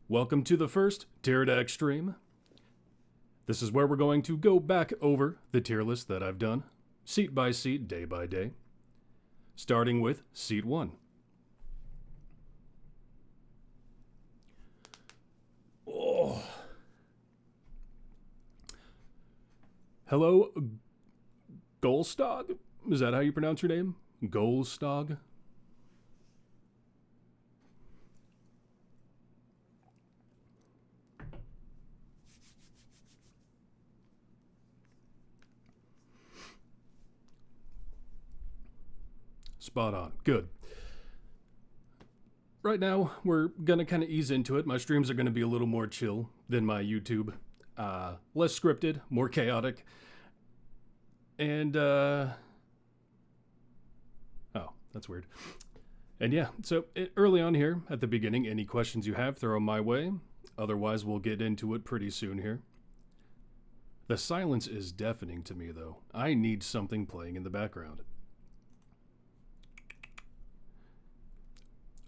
Welcome to the first Tyredack stream. This is where we're going to go back over the tier list that I've done, seat by seat, day by day, starting with seat 1. Oh. Hello, Golstog? Is that how you pronounce your name? Golstog? Spot on. Good. Right now, we're going to kind of ease into it. My streams are going to be a little more chill than my YouTube. Less scripted, more chaotic. And, oh, that's weird. And yeah, so early on here, at the beginning, any questions you have, throw them my way. Otherwise, we'll get into it pretty soon here. The silence is deafening to me, though. I need something playing in the background.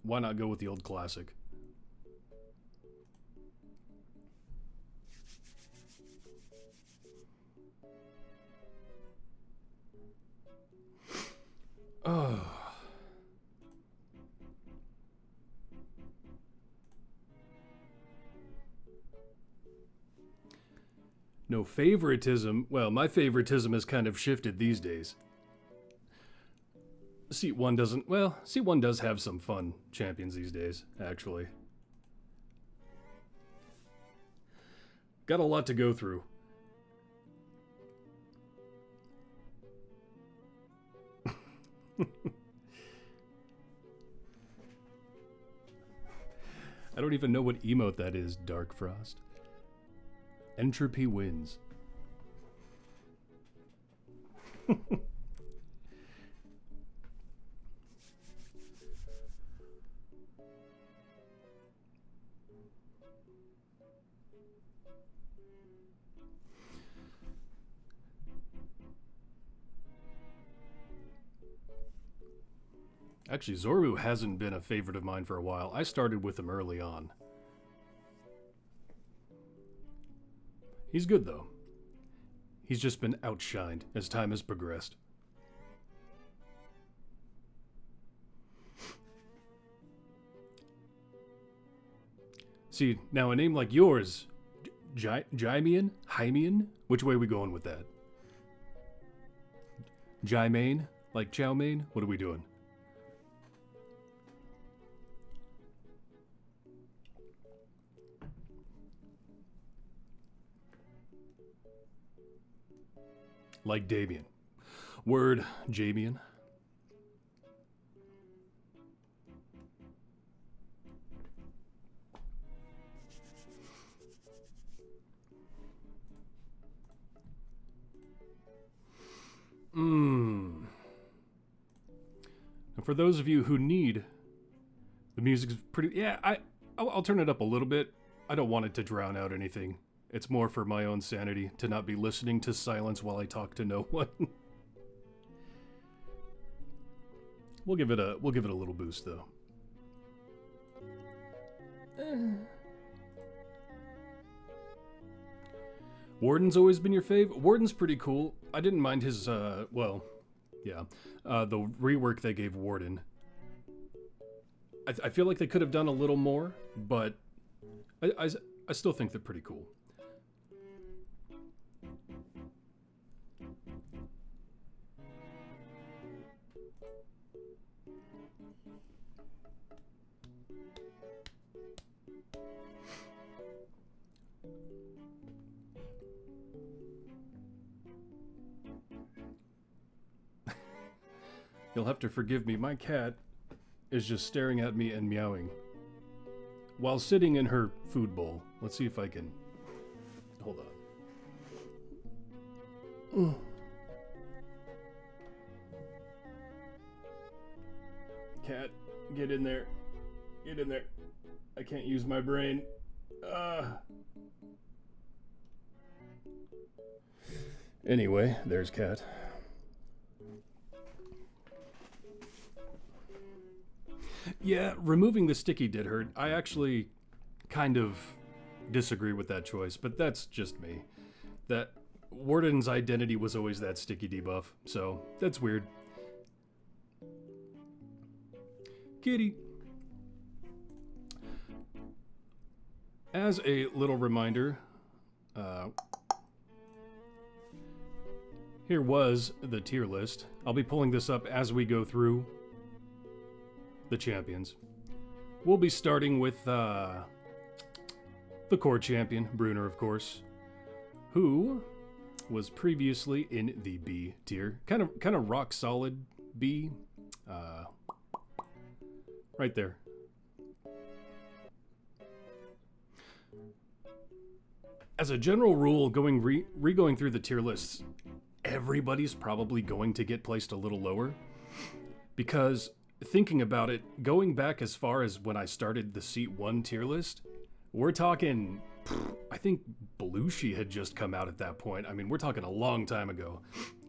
Why not go with the old classic? Oh. No favoritism. Well, my favoritism has kind of shifted these days. Seat 1 doesn't... Well, Seat 1 does have some fun champions these days, actually. Got a lot to go through. I don't even know what emote that is, Dark Frost. Entropy wins. Actually, Zorbu hasn't been a favorite of mine for a while. I started with him early on. He's good, though. He's just been outshined as time has progressed. See, now a name like yours, Jaimian? Hymian? Which way are we going with that? Jaimain? Like chow mein? What are we doing? Like Damien. Word, Jamian. And for those of you who need, the music's pretty... Yeah, I'll turn it up a little bit. I don't want it to drown out anything. It's more for my own sanity to not be listening to silence while I talk to no one. We'll give it a little boost though. Warden's always been your fave? Warden's pretty cool. I didn't mind his well, yeah. The rework they gave Warden. I feel like they could have done a little more, but I still think they're pretty cool. You'll have to forgive me, my cat is just staring at me and meowing while sitting in her food bowl. Let's see if I can... Hold on. Cat, get in there. Get in there. I can't use my brain. Anyway, there's Cat. Yeah, removing the sticky did hurt. I actually kind of disagree with that choice, but that's just me. That Warden's identity was always that sticky debuff, so that's weird. Kitty. As a little reminder, here was the tier list. I'll be pulling this up as we go through the champions. We'll be starting with the core champion, Bruenor, of course, who was previously in the B tier. Kind of rock solid B. Right there. As a general rule, re-going through the tier lists, everybody's probably going to get placed a little lower. Because, thinking about it, going back as far as when I started the Seat 1 tier list, we're talking, I think Belushi had just come out at that point. I mean, we're talking a long time ago.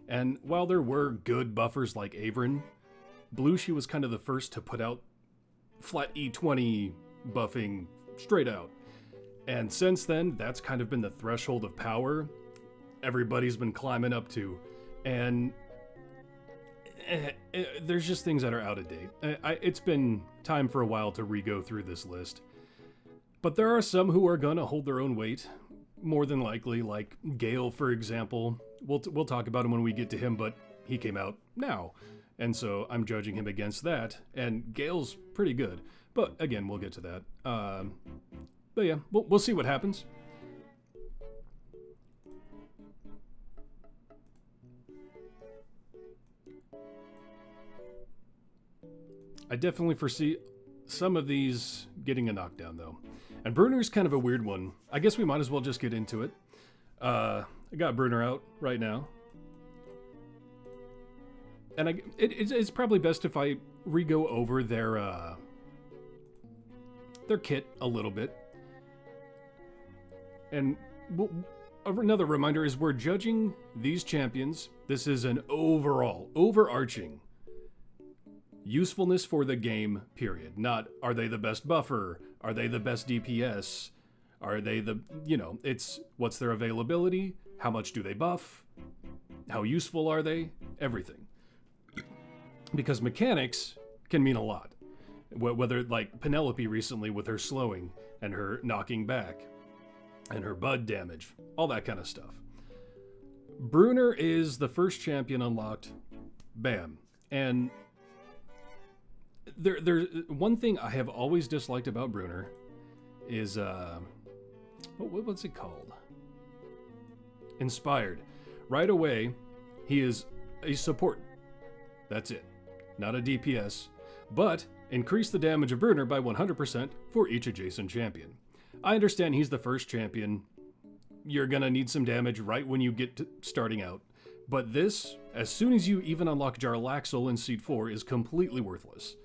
And while there were good buffers like Avrin, Belushi was kind of the first to put out flat E20 buffing straight out. And since then, that's kind of been the threshold of power everybody's been climbing up to. And there's just things that are out of date. It's been time for a while to re-go through this list. But there are some who are gonna hold their own weight, more than likely, like Gale, for example. We'll talk about him when we get to him, but he came out now. And so I'm judging him against that. And Gale's pretty good. But again, we'll get to that. But yeah, we'll see what happens. I definitely foresee some of these getting a knockdown, though. And Bruenor's kind of a weird one. I guess we might as well just get into it. I got Bruenor out right now. And it's probably best if I re-go over their kit a little bit. And another reminder is we're judging these champions. This is an overall, overarching usefulness for the game, period. Not, are they the best buffer? Are they the best DPS? Are they the, it's what's their availability? How much do they buff? How useful are they? Everything. Because mechanics can mean a lot. Whether, like Penelope recently with her slowing and her knocking back and her bud damage, all that kind of stuff. Bruenor is the first champion unlocked. Bam. And there's one thing I have always disliked about Bruenor is, what's it called? Inspired. Right away, he is a support. That's it. Not a DPS. But increase the damage of Bruenor by 100% for each adjacent champion. I understand he's the first champion. You're gonna need some damage right when you get to starting out. But this, as soon as you even unlock Jarlaxle in Seed 4, is completely worthless.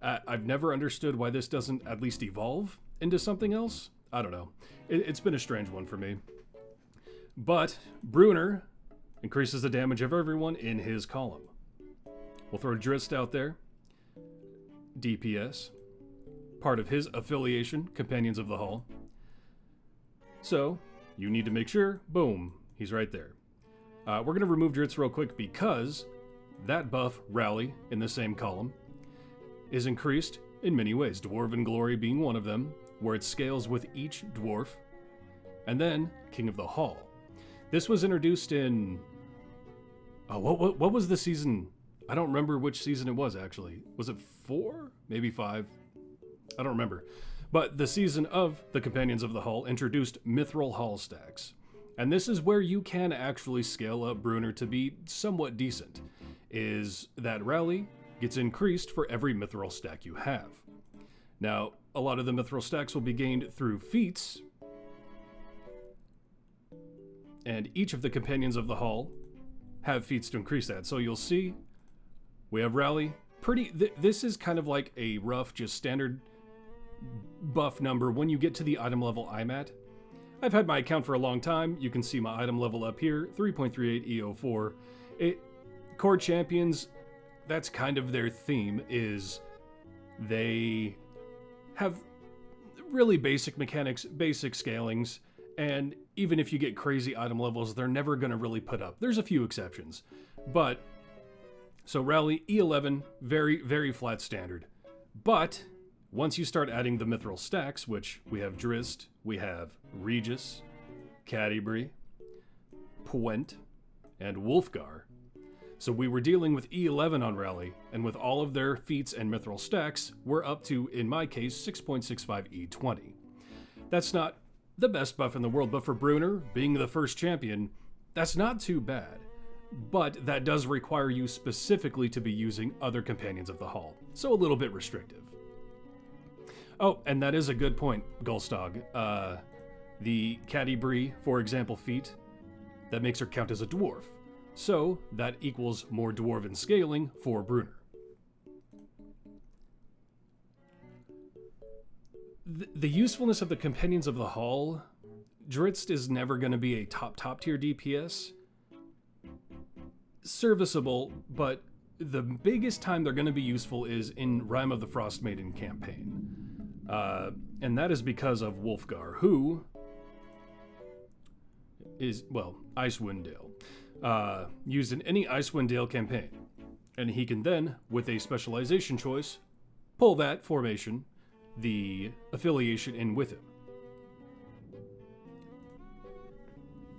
I've never understood why this doesn't at least evolve into something else. I don't know. It's been a strange one for me. But Bruenor increases the damage of everyone in his column. We'll throw Drizzt out there. DPS. Part of his affiliation, Companions of the Hall. So, you need to make sure, boom, he's right there. We're going to remove Drizzt real quick because that buff, Rally, in the same column, is increased in many ways, Dwarven Glory being one of them, where it scales with each dwarf, and then King of the Hall. This was introduced in... what was the season? I don't remember which season it was, actually. Was it 4? Maybe 5? I don't remember. But the season of the Companions of the Hall introduced Mithril Hall stacks. And this is where you can actually scale up Bruenor to be somewhat decent, is that Rally gets increased for every Mithril stack you have. Now, a lot of the Mithril stacks will be gained through feats, and each of the Companions of the Hall have feats to increase that. So you'll see, we have Rally. This is kind of like a rough, just standard buff number when you get to the item level I'm at. I've had my account for a long time. You can see my item level up here, 3.38 EO4. Core champions, that's kind of their theme, is they have really basic mechanics, basic scalings, and even if you get crazy item levels, they're never going to really put up. There's a few exceptions. But, so Rally, E11, very, very flat standard. But, once you start adding the mithril stacks, which we have Drist, we have Regis, Catti-brie, Puent, and Wolfgar. So we were dealing with E11 on Rally, and with all of their feats and mithril stacks, we're up to, in my case, 6.65 E20. That's not the best buff in the world, but for Bruenor, being the first champion, that's not too bad. But that does require you specifically to be using other companions of the Hall, so a little bit restrictive. Oh, and that is a good point, Gulstog. The Catti-brie, for example, feat, that makes her count as a dwarf. So, that equals more dwarven scaling for Bruenor. The usefulness of the Companions of the Hall, Dritz is never going to be a top tier DPS. Serviceable, but the biggest time they're going to be useful is in Rime of the Frost Maiden campaign. And that is because of Wolfgar, who is, well, Icewind Dale. Used in any Icewind Dale campaign. And he can then, with a specialization choice, pull that formation, the affiliation in with him.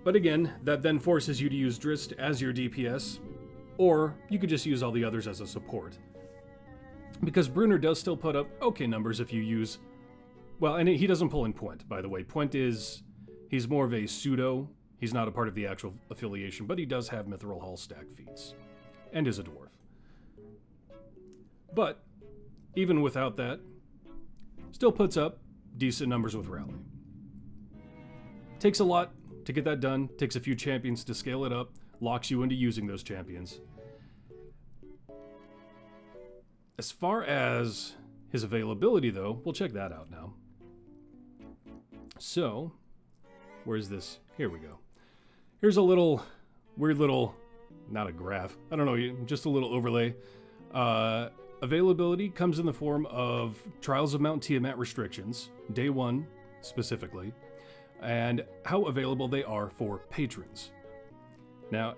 But again, that then forces you to use Drist as your DPS, or you could just use all the others as a support. Because Bruenor does still put up okay numbers if you use... Well, and he doesn't pull in Puent, by the way. Puent is... He's more of a pseudo. He's not a part of the actual affiliation, but he does have Mithril Hall stack feats. And is a dwarf. But, even without that, still puts up decent numbers with Rally. Takes a lot to get that done. Takes a few champions to scale it up. Locks you into using those champions. As far as his availability, though, we'll check that out now. So, where's this? Here we go. Here's a little, weird little, not a graph, I don't know, just a little overlay. Availability comes in the form of Trials of Mount Tiamat restrictions, day 1 specifically, and how available they are for patrons. Now,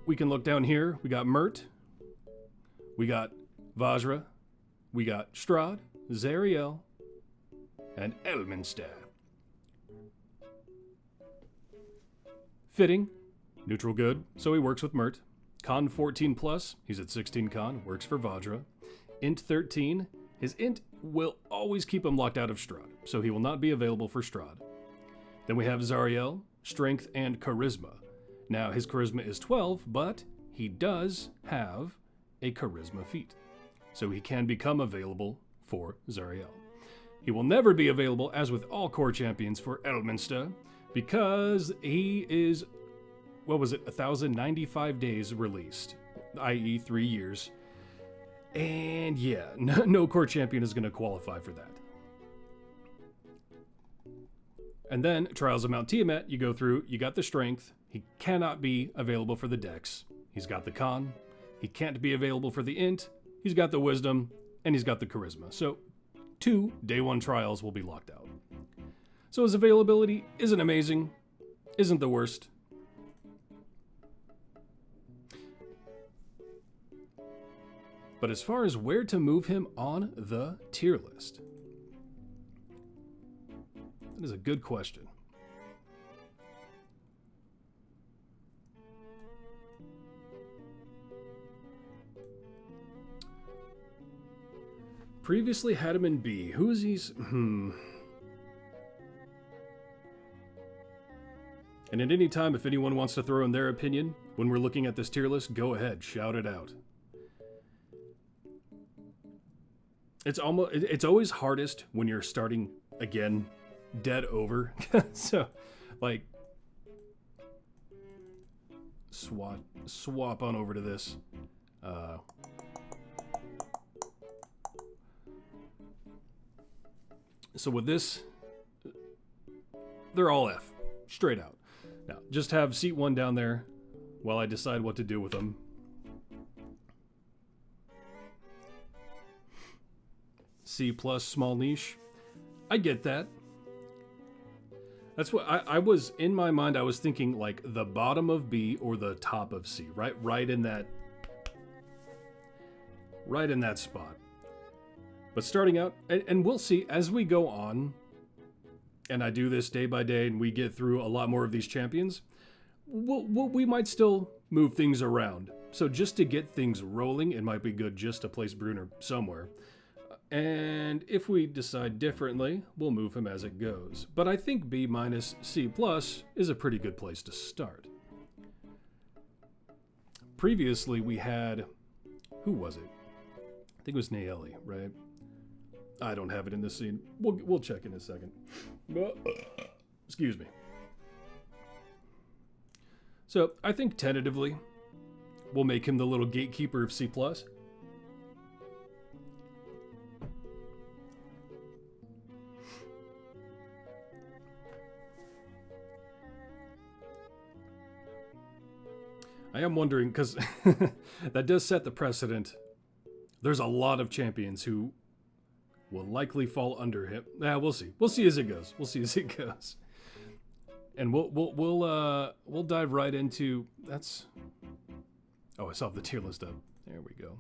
we can look down here. We got Mert, we got Vajra, we got Strahd, Zariel, and Elminster. Fitting, neutral good, so he works with Mert. Con 14 plus, he's at 16 con, works for Vajra. Int 13, his int will always keep him locked out of Strahd, so he will not be available for Strahd. Then we have Zariel, strength and charisma. Now his charisma is 12, but he does have a charisma feat, so he can become available for Zariel. He will never be available, as with all core champions, for Elminster, because he is, what was it, 1,095 days released, i.e. 3 years. And yeah, no core champion is going to qualify for that. And then, Trials of Mount Tiamat, you go through, you got the strength, he cannot be available for the dex, he's got the con, he can't be available for the int, he's got the wisdom, and he's got the charisma. So, 2 day 1 trials will be locked out. So his availability isn't amazing, isn't the worst. But as far as where to move him on the tier list, that is a good question. Previously had him in B. Who is he? And at any time, if anyone wants to throw in their opinion when we're looking at this tier list, go ahead, shout it out. It's always hardest when you're starting again, dead over. So, like, swap on over to this. So with this, they're all F, straight out. Now, just have seat 1 down there while I decide what to do with them. C plus small niche. I get that. That's what I was, in my mind, I was thinking like the bottom of B or the top of C, right in that spot. But starting out, and we'll see as we go on, and I do this day by day and we get through a lot more of these champions, we might still move things around. So just to get things rolling, it might be good just to place Bruenor somewhere. And if we decide differently, we'll move him as it goes. But I think B minus C plus is a pretty good place to start. Previously we had, who was it? I think it was Naeli, right? I don't have it in this scene. We'll check in a second. Excuse me. So I think tentatively, we'll make him the little gatekeeper of C+. I am wondering, because that does set the precedent. There's a lot of champions who will likely fall under him. We'll see. We'll see as it goes. And we'll dive right into that's. Oh, I saw the tier list up. There we go.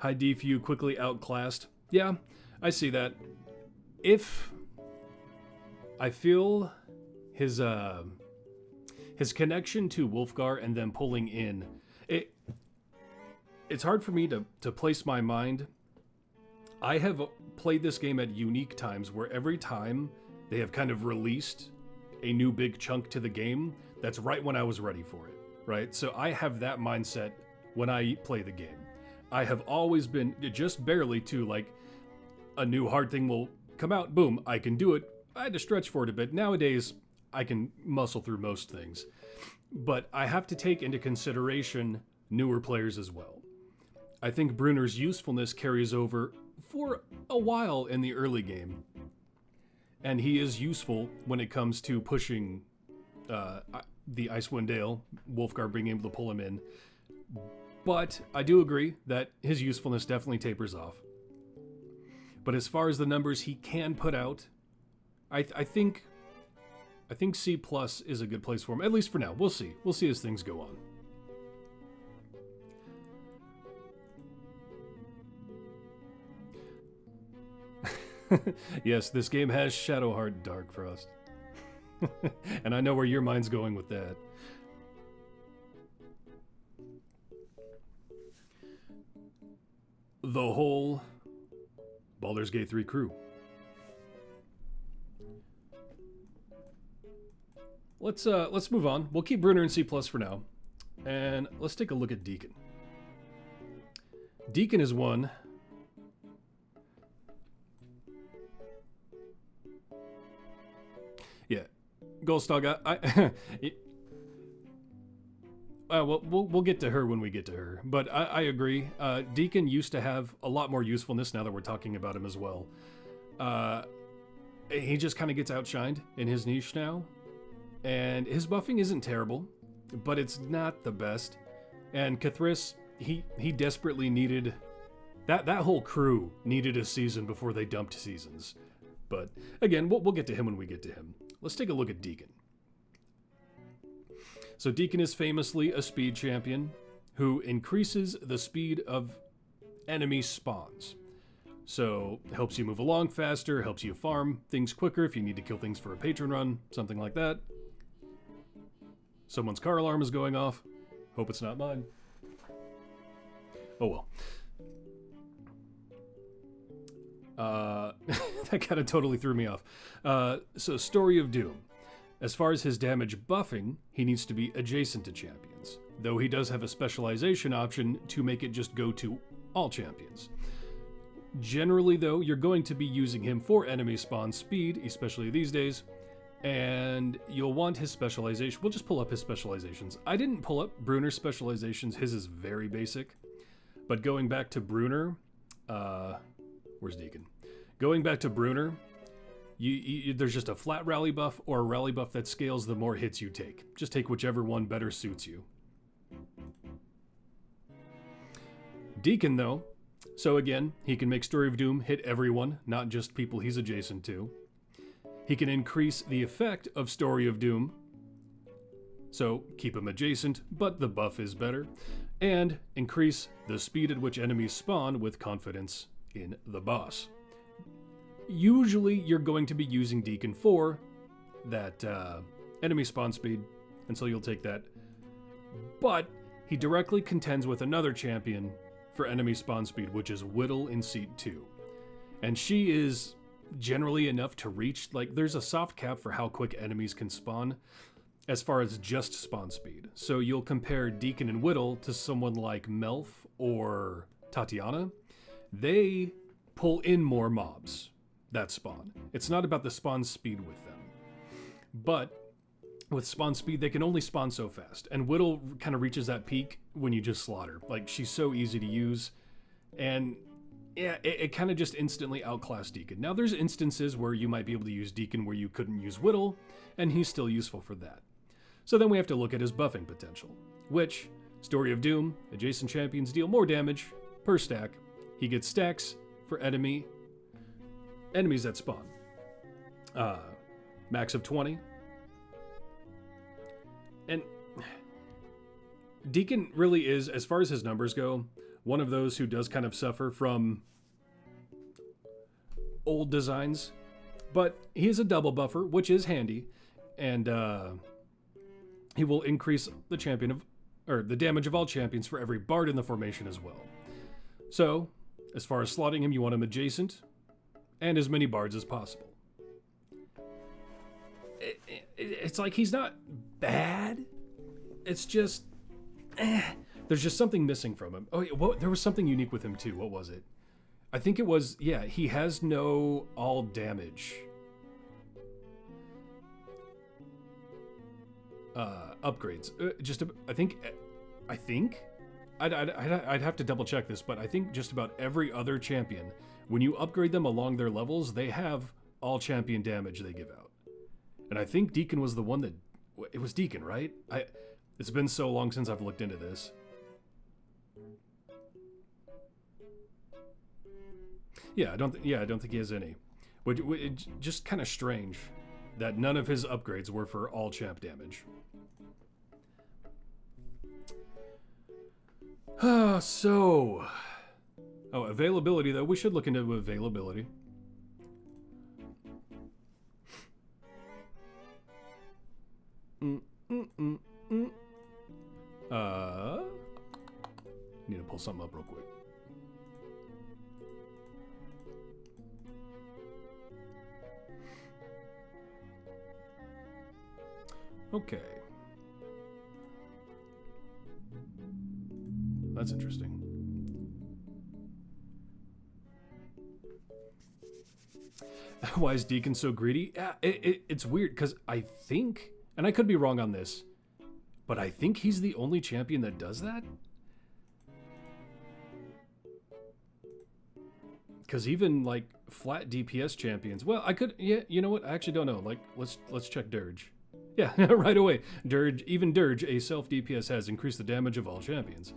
High D few quickly outclassed. Yeah, I see that. If I feel his connection to Wolfgar and then pulling in, it's hard for me to place my mind. I have played this game at unique times where every time they have kind of released a new big chunk to the game, that's right when I was ready for it, right? So I have that mindset when I play the game. I have always been just barely to like a new hard thing will come out, boom, I can do it. I had to stretch for it a bit. Nowadays, I can muscle through most things. But I have to take into consideration newer players as well. I think Bruenor's usefulness carries over for a while in the early game. And he is useful when it comes to pushing the Icewind Dale, Wolfgar being able to pull him in. But I do agree that his usefulness definitely tapers off. But as far as the numbers he can put out, I think C plus is a good place for him, at least for now. We'll see. We'll see as things go on. Yes, this game has Shadowheart Dark Frost. And I know where your mind's going with that. The whole Baldur's Gate 3 crew. Let's move on. We'll keep Bruenor in C+ for now. And let's take a look at Deekin. Deekin is one. Yeah. Goldstog, we'll get to her when we get to her. But I agree. Deekin used to have a lot more usefulness now that we're talking about him as well. He just kind of gets outshined in his niche now. And his buffing isn't terrible, but it's not the best. And Cathris, he desperately needed... That whole crew needed a season before they dumped seasons. But again, we'll get to him when we get to him. Let's take a look at Deekin. So Deekin is famously a speed champion who increases the speed of enemy spawns. So helps you move along faster, helps you farm things quicker if you need to kill things for a patron run, something like that. Someone's car alarm is going off. Hope it's not mine. Oh well. That kind of totally threw me off. So Story of Doom. As far as his damage buffing, he needs to be adjacent to champions, though he does have a specialization option to make it just go to all champions. Generally, though, you're going to be using him for enemy spawn speed, especially these days, and you'll want his specialization. We'll just pull up his specializations. I didn't pull up Bruenor's specializations. His is very basic, but going back to Bruenor, where's Deekin? Going back to Bruenor, there's just a flat rally buff or a rally buff that scales the more hits you take. Just take whichever one better suits you. Deekin, though, So again, he can make Story of Doom hit everyone, not just people he's adjacent to. He can increase the effect of Story of Doom, so keep him adjacent, but the buff is better. And increase the speed at which enemies spawn with confidence in the boss. Usually you're going to be using Deekin for that enemy spawn speed, and so you'll take that. But he directly contends with another champion for enemy spawn speed, which is Whittle in Seat 2. And she is generally enough to reach, like, there's a soft cap for how quick enemies can spawn as far as just spawn speed. So you'll compare Deekin and Whittle to someone like Melf or Tatiana. They pull in more mobs that spawn. It's not about the spawn speed with them. But with spawn speed, they can only spawn so fast. And Whittle kind of reaches that peak when you just slaughter. Like, she's so easy to use. And yeah, it kind of just instantly outclassed Deekin. Now, there's instances where you might be able to use Deekin where you couldn't use Whittle, and he's still useful for that. So then we have to look at his buffing potential, which, Story of Doom, adjacent champions deal more damage per stack. He gets stacks for enemies that spawn. Max of 20. And Deekin really is, as far as his numbers go, one of those who does kind of suffer from old designs. But he is a double buffer, which is handy. And he will increase the the damage of all champions for every bard in the formation as well. So, as far as slotting him, you want him adjacent and as many bards as possible. It's like he's not bad. It's just, there's just something missing from him. Oh, there was something unique with him too. What was it? I think it was, yeah, he has no all damage upgrades. I think I'd have to double check this, but I think just about every other champion, when you upgrade them along their levels, they have all champion damage they give out. And I think Deekin was the one that, it was Deekin, right? It's been so long since I've looked into this. Yeah, I don't think he has any. Which it's just kind of strange that none of his upgrades were for all champ damage. Availability though. We should look into availability. Need to pull something up real quick. Okay. That's interesting. Why is Deekin so greedy? It's weird because I think, and I could be wrong on this, but I think he's the only champion that does that. Because even like flat DPS champions, well, I could, yeah, you know what? I actually don't know. Like, let's check Dirge. Yeah, right away. Even Dirge, a self DPS, has increased the damage of all champions.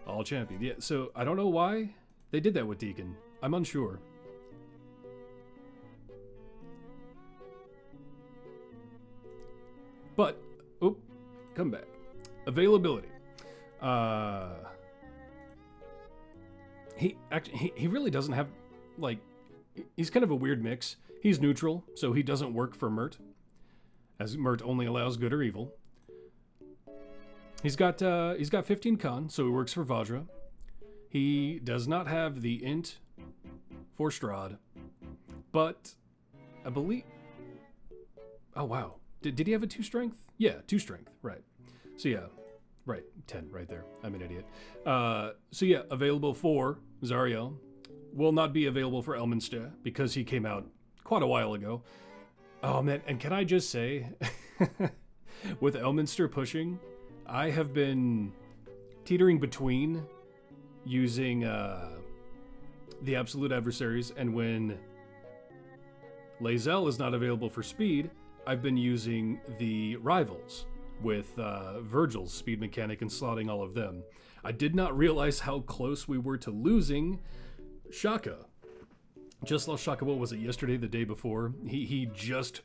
All champions. Yeah, so I don't know why they did that with Deekin. I'm unsure. But, come back. Availability. He really doesn't have, like, he's kind of a weird mix. He's neutral, so he doesn't work for Mert, as Mert only allows good or evil. He's got 15 con, so he works for Vajra. He does not have the int for Strahd, but I believe, oh wow, did he have a 2 strength? Yeah, 2 strength, right. So yeah, right, 10 right there. I'm an idiot. So yeah, available for Zariel. Will not be available for Elminster because he came out quite a while ago. Oh man, and can I just say, with Elminster pushing, I have been teetering between using the Absolute Adversaries, and when Lae'zel is not available for speed, I've been using the Rivals. with Virgil's speed mechanic and slotting all of them. I did not realize how close we were to losing Shaka. Just lost Shaka, what was it, yesterday, the day before? He just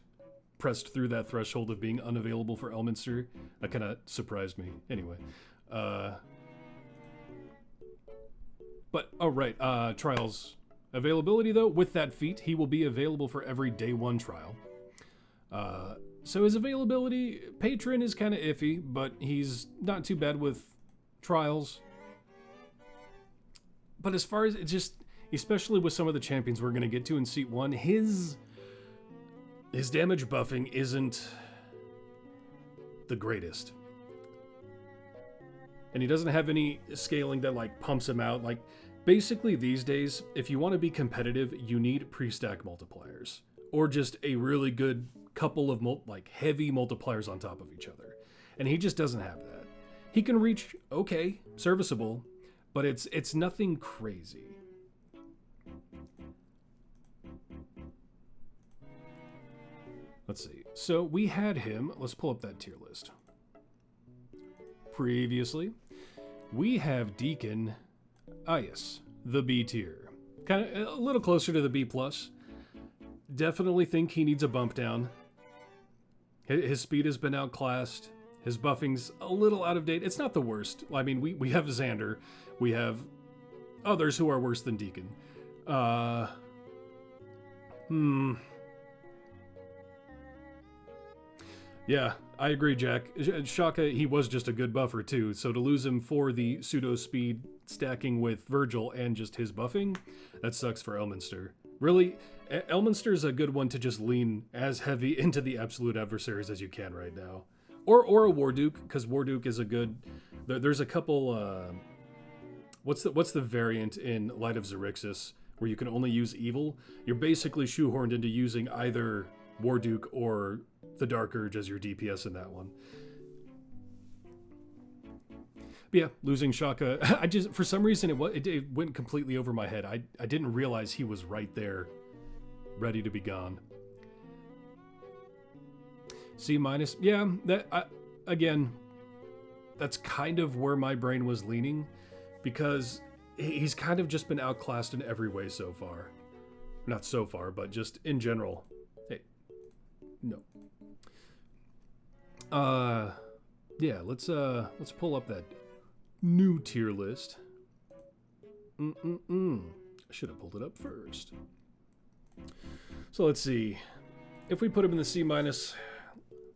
pressed through that threshold of being unavailable for Elminster. That kind of surprised me. Anyway. But, oh right, trials availability though, with that feat, he will be available for every day 1 trial. So his availability, patron is kind of iffy, but he's not too bad with trials. But as far as it just, especially with some of the champions we're going to get to in Seat 1, his damage buffing isn't the greatest. And he doesn't have any scaling that like pumps him out. Like basically these days, if you want to be competitive, you need pre-stack multipliers or just a really good couple of heavy multipliers on top of each other. And he just doesn't have that. He can reach okay, serviceable, but it's nothing crazy. Let's see. So we had him, let's pull up that tier list. Previously, we have Deekin, yes, the B tier. Kind of a little closer to the B+. Definitely think he needs a bump down. His speed has been outclassed. His buffing's a little out of date. It's not the worst. I mean, we have Xander. We have others who are worse than Deekin. Yeah, I agree, Jack. Shaka, he was just a good buffer too, so to lose him for the pseudo-speed stacking with Virgil and just his buffing, that sucks for Elminster. Really, Elminster's a good one to just lean as heavy into the absolute adversaries as you can right now. Or a Warduke, because Warduke is a good... There's a couple... What's the variant in Light of Xerixis where you can only use evil? You're basically shoehorned into using either Warduke or the Dark Urge as your DPS in that one. But yeah, losing Shaka, I just, for some reason, it went completely over my head. I didn't realize he was right there, ready to be gone. C-, yeah, again, that's kind of where my brain was leaning, because he's kind of just been outclassed in every way so far. Not so far, but just in general. Hey, no. Yeah, let's pull up that new tier list. I should have pulled it up first. So let's see. If we put him in the C-, let's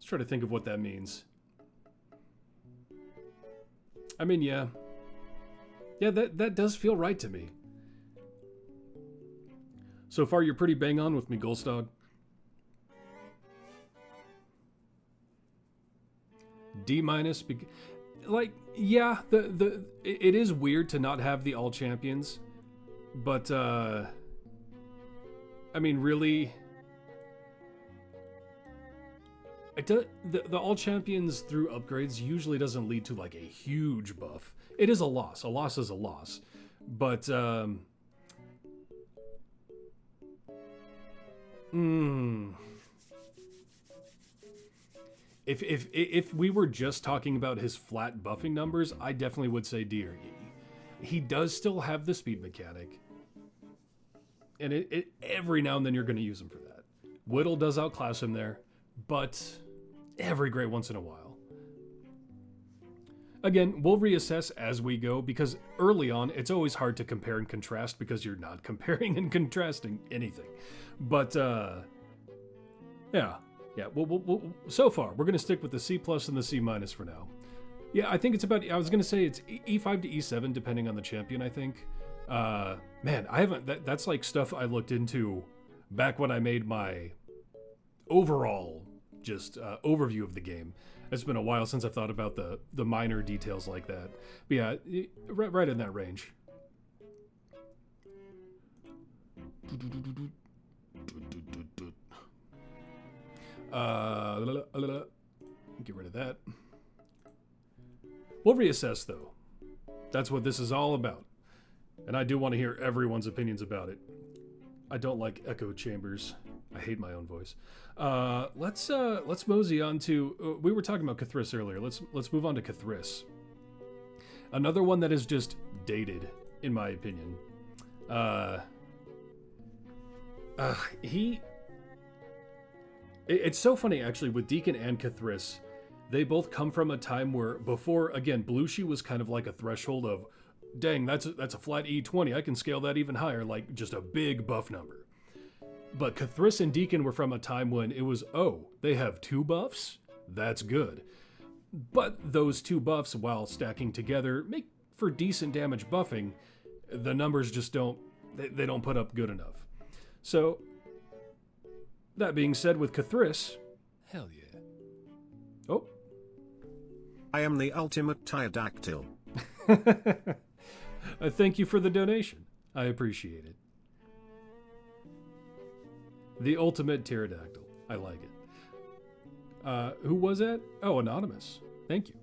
try to think of what that means. I mean, yeah. Yeah, that does feel right to me. So far, you're pretty bang on with me, Goldstog. D-, like, yeah, it is weird to not have the all champions, but I mean, really, the all champions through upgrades usually doesn't lead to like a huge buff. It is a loss. A loss is a loss, but If we were just talking about his flat buffing numbers, I definitely would say D or E. He does still have the speed mechanic, and every now and then you're going to use him for that. Whittle does outclass him there, but every great once in a while. Again, we'll reassess as we go, because early on, it's always hard to compare and contrast because you're not comparing and contrasting anything. But, yeah. Yeah, so far, we're going to stick with the C+ and the C- for now. Yeah, I think it's about, I was going to say it's E5 to E7, depending on the champion, I think. Man, I haven't, that's like stuff I looked into back when I made my overall just overview of the game. It's been a while since I've thought about the minor details like that. But yeah, right in that range. Get rid of that. We'll reassess, though. That's what this is all about. And I do want to hear everyone's opinions about it. I don't like echo chambers. I hate my own voice. Let's mosey on to. We were talking about K'thriss earlier. Let's move on to K'thriss. Another one that is just dated, in my opinion. It's so funny actually with Deekin and K'thriss. They both come from a time where before, again, Blushi was kind of like a threshold of, dang, that's a flat E20. I can scale that even higher, like just a big buff number. But K'thriss and Deekin were from a time when it was, oh, they have 2 buffs? That's good. But those 2 buffs, while stacking together, make for decent damage buffing. The numbers just don't put up good enough. So, that being said, with K'thriss, hell yeah. Oh. I am the ultimate pterodactyl. Thank you for the donation. I appreciate it. The ultimate pterodactyl. I like it. Who was that? Oh, Anonymous. Thank you.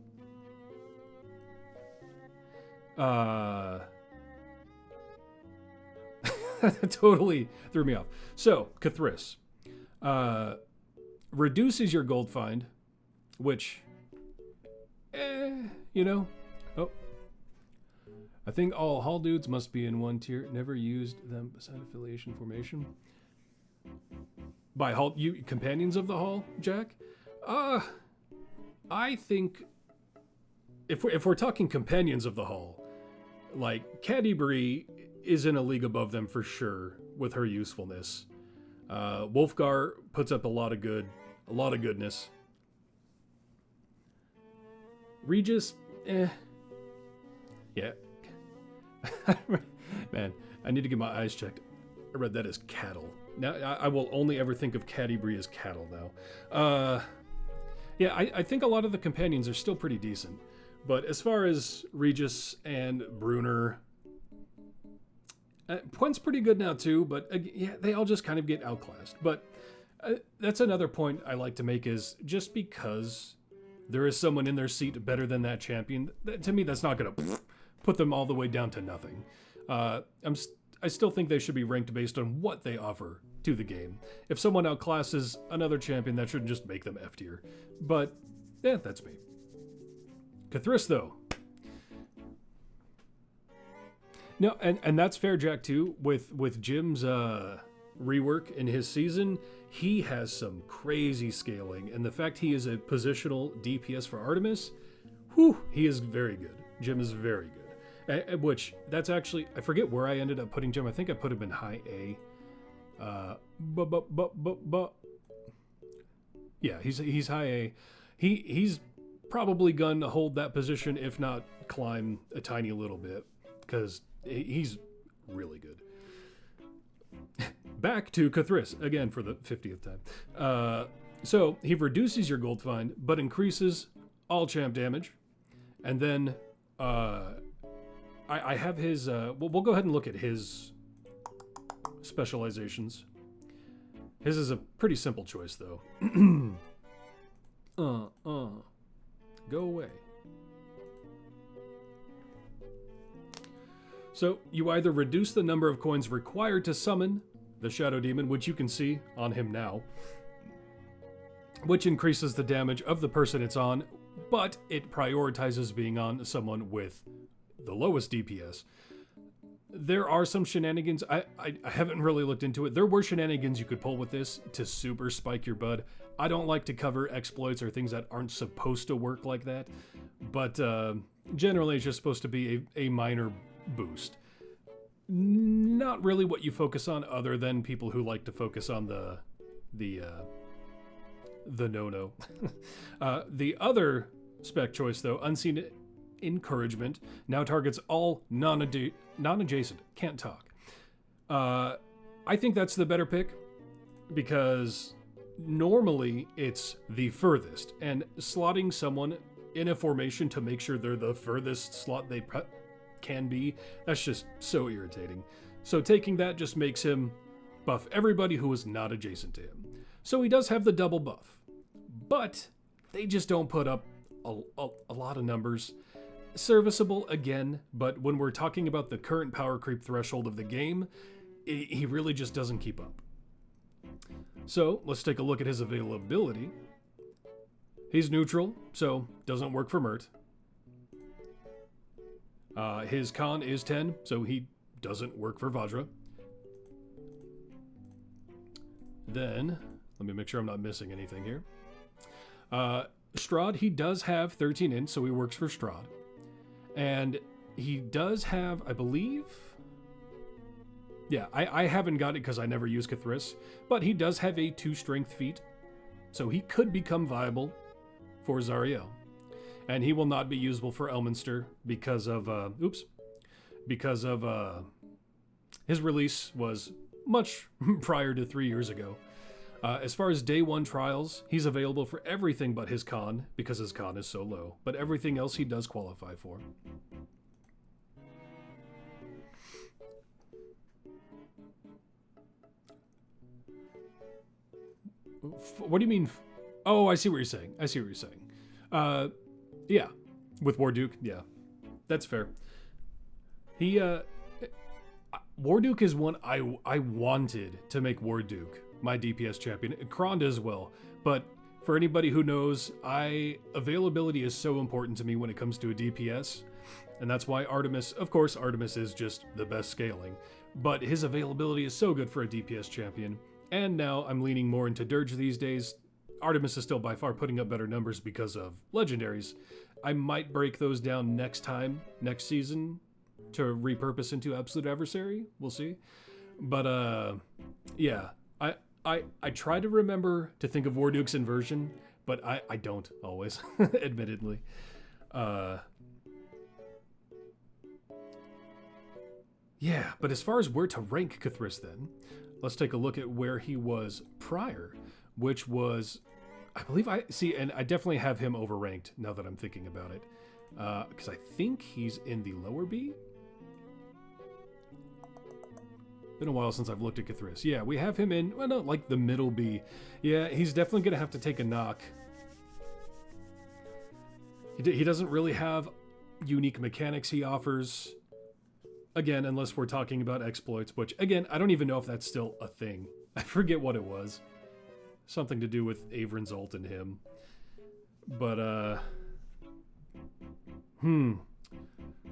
Totally threw me off. So, K'thriss. Reduces your gold find, which, you know. Oh. I think all hall dudes must be in one tier. Never used them beside affiliation formation. By hall, you companions of the hall, Jack? I think if we're talking companions of the hall, like Caddy Bree is in a league above them for sure with her usefulness. Wolfgar puts up a lot of goodness. Regis, yeah. Man, I need to get my eyes checked. I read that as cattle. Now I will only ever think of Caddy Bree as cattle now. Yeah, I think a lot of the companions are still pretty decent. But as far as Regis and Bruenor, Puent's pretty good now too, but yeah, they all just kind of get outclassed. But that's another point I like to make is just because there is someone in their seat better than that champion, to me that's not going to put them all the way down to nothing. I still think they should be ranked based on what they offer to the game. If someone outclasses another champion, that shouldn't just make them F tier. But, yeah, that's me. K'thriss, though. No, and that's fair, Jack, too. With Jim's rework in his season, he has some crazy scaling. And the fact he is a positional DPS for Artemis, whew, he is very good. Jim is very good. Which, that's actually, I forget where I ended up putting Jim. I think I put him in high A. Yeah, he's high A. He's probably gonna hold that position, if not climb a tiny little bit, because he's really good. Back to K'thriss, again for the 50th time. So, he reduces your gold find, but increases all champ damage. And then, I have his, we'll go ahead and look at his specializations. His is a pretty simple choice, though. Go away. So, you either reduce the number of coins required to summon the Shadow Demon, which you can see on him now, which increases the damage of the person it's on, but it prioritizes being on someone with the lowest DPS. There are some shenanigans. I haven't really looked into it. There were shenanigans you could pull with this to super spike your bud. I don't like to cover exploits or things that aren't supposed to work like that, but generally it's just supposed to be a minor boost. Not really what you focus on, other than people who like to focus on the no-no. The other spec choice, though, Unseen Encouragement, now targets all non-adjacent. Can't talk. I think that's the better pick, because normally it's the furthest, and slotting someone in a formation to make sure they're the furthest slot they can be, that's just so irritating. So taking that just makes him buff everybody who is not adjacent to him. So he does have the double buff, but they just don't put up a lot of numbers. Serviceable again, but when we're talking about the current power creep threshold of the game, he really just doesn't keep up. So let's take a look at his availability. He's neutral, so doesn't work for Mert. His con is 10, so he doesn't work for Vajra. Then, let me make sure I'm not missing anything here. Strahd, he does have 13 in, so he works for Strahd. And he does have, I believe... Yeah, I haven't got it because I never use Cthulhu, but he does have a 2 strength feat, so he could become viable for Zariel. And he will not be usable for Elminster because of, his release was much prior to 3 years ago. As far as day 1 trials, he's available for everything but his con, because his con is so low. But everything else he does qualify for. What do you mean? Oh, I see what you're saying. Yeah. With Warduke, yeah. That's fair. Warduke is one I wanted to make Warduke my DPS champion. Krond as well. But for anybody who knows, availability is so important to me when it comes to a DPS. And that's why Artemis, of course, Artemis is just the best scaling. But his availability is so good for a DPS champion. And now I'm leaning more into Dirge these days. Artemis is still by far putting up better numbers because of legendaries. I might break those down next season, to repurpose into Absolute Adversary. We'll see. But, yeah. I try to remember to think of Warduke's inversion, but I don't always, admittedly. Yeah, but as far as where to rank Cthulhu then, let's take a look at where he was prior, which was, I believe and I definitely have him overranked now that I'm thinking about it. Because I think he's in the lower B. Been a while since I've looked at Cthulhu. Yeah, we have him in, well, no, like the middle B. Yeah, he's definitely going to have to take a knock. He doesn't really have unique mechanics he offers. Again, unless we're talking about exploits, which, again, I don't even know if that's still a thing. I forget what it was. Something to do with Avron's ult and him. But,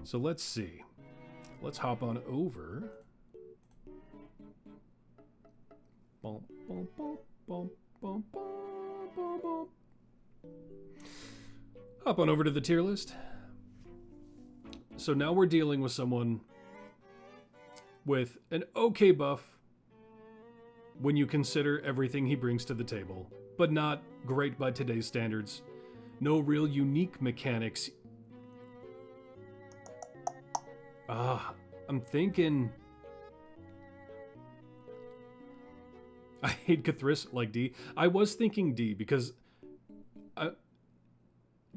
So let's see. Let's hop on over. Hop on over to the tier list. So now we're dealing with someone with an okay buff when you consider everything he brings to the table, but not great by today's standards. No real unique mechanics. I'm thinking... I hate Cthulhu like D. I was thinking D because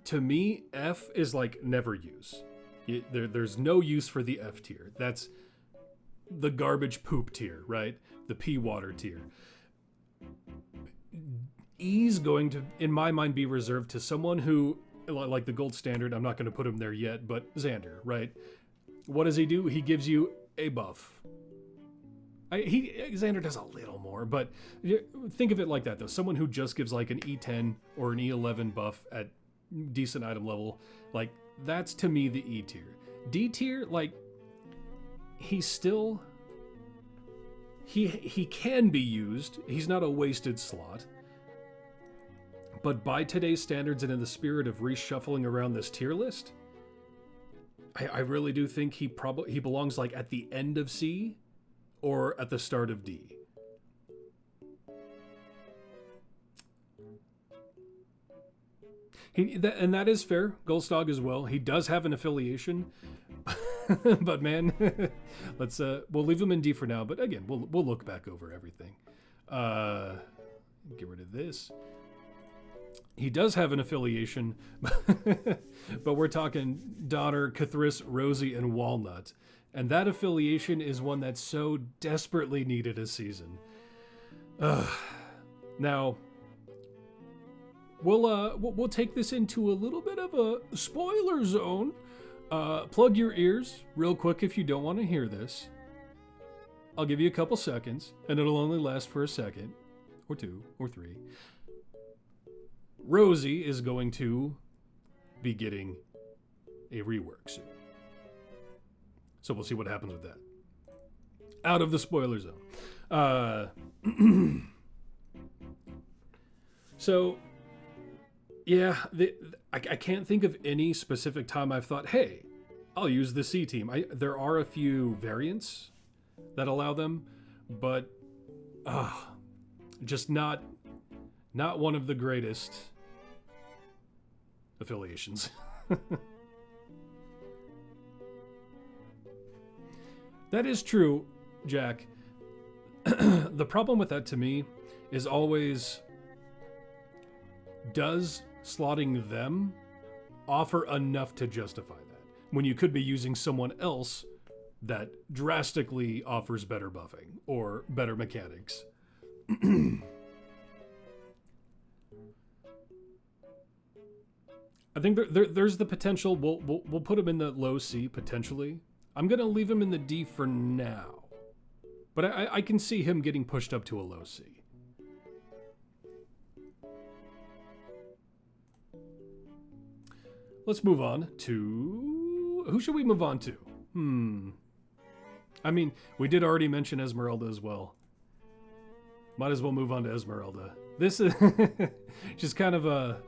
to me, F is like never use. There's no use for the F tier. That's the garbage poop tier, right? The pee water tier. E's going to, in my mind, be reserved to someone who, like the gold standard, I'm not going to put him there yet, but Xander, right? What does he do? He gives you a buff. Xander does a little more, but think of it like that, though. Someone who just gives like an E10 or an E11 buff at decent item level, like, that's to me the E tier. D tier, like, he's still... He can be used. He's not a wasted slot. But by today's standards and in the spirit of reshuffling around this tier list, I really do think he belongs like at the end of C or at the start of D. And that is fair. Goldstog as well. He does have an affiliation, but man, we'll leave him in D for now. But again, we'll look back over everything. Get rid of this. He does have an affiliation, but we're talking Donner, Cthulhu, Rosie, and Walnut. And that affiliation is one that's so desperately needed a season. Now, we'll take this into a little bit of a spoiler zone. Plug your ears real quick if you don't want to hear this. I'll give you a couple seconds, and it'll only last for a second. or 2 or 3. Rosie is going to be getting a rework soon. So we'll see what happens with that. Out of the spoiler zone. So, yeah, I can't think of any specific time I've thought, hey, I'll use the C team. There are a few variants that allow them, but just not one of the greatest affiliations. That is true, Jack. The problem with that to me is always, does slotting them offer enough to justify that when you could be using someone else that drastically offers better buffing or better mechanics? I think there's the potential. We'll put him in the low C potentially. I'm gonna leave him in the D for now, but I can see him getting pushed up to a low C. Let's move on to... Who should we move on to? I mean, we did already mention Ezmerelda as well. Might as well move on to Ezmerelda. This is just kind of a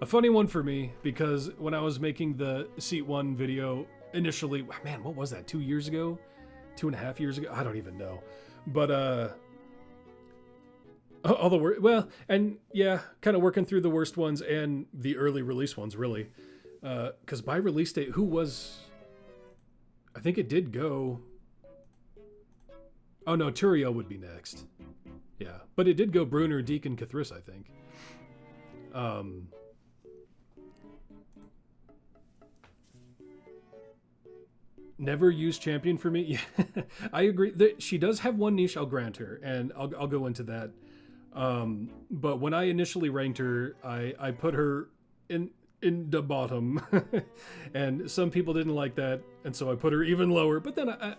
funny one for me, because when I was making the Seat 1 video initially... Man, what was that? 2 years ago? 2.5 years ago? I don't even know. But, all the worst, well, and yeah, kind of working through the worst ones and the early release ones, really. Because by release date, who was... I think it did go... Oh no, Turiel would be next. Yeah, but it did go Bruenor, Deekin, Cathris, I think. Never used champion for me. Yeah, I agree. She does have one niche, I'll grant her, and I'll go into that. But when I initially ranked her, I put her in the bottom, and some people didn't like that, and so I put her even lower. But then I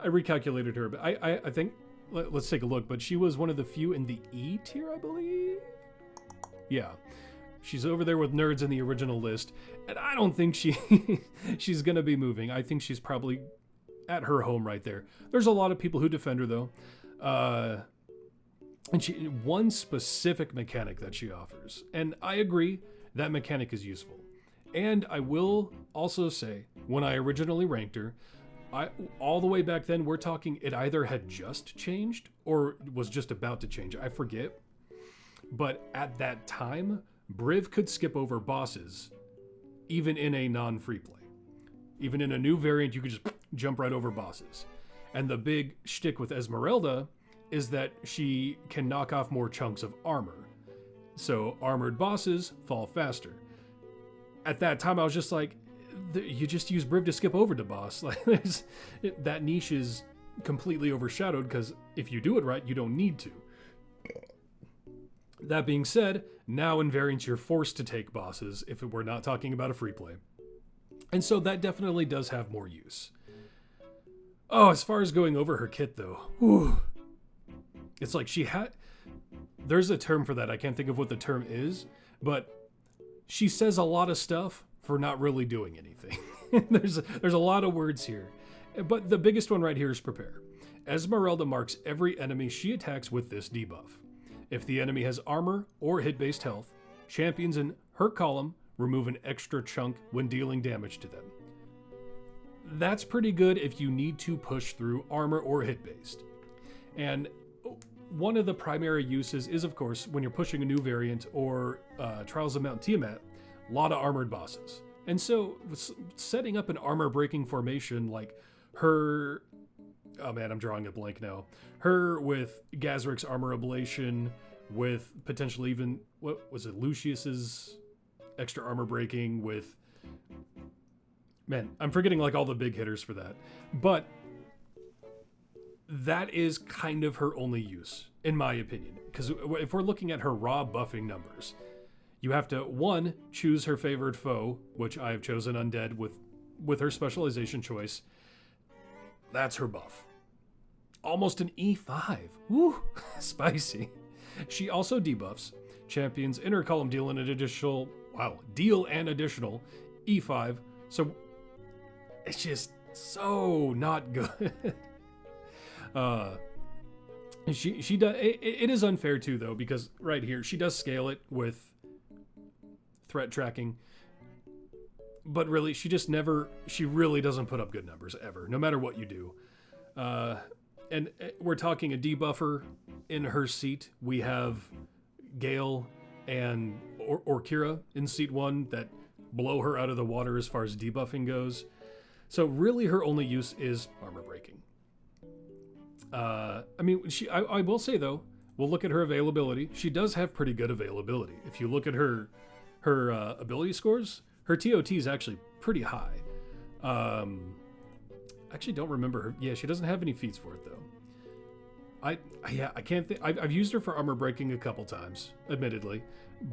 recalculated her. But I think, let's take a look. But she was one of the few in the E tier, I believe. Yeah, she's over there with nerds in the original list, and I don't think she's gonna be moving. I think she's probably at her home right there. There's a lot of people who defend her though. And one specific mechanic that she offers, and I agree, that mechanic is useful. And I will also say, when I originally ranked her, all the way back then, we're talking it either had just changed or was just about to change. I forget. But at that time, Briv could skip over bosses, even in a non-free play. Even in a new variant, you could just jump right over bosses. And the big shtick with Ezmerelda is that she can knock off more chunks of armor. So armored bosses fall faster. At that time, I was just like, you just use Briv to skip over the boss. Like, that niche is completely overshadowed, because if you do it right, you don't need to. That being said, now in variants, you're forced to take bosses if we're not talking about a free play. And so that definitely does have more use. Oh, as far as going over her kit though, whew. It's like there's a term for that. I can't think of what the term is, but she says a lot of stuff for not really doing anything. There's a lot of words here, but the biggest one right here is prepare. Ezmerelda marks every enemy she attacks with this debuff. If the enemy has armor or hit-based health, champions in her column remove an extra chunk when dealing damage to them. That's pretty good if you need to push through armor or hit-based. And one of the primary uses is, of course, when you're pushing a new variant or Trials of Mount Tiamat, a lot of armored bosses. And so setting up an armor-breaking formation like her... Oh man, I'm drawing a blank now. Her with Gazrik's armor ablation, with potentially even... What was it? Lucius's extra armor breaking with... Man, I'm forgetting like all the big hitters for that. But... that is kind of her only use, in my opinion. Because if we're looking at her raw buffing numbers, you have to, one, choose her favored foe, which I have chosen Undead with her specialization choice. That's her buff. almost an E5. Woo, spicy. She also debuffs champions in her column deal an additional E5. So it's just so not good. She does. It is unfair too, though, because right here she does scale it with threat tracking, but really she really doesn't put up good numbers ever, no matter what you do. And we're talking a debuffer in her seat. We have Gale and Orkira in seat 1 that blow her out of the water as far as debuffing goes. So really her only use is armor breaking. I will say though, we'll look at her availability. She does have pretty good availability. If you look at her ability scores, her TOT is actually pretty high. Actually don't remember her. Yeah, she doesn't have any feats for it though. I can't think. I've used her for armor breaking a couple times, admittedly,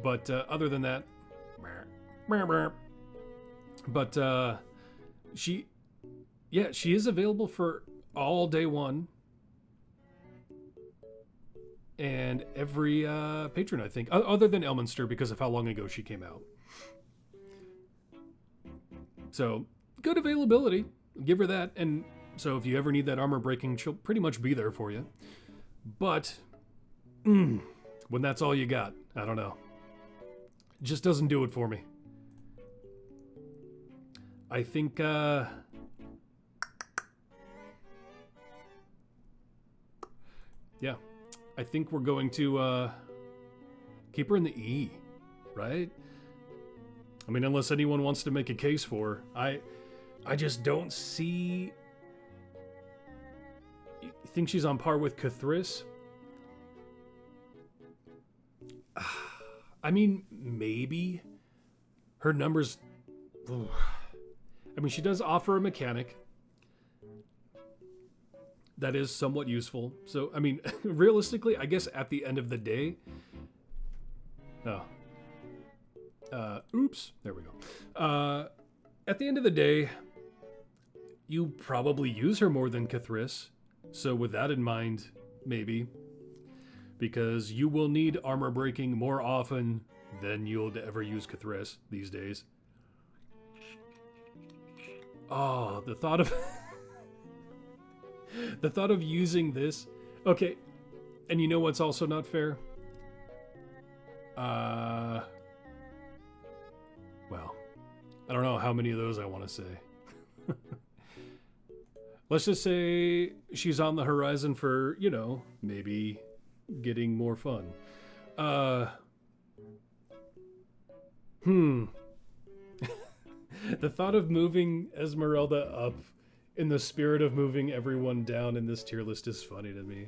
but other than that, but she is available for all day 1 and every patron, I think, other than Elminster because of how long ago she came out. So good availability, give her that. And so if you ever need that armor breaking, she'll pretty much be there for you. But when that's all you got, I don't know. It just doesn't do it for me. I think I think we're going to keep her in the E, right? I mean, unless anyone wants to make a case for her. I just don't see. You think she's on par with Cathris? I mean, maybe. Her numbers. Ooh. I mean, she does offer a mechanic that is somewhat useful. So, I mean, realistically, I guess at the end of the day. Oops. There we go. At the end of the day, you probably use her more than Cathris. So with that in mind, maybe. Because you will need armor breaking more often than you'll ever use Cathris these days. Oh, the thought of... the thought of using this... Okay, and you know what's also not fair? Well, I don't know how many of those I want to say. Let's just say she's on the horizon for, maybe getting more fun. The thought of moving Ezmerelda up in the spirit of moving everyone down in this tier list is funny to me.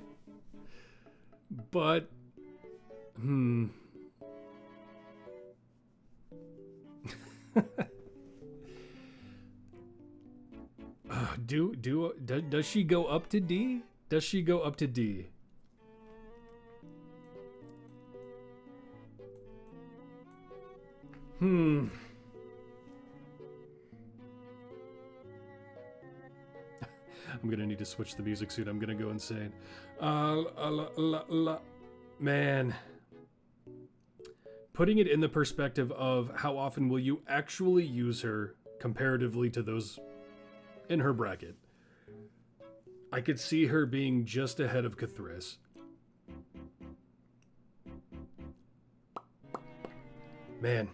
But, does she go up to D? Does she go up to D? I'm gonna need to switch the music soon. I'm gonna go insane. Man. Putting it in the perspective of how often will you actually use her comparatively to those in her bracket. I could see her being just ahead of Cathris. Man.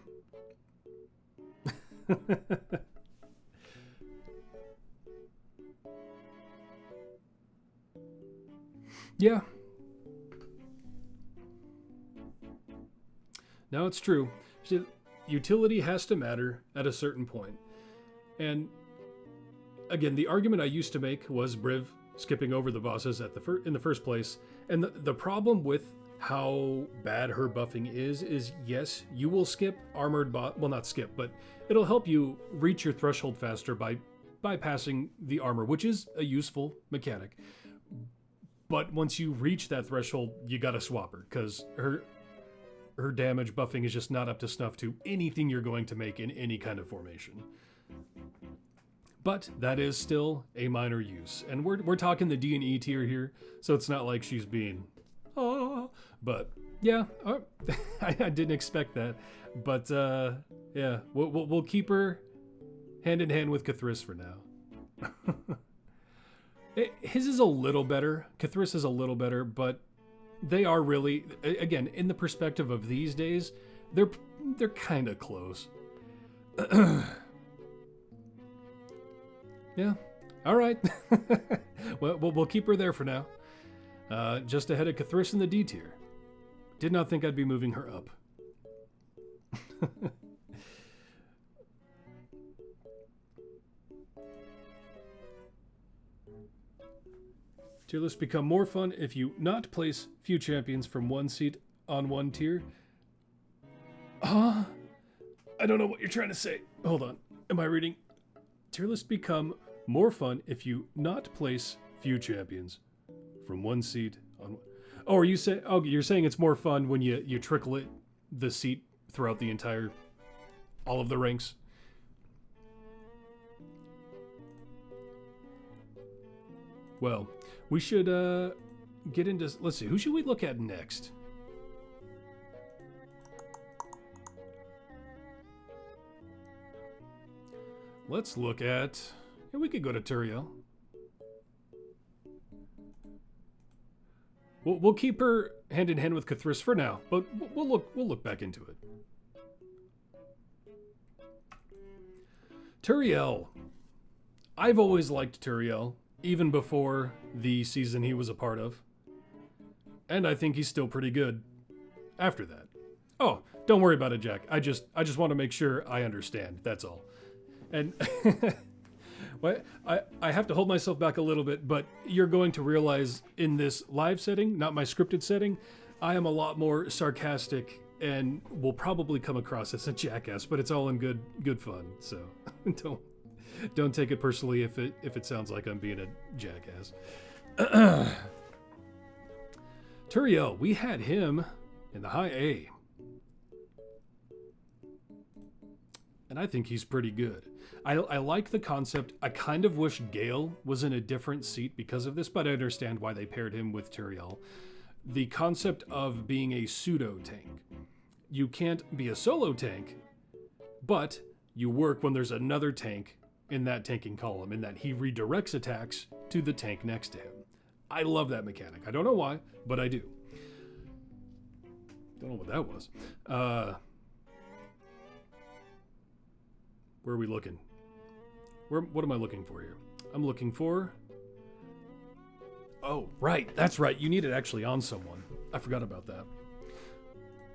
Yeah. No, it's true. Utility has to matter at a certain point. And again, the argument I used to make was Briv skipping over the bosses at in the first place. And the problem with how bad her buffing is yes, you will skip armored well, not skip, but it'll help you reach your threshold faster by bypassing the armor, which is a useful mechanic. But once you reach that threshold, you gotta swap her, because her damage buffing is just not up to snuff to anything you're going to make in any kind of formation. But that is still a minor use. And we're talking the D&E tier here, so it's not like she's being, oh, but yeah, I didn't expect that. But yeah, we'll keep her hand in hand with Cthulhu for now. His is a little better. Cthulhu is a little better, but they are really, again, in the perspective of these days, they're kind of close. Yeah. All right. Well, we'll keep her there for now. Just ahead of Cthulhu in the D tier. Did not think I'd be moving her up. Tier lists become more fun if you not place few champions from one seat on one tier. I don't know what you're trying to say. Hold on. Am I reading? Tier lists become more fun if you not place few champions from one seat on. Oh, are you say? Oh, you're saying it's more fun when you trickle it the seat throughout the entire, all of the ranks. Well, we should get into. Let's see. Who should we look at next? Let's look at. Yeah, we could go to Turiel. We'll keep her hand in hand with Cthulhu for now, but we'll look back into it. Turiel. I've always liked Turiel, even before the season he was a part of, and I think he's still pretty good after that. Oh, don't worry about it, Jack. I just want to make sure I understand. That's all. And well, I have to hold myself back a little bit, but you're going to realize in this live setting, not my scripted setting, I am a lot more sarcastic and will probably come across as a jackass, but it's all in good fun. So don't take it personally if it sounds like I'm being a jackass. Turiel, we had him in the high A. And I think he's pretty good. I like the concept. I kind of wish Gale was in a different seat because of this, but I understand why they paired him with Turiel. The concept of being a pseudo tank. You can't be a solo tank, but you work when there's another tank in that tanking column, in that he redirects attacks to the tank next to him. I love that mechanic. I don't know why, but I do. Don't know what that was. Where are we looking? What am I looking for here? I'm looking for... Oh, right. That's right. You need it actually on someone. I forgot about that.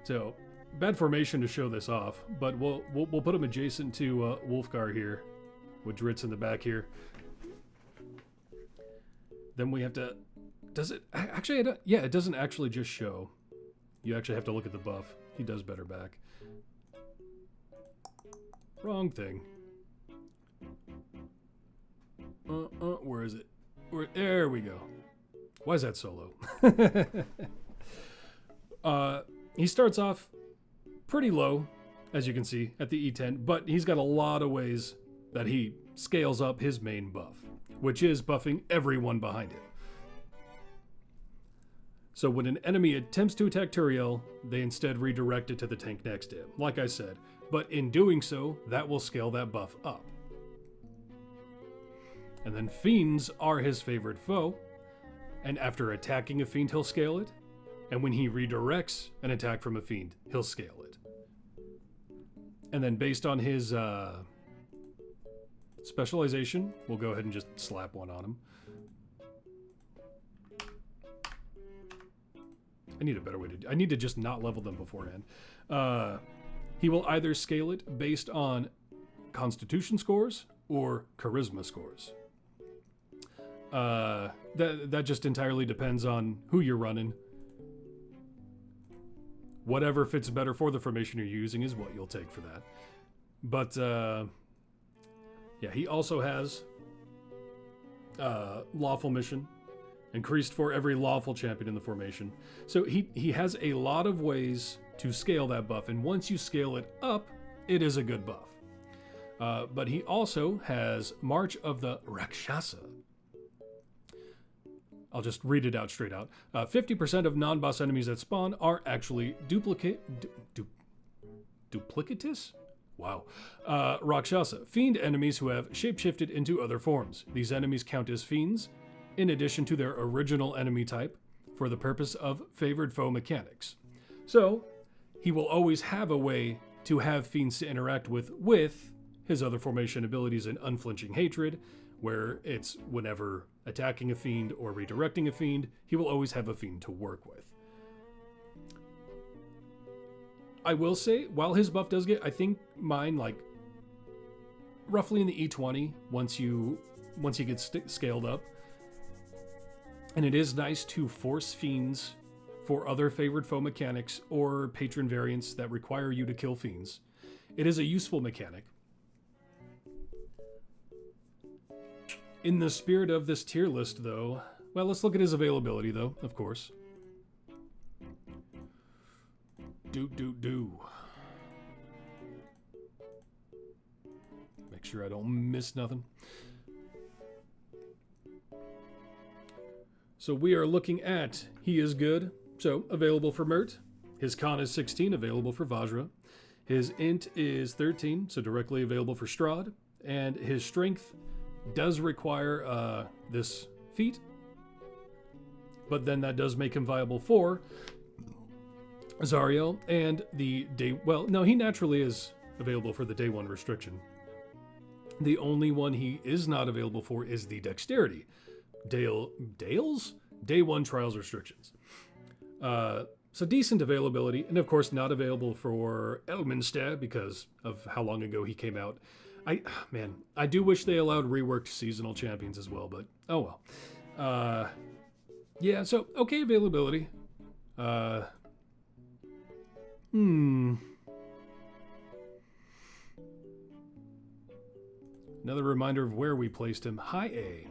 So, bad formation to show this off, but we'll put him adjacent to Wolfgar here, with Dritz in the back here. Then we have to... Does it... Actually, yeah, it doesn't actually just show. You actually have to look at the buff. He does better back. Wrong thing. Where is it? There we go. Why is that solo? He starts off pretty low, as you can see, at the E10, but he's got a lot of ways that he scales up his main buff, which is buffing everyone behind him. So when an enemy attempts to attack Turiel, they instead redirect it to the tank next to him, like I said. But in doing so, that will scale that buff up. And then fiends are his favorite foe, and after attacking a fiend, he'll scale it. And when he redirects an attack from a fiend, he'll scale it. And then based on his specialization, we'll go ahead and just slap one on him. I need a better way to... I need to just not level them beforehand. He will either scale it based on Constitution scores or Charisma scores. That just entirely depends on who you're running. Whatever fits better for the formation you're using is what you'll take for that. But, yeah, he also has Lawful Mission, increased for every lawful champion in the formation. So he has a lot of ways to scale that buff, and once you scale it up, it is a good buff. But he also has March of the Rakshasa. I'll just read it out straight out. 50% of non-boss enemies that spawn are actually duplicitous? Wow. Rakshasa, fiend enemies who have shapeshifted into other forms. These enemies count as fiends, in addition to their original enemy type, for the purpose of favored foe mechanics. So, he will always have a way to have fiends to interact with his other formation abilities in Unflinching Hatred, where it's whenever attacking a fiend or redirecting a fiend, he will always have a fiend to work with. I will say, while his buff does get, I think mine, like, roughly in the E20 once you get scaled up. And it is nice to force fiends for other favored foe mechanics or patron variants that require you to kill fiends. It is a useful mechanic. In the spirit of this tier list, though, well, let's look at his availability, though, of course. Make sure I don't miss nothing. So we are looking at, he is good, so available for Mert. His con is 16, available for Vajra. His int is 13, so directly available for Strahd. And his strength does require this feat, but then that does make him viable for Zariel and the day. Well, no, he naturally is available for the day one restriction. The only one he is not available for is the dexterity. Dale's day one trials restrictions. So decent availability, and of course not available for Elminster because of how long ago he came out. I do wish they allowed reworked seasonal champions as well, but oh well. Yeah, so okay availability. Another reminder of where we placed him. High A.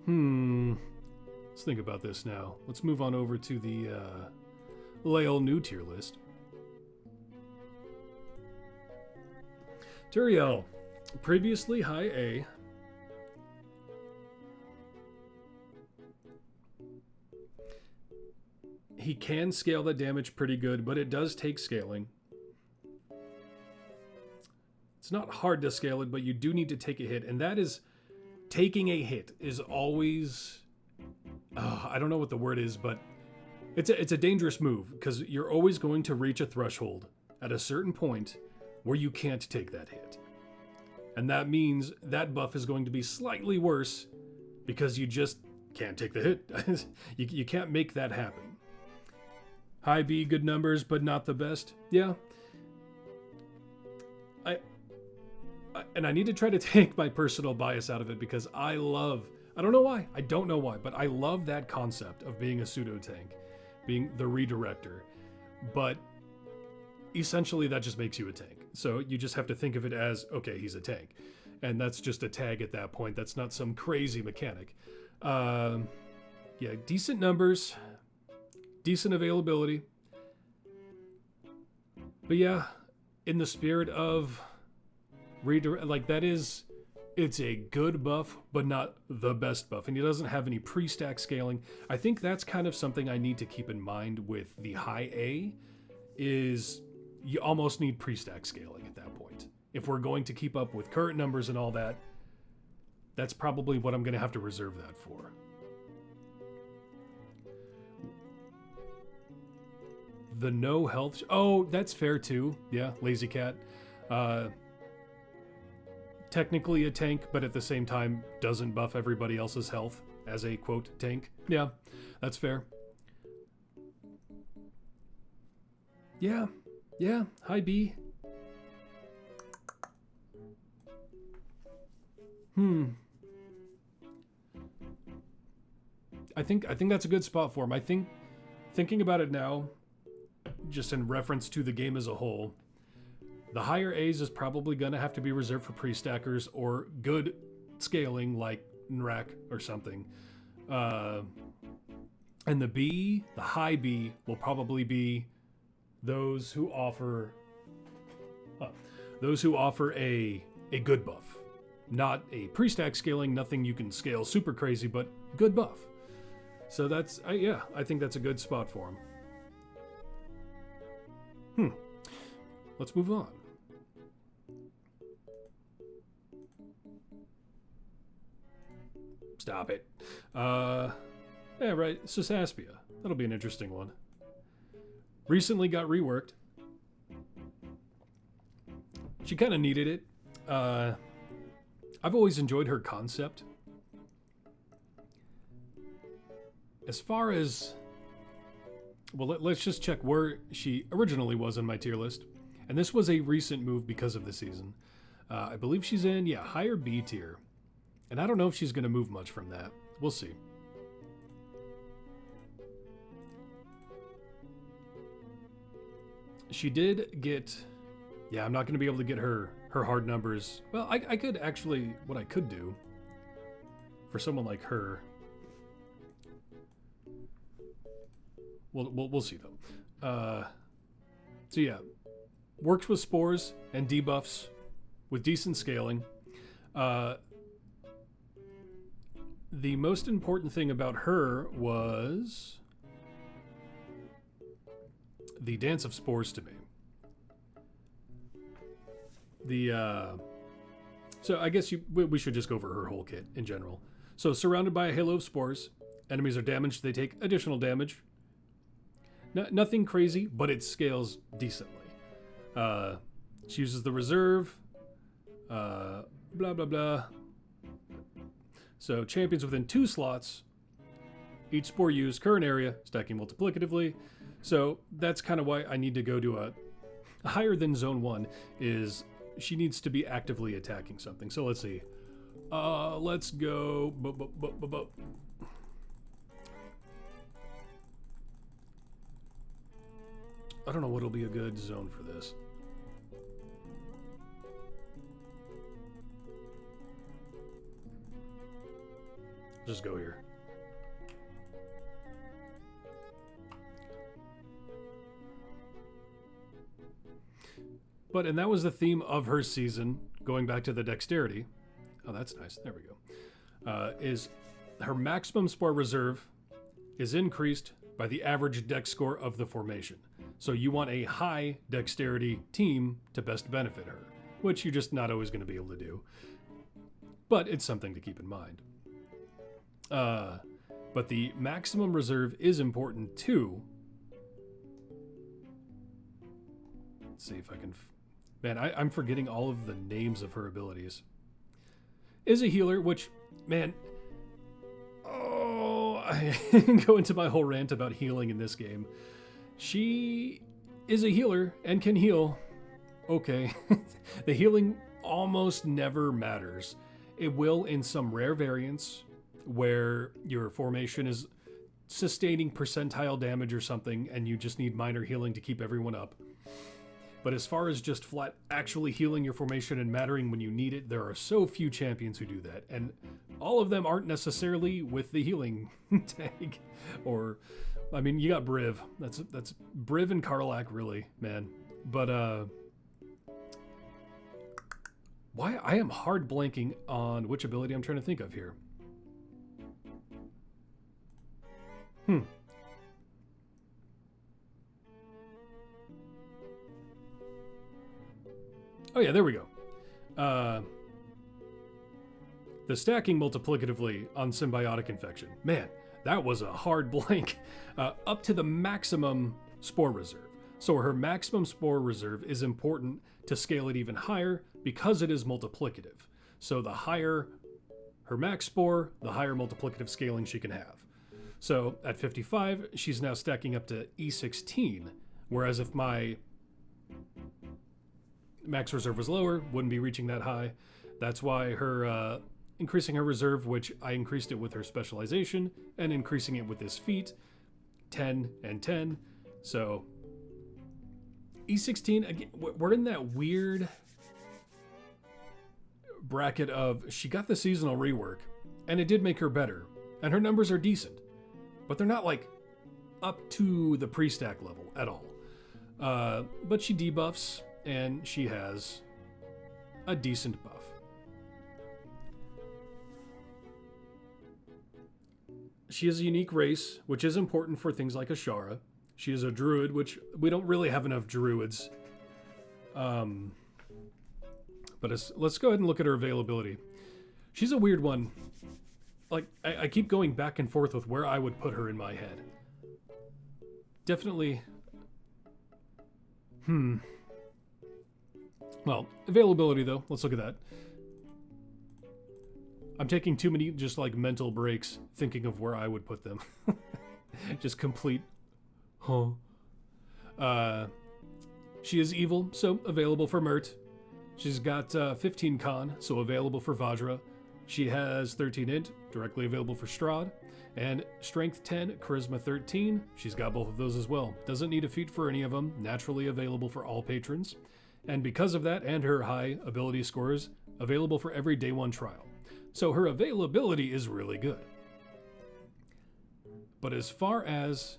Let's think about this now. Let's move on over to the Lael new tier list. Turiel, previously high A. He can scale that damage pretty good, but it does take scaling. It's not hard to scale it, but you do need to take a hit, and that is, taking a hit is always, I don't know what the word is, but it's a dangerous move, because you're always going to reach a threshold at a certain point where you can't take that hit. And that means that buff is going to be slightly worse because you just can't take the hit. You can't make that happen. High B, good numbers, but not the best. Yeah. And I need to try to take my personal bias out of it because I don't know why, but I love that concept of being a pseudo tank, being the redirector. But essentially that just makes you a tank. So you just have to think of it as, okay, he's a tank. And that's just a tag at that point. That's not some crazy mechanic. Yeah, decent numbers, decent availability. But yeah, in the spirit of redirect, like that is, it's a good buff, but not the best buff. And he doesn't have any pre-stack scaling. I think that's kind of something I need to keep in mind with the high A, is you almost need pre-stack scaling at that point. If we're going to keep up with current numbers and all that, that's probably what I'm going to have to reserve that for. The no health. Oh, that's fair too. Yeah, Lazy Cat. Technically a tank, but at the same time doesn't buff everybody else's health as a, quote, tank. Yeah, that's fair. Yeah, high B. I think that's a good spot for him. Thinking about it now, just in reference to the game as a whole, the higher A's is probably going to have to be reserved for pre-stackers or good scaling like Nrak or something. And the high B will probably be those who offer a good buff. Not a pre-stack scaling, nothing you can scale super crazy, but good buff. So that's, I think that's a good spot for him. Let's move on. Stop it. Yeah, right, Sisaspia. That'll be an interesting one. Recently got reworked. She kind of needed it. I've always enjoyed her concept. As far as... Well, let's just check where she originally was in my tier list. And this was a recent move because of the season. I believe she's in, higher B tier. And I don't know if she's going to move much from that. We'll see. She did get... Yeah, I'm not going to be able to get her hard numbers. Well, I could actually... What I could do for someone like her... We'll see, though. So, yeah. Works with spores and debuffs with decent scaling. The most important thing about her was the Dance of Spores to me. So I guess we should just go over her whole kit in general. So surrounded by a halo of spores, enemies are damaged, they take additional damage. Nothing crazy, but it scales decently. She uses the reserve, blah, blah, blah. So champions within 2 slots, each spore used, current area, stacking multiplicatively. So that's kind of why I need to go to a higher than zone 1 is she needs to be actively attacking something. So let's see. Let's go. I don't know what'll be a good zone for this. Just go here. And that was the theme of her season, going back to the dexterity. Oh, that's nice. There we go. Is her maximum spore reserve is increased by the average dex score of the formation. So you want a high dexterity team to best benefit her, which you're just not always going to be able to do. But it's something to keep in mind. But the maximum reserve is important too. Let's see if I can... Man, I'm forgetting all of the names of her abilities. Is a healer, which, man... Oh, I go into my whole rant about healing in this game. She is a healer and can heal. Okay. The healing almost never matters. It will in some rare variants where your formation is sustaining percentile damage or something and you just need minor healing to keep everyone up. But as far as just flat actually healing your formation and mattering when you need it, there are so few champions who do that. And all of them aren't necessarily with the healing tag. Or, I mean, you got Briv. That's Briv and Karlak, really, man. But, why? I am hard blanking on which ability I'm trying to think of here. Oh yeah, there we go. The stacking multiplicatively on symbiotic infection. Man, that was a hard blank. Up to the maximum spore reserve. So her maximum spore reserve is important to scale it even higher because it is multiplicative. So the higher her max spore, the higher multiplicative scaling she can have. So at 55, she's now stacking up to E16, whereas if my max reserve was lower, wouldn't be reaching that high. That's why her increasing her reserve, which I increased it with her specialization, and increasing it with this feat, 10 and 10. So E16, again, we're in that weird bracket of she got the seasonal rework, and it did make her better, and her numbers are decent, but they're not like up to the pre-stack level at all. But she debuffs, and she has a decent buff. She is a unique race, which is important for things like Ashara. She is a druid, which we don't really have enough druids. But let's go ahead and look at her availability. She's a weird one. Like, I keep going back and forth with where I would put her in my head. Definitely. Well, availability, though. Let's look at that. I'm taking too many just like mental breaks thinking of where I would put them. Just complete. She is evil, so available for Mert. She's got 15 con, so available for Vajra. She has 13 int, directly available for Strahd. And strength 10, charisma 13. She's got both of those as well. Doesn't need a feat for any of them, naturally available for all patrons. And because of that and her high ability scores, available for every day one trial. So her availability is really good. But as far as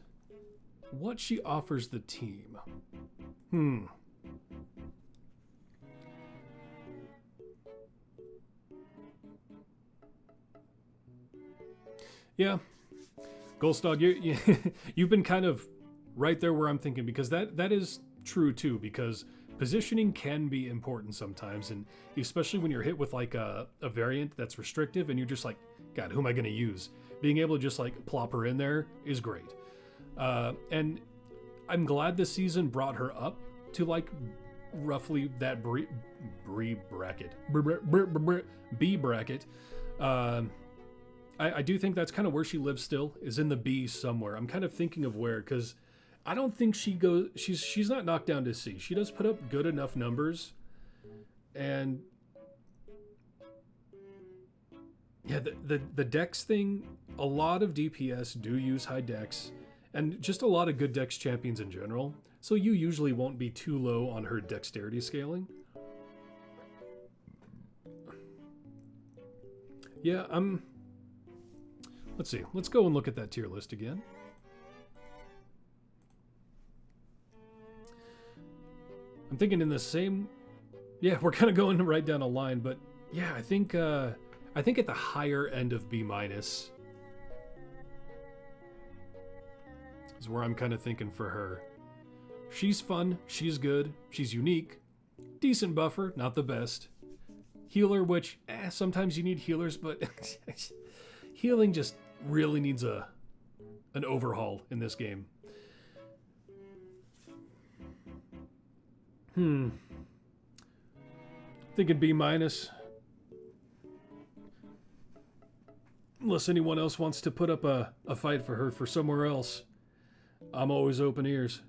what she offers the team, yeah, Goldstog, you've been kind of right there where I'm thinking, because that is true too, because positioning can be important sometimes, and especially when you're hit with like a variant that's restrictive and you're just like, God, who am I going to use? Being able to just like plop her in there is great. And I'm glad this season brought her up to like roughly that B bracket. I do think that's kind of where she lives still, is in the B somewhere. I'm kind of thinking of where, because I don't think she goes. She's not knocked down to C. She does put up good enough numbers, and yeah, the dex thing. A lot of DPS do use high dex, and just a lot of good dex champions in general. So you usually won't be too low on her dexterity scaling. Yeah, let's see. Let's go and look at that tier list again. I'm thinking in the same. Yeah, we're kind of going right down a line, but yeah, I think at the higher end of B- is where I'm kind of thinking for her. She's fun, she's good, she's unique, decent buffer, not the best. Healer, which sometimes you need healers, but healing just really needs an overhaul in this game. Thinking B-. Unless anyone else wants to put up a fight for her for somewhere else, I'm always open ears.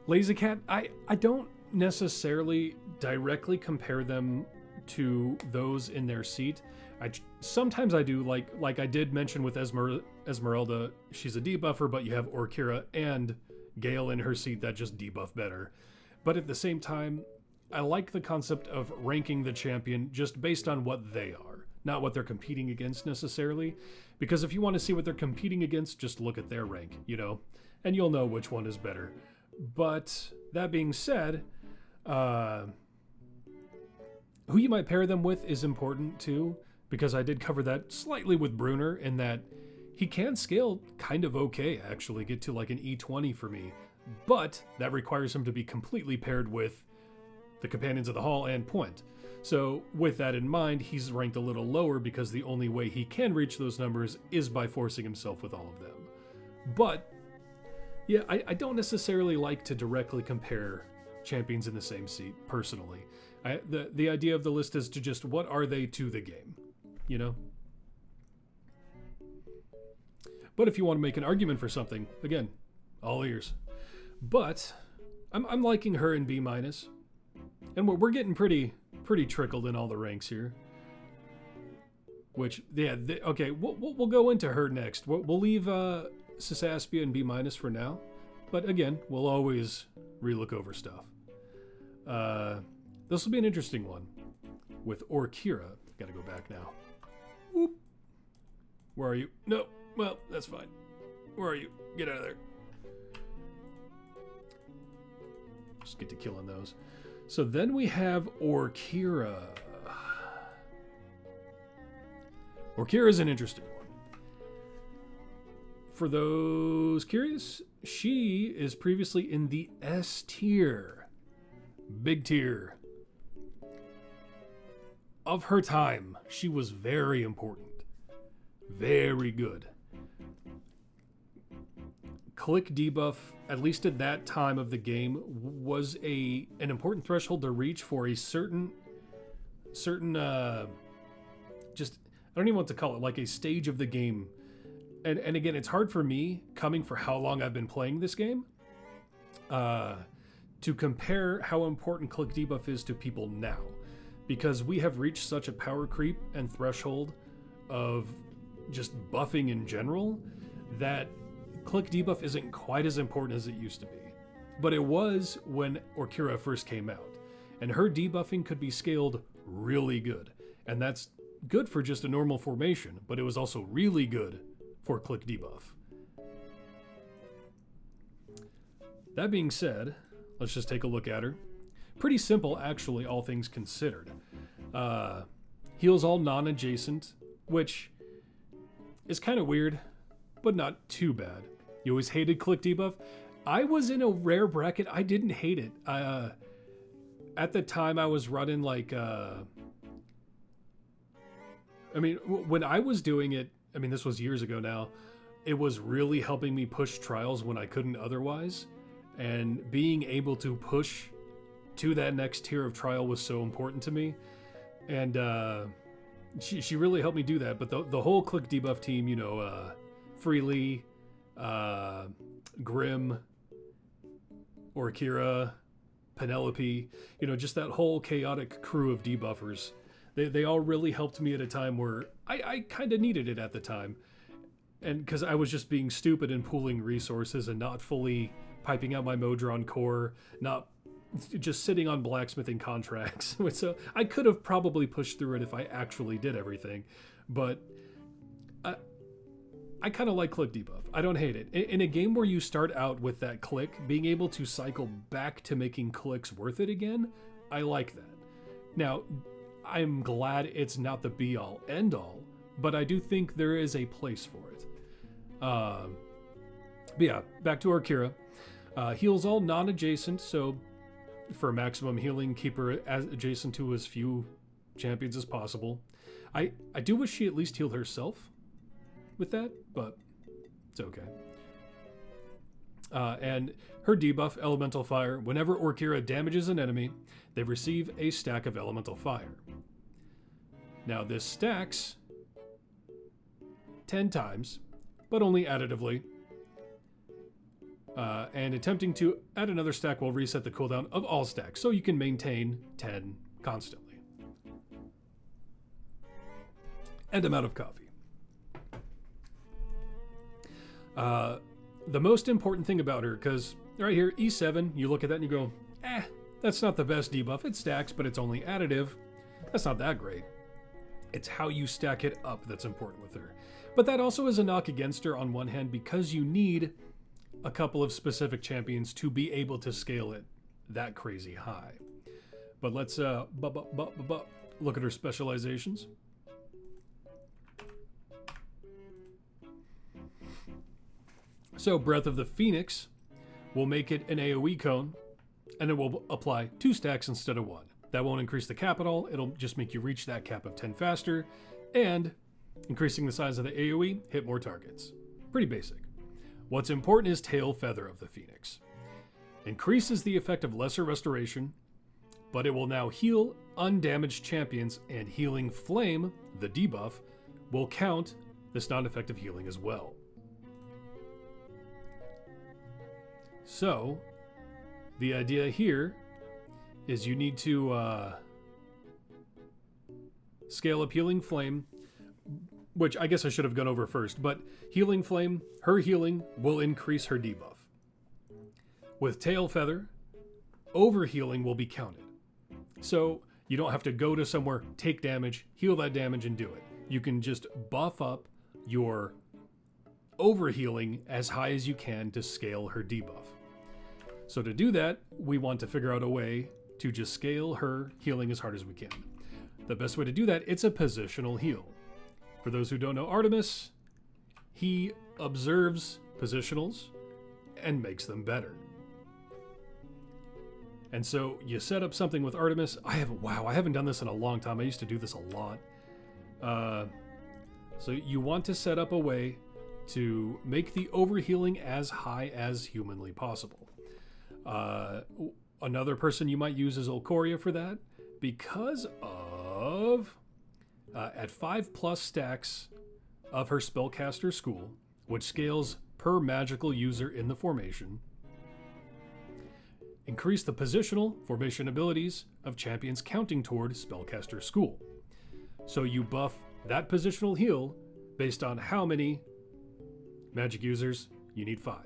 Lazycat, I don't necessarily directly compare them to those in their seat. Sometimes I do, like I did mention with Ezmerelda, she's a debuffer, but you have Orkira and Gale in her seat that just debuff better. But at the same time, I like the concept of ranking the champion just based on what they are, not what they're competing against necessarily. Because if you want to see what they're competing against, just look at their rank, and you'll know which one is better. But that being said, who you might pair them with is important too, because I did cover that slightly with Bruenor, in that he can scale kind of okay, actually, get to like an E20 for me, but that requires him to be completely paired with the Companions of the Hall and Point. So with that in mind, he's ranked a little lower because the only way he can reach those numbers is by forcing himself with all of them. But yeah, I don't necessarily like to directly compare champions in the same seat, personally. The idea of the list is to just, what are they to the game, But if you want to make an argument for something, again, all ears. But I'm liking her in B-, and we're getting pretty trickled in all the ranks here. Which, yeah, okay, we'll go into her next. We'll leave Sisaspia and B- for now, but again, we'll always relook over stuff. This will be an interesting one with Orkira. Gotta go back now. Whoop. Where are you? No. Well, that's fine. Where are you? Get out of there. Just get to killing those. So then we have Orkira. Orkira is an interesting one. For those curious, she is previously in the S tier. Big tier. Of her time, she was very important. Very good. Click debuff, at least at that time of the game, was an important threshold to reach for a certain just, I don't even know what to call it, like a stage of the game. And again, it's hard for me, coming for how long I've been playing this game, to compare how important click debuff is to people now. Because we have reached such a power creep and threshold of just buffing in general that click debuff isn't quite as important as it used to be. But it was when Orkira first came out. And her debuffing could be scaled really good. And that's good for just a normal formation, but it was also really good for click debuff. That being said, let's just take a look at her. Pretty simple, actually, all things considered. Heals all non-adjacent, which is kind of weird, but not too bad. You always hated click debuff. I was in a rare bracket. I didn't hate it. At the time, I was running like... when I was doing it, this was years ago now, it was really helping me push trials when I couldn't otherwise. And being able to push to that next tier of trial was so important to me. And she really helped me do that. But the whole click debuff team, Freely, Grim, Orkira, Penelope, just that whole chaotic crew of debuffers. They all really helped me at a time where I kind of needed it at the time. And because I was just being stupid and pooling resources and not fully piping out my Modron core, not just sitting on blacksmithing contracts. So I could have probably pushed through it if I actually did everything. But I kind of like click debuff. I don't hate it. In a game where you start out with that click, being able to cycle back to making clicks worth it again, I like that. Now, I'm glad it's not the be-all, end-all, but I do think there is a place for it. But yeah, back to Orkira. Heals all non-adjacent, so for maximum healing, keep her as adjacent to as few champions as possible. I do wish she at least healed herself with that, but it's okay. And her debuff, Elemental Fire, whenever Orkira damages an enemy, they receive a stack of Elemental Fire. Now this stacks 10 times, but only additively. And attempting to add another stack will reset the cooldown of all stacks, so you can maintain 10 constantly. And I'm out of coffee. The most important thing about her, because right here, E7, you look at that and you go, that's not the best debuff. It stacks, but it's only additive. That's not that great. It's how you stack it up that's important with her. But that also is a knock against her on one hand, because you need a couple of specific champions to be able to scale it that crazy high. But let's look at her specializations. So Breath of the Phoenix will make it an AoE cone, and it will apply 2 stacks instead of 1. That won't increase the cap at all. It'll just make you reach that cap of 10 faster, and increasing the size of the AoE, hit more targets. Pretty basic. What's important is Tail Feather of the Phoenix. Increases the effect of Lesser Restoration, but it will now heal undamaged champions, and Healing Flame, the debuff, will count this non-effective healing as well. So, the idea here is you need to scale up Healing Flame, which I guess I should have gone over first, but Healing Flame, her healing will increase her debuff. With Tail Feather, overhealing will be counted. So you don't have to go to somewhere, take damage, heal that damage, and do it. You can just buff up your overhealing as high as you can to scale her debuff. So to do that, we want to figure out a way to just scale her healing as hard as we can. The best way to do that, it's a positional heal. For those who don't know Artemis, he observes positionals and makes them better. And so you set up something with Artemis. I haven't done this in a long time. I used to do this a lot. So you want to set up a way to make the overhealing as high as humanly possible. Another person you might use is Orkira for that, because of at 5+ stacks of her spellcaster school, which scales per magical user in the formation. Increase the positional formation abilities of champions counting toward spellcaster school. So you buff that positional heal based on how many magic users you need 5.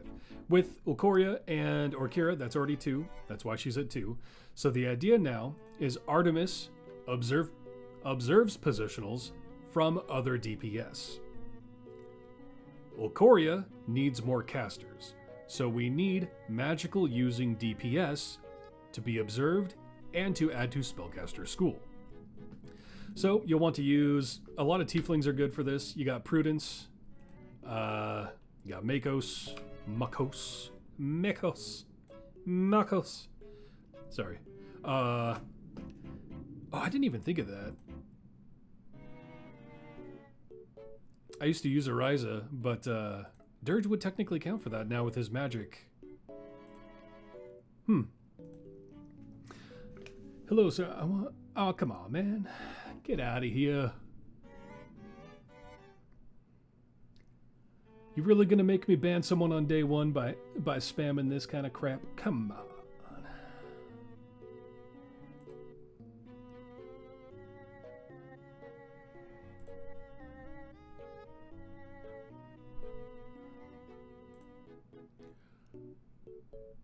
With Orkira and Orkira, that's already 2. That's why she's at 2. So the idea now is Artemis observes positionals from other DPS. Orkira needs more casters. So we need magical using DPS to be observed and to add to spellcaster school. So you'll want to use, a lot of tieflings are good for this. You got Prudence, you got Makos. Sorry. Oh, I didn't even think of that. I used to use Ariza, but Dirge would technically count for that now with his magic. Hello, sir. Oh, come on, man. Get out of here. You really gonna make me ban someone on day 1 by spamming this kind of crap? Come on.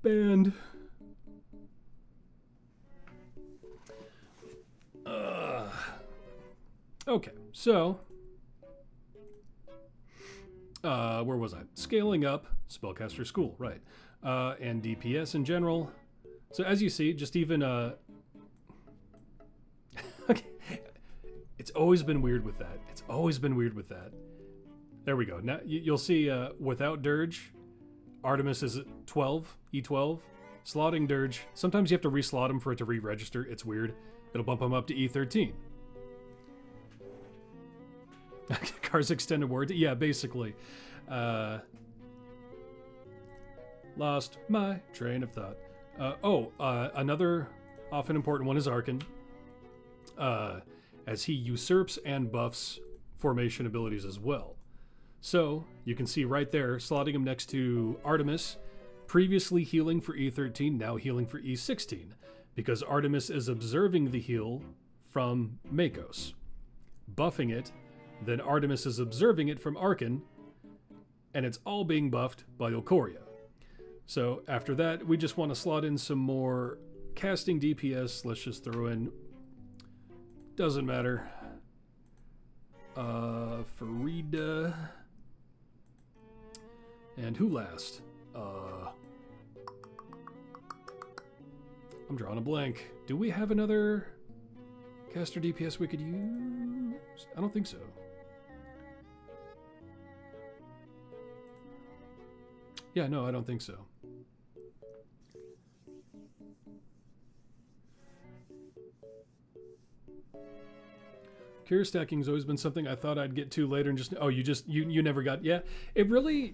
Banned. Okay, so where was I? Scaling up spellcaster school, right? And DPS in general. So as you see, just even okay. It's always been weird with that. There we go. Now you'll see without Dirge, Artemis is at 12, E12. Slotting Dirge, sometimes you have to reslot him for it to re-register. It's weird. It'll bump him up to E13. Cars extended word. Yeah, basically. Lost my train of thought. Another often important one is Arkan. As he usurps and buffs formation abilities as well. So, you can see right there, slotting him next to Artemis, previously healing for E13, now healing for E16, because Artemis is observing the heal from Makos, buffing it, then Artemis is observing it from Arkan, and it's all being buffed by Orkira. So after that, we just want to slot in some more casting DPS. Let's just throw in, doesn't matter, Farida, and who last? I'm drawing a blank. Do we have another caster DPS we could use? I don't think so. Yeah, no, I don't think so. Cure stacking's always been something I thought I'd get to later and you never got, yeah. It really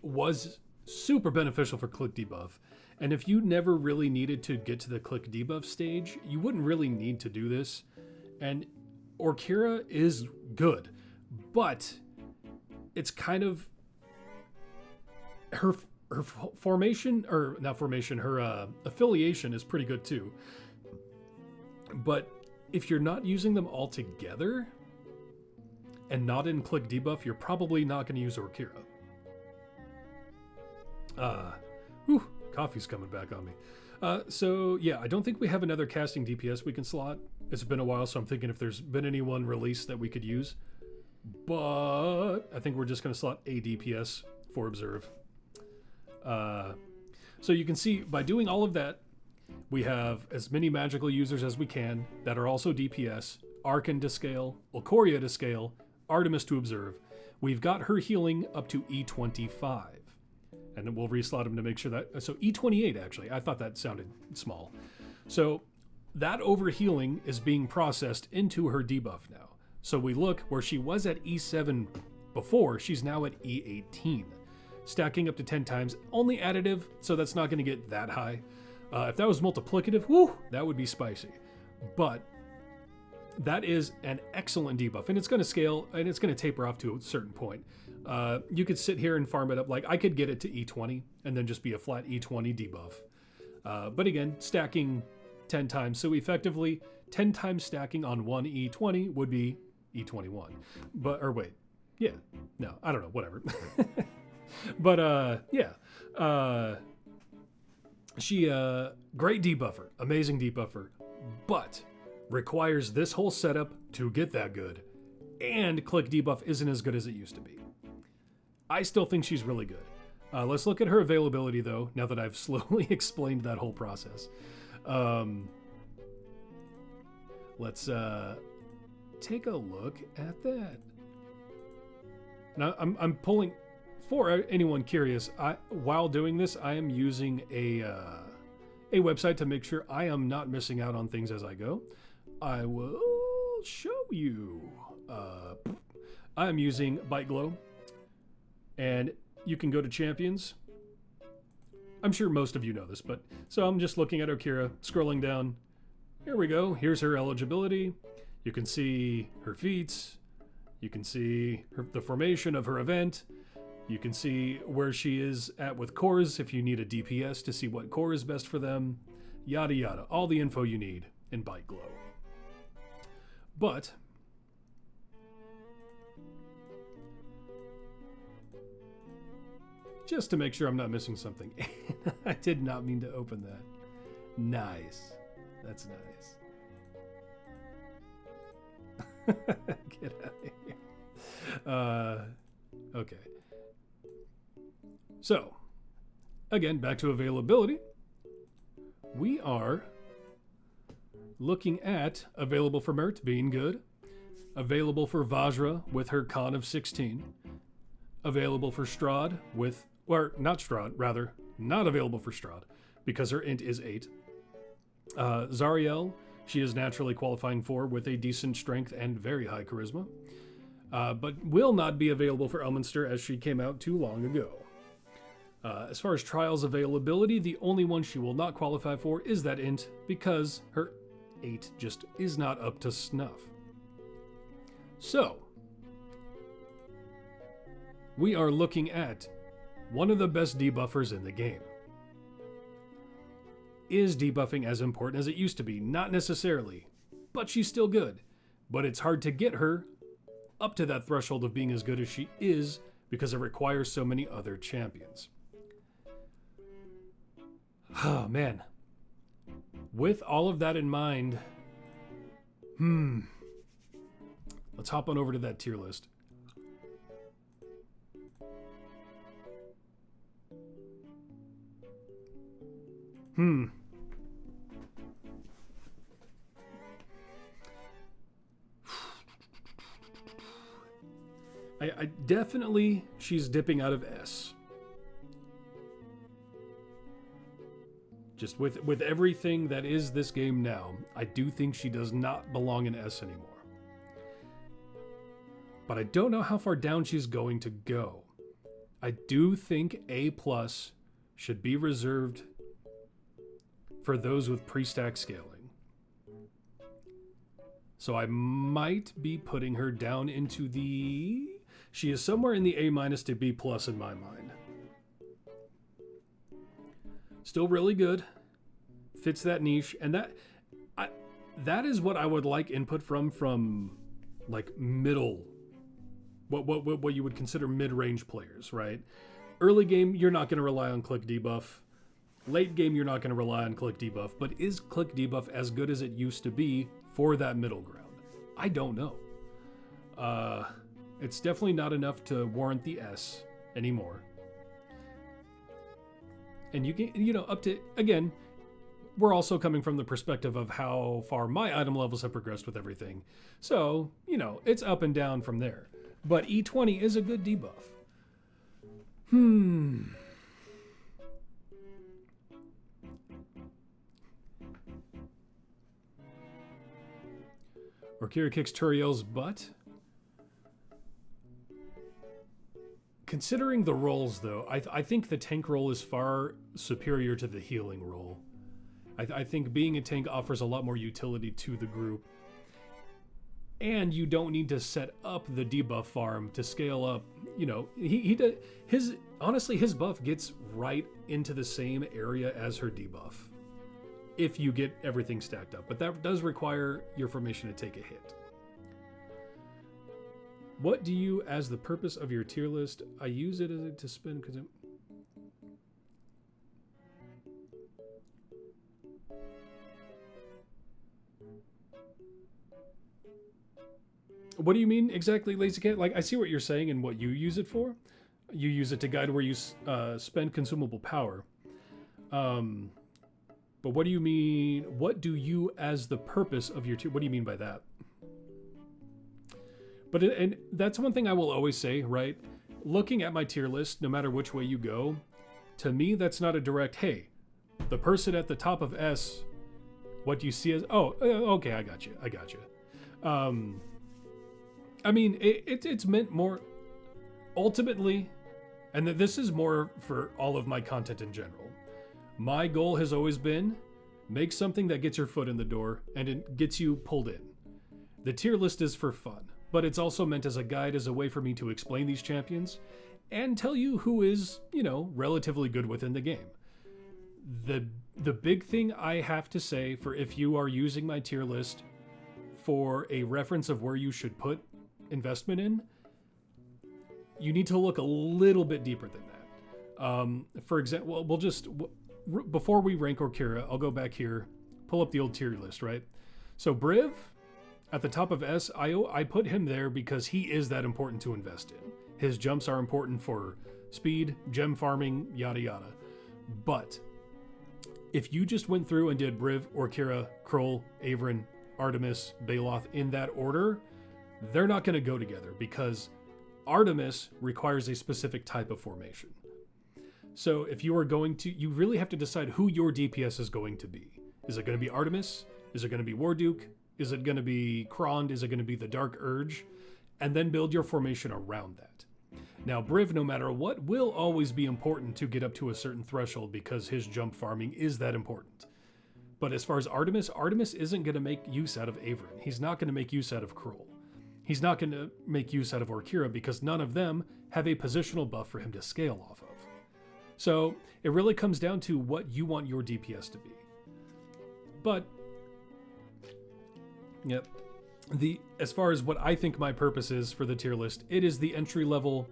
was super beneficial for click debuff. And if you never really needed to get to the click debuff stage, you wouldn't really need to do this. And Orkira is good, but it's kind of her formation, or not formation, her affiliation is pretty good too. But if you're not using them all together and not in click debuff, you're probably not going to use Orkira. Whew, coffee's coming back on me. So yeah, I don't think we have another casting DPS we can slot. It's been a while, so I'm thinking if there's been anyone released that we could use. But I think we're just going to slot a DPS for Observe. So you can see by doing all of that, we have as many magical users as we can that are also DPS, Arkan to scale, Orkira to scale, Artemis to Observe. We've got her healing up to E25. And then we'll reslot them to make sure that... So E28, actually. I thought that sounded small. So that overhealing is being processed into her debuff now. So we look where she was at E7 before, she's now at E18. Stacking up to 10 times. Only additive, so that's not going to get that high. If that was multiplicative, whew, that would be spicy. But that is an excellent debuff. And it's going to scale, and it's going to taper off to a certain point. You could sit here and farm it up. Like, I could get it to E20 and then just be a flat E20 debuff. But again, stacking 10 times. So effectively, 10 times stacking on one E20 would be E21. But, or wait. Yeah. No, I don't know. Whatever. But, yeah. She, great debuffer. Amazing debuffer. But requires this whole setup to get that good. And click debuff isn't as good as it used to be. I still think she's really good. Let's look at her availability, though, now that I've slowly explained that whole process. Let's take a look at that. Now, I'm pulling... For anyone curious, while doing this, I am using a website to make sure I am not missing out on things as I go. I will show you. I am using BiteGlow. And you can go to champions. I'm sure most of you know this, but so I'm just looking at Orkira, scrolling down. Here we go. Here's her eligibility. You can see her feats. You can see the formation of her event. You can see where she is at with cores if you need a DPS to see what core is best for them. Yada yada. All the info you need in BiteGlow. But just to make sure I'm not missing something. I did not mean to open that. Nice. That's nice. Get out of here. Okay. So, again, back to availability. We are looking at available for Mert being good. Available for Vajra with her con of 16. Available for Strahd with... Or, not Strahd, rather. Not available for Strahd, because her int is 8. Zariel, she is naturally qualifying for with a decent strength and very high charisma. But will not be available for Elminster as she came out too long ago. As far as Trials availability, the only one she will not qualify for is that int, because her 8 just is not up to snuff. So, we are looking at one of the best debuffers in the game. Is debuffing as important as it used to be? Not necessarily, but she's still good. But it's hard to get her up to that threshold of being as good as she is because it requires so many other champions. Oh, man. With all of that in mind, let's hop on over to that tier list. I definitely, she's dipping out of S. Just with everything that is this game now, I do think she does not belong in S anymore. But I don't know how far down she's going to go. I do think A+ should be reserved for those with pre-stack scaling. So I might be putting her down into the... She is somewhere in the A- to B+ in my mind. Still really good. Fits that niche. And that is what I would like input from like middle... What you would consider mid-range players, right? early game, you're not going to rely on click debuff. Late game, you're not going to rely on click debuff. But is click debuff as good as it used to be for that middle ground? I don't know. It's definitely not enough to warrant the S anymore. And you can, up to, again, we're also coming from the perspective of how far my item levels have progressed with everything. So, it's up and down from there. But E20 is a good debuff. Orkira kicks Turiel's butt. Considering the roles, though, I think the tank role is far superior to the healing role. I think being a tank offers a lot more utility to the group. And you don't need to set up the debuff farm to scale up. Honestly, his buff gets right into the same area as her debuff, if you get everything stacked up. But that does require your formation to take a hit. What do you, as the purpose of your tier list? I use it to spend because What do you mean exactly, Lazy Cat? Like, I see what you're saying and what you use it for. You use it to guide where you spend consumable power. But what do you mean? What do you, as the purpose of your tier? What do you mean by that? But and that's one thing I will always say, right? Looking at my tier list, no matter which way you go, to me, that's not a direct, hey, the person at the top of S, what do you see as, okay, I got you. I mean, it's meant more, ultimately, and this is more for all of my content in general. My goal has always been, make something that gets your foot in the door and it gets you pulled in. The tier list is for fun, but it's also meant as a guide, as a way for me to explain these champions and tell you who is, relatively good within the game. The big thing I have to say for if you are using my tier list for a reference of where you should put investment in, you need to look a little bit deeper than that. For example, before we rank Orkira, I'll go back here, pull up the old tier list, right? So Briv, at the top of S, I put him there because he is that important to invest in. His jumps are important for speed, gem farming, yada yada. But if you just went through and did Briv, Orkira, Kroll, Averin, Artemis, Baloth in that order, they're not going to go together because Artemis requires a specific type of formation. So if you are going to, you really have to decide who your DPS is going to be. Is it going to be Artemis? Is it going to be Warduke? Is it going to be Krond? Is it going to be the Dark Urge? And then build your formation around that. Now, Briv, no matter what, will always be important to get up to a certain threshold because his jump farming is that important. But as far as Artemis isn't going to make use out of Averin. He's not going to make use out of Kroll. He's not going to make use out of Orkira because none of them have a positional buff for him to scale off of. So it really comes down to what you want your DPS to be. But, yep. As far as what I think my purpose is for the tier list, it is the entry level.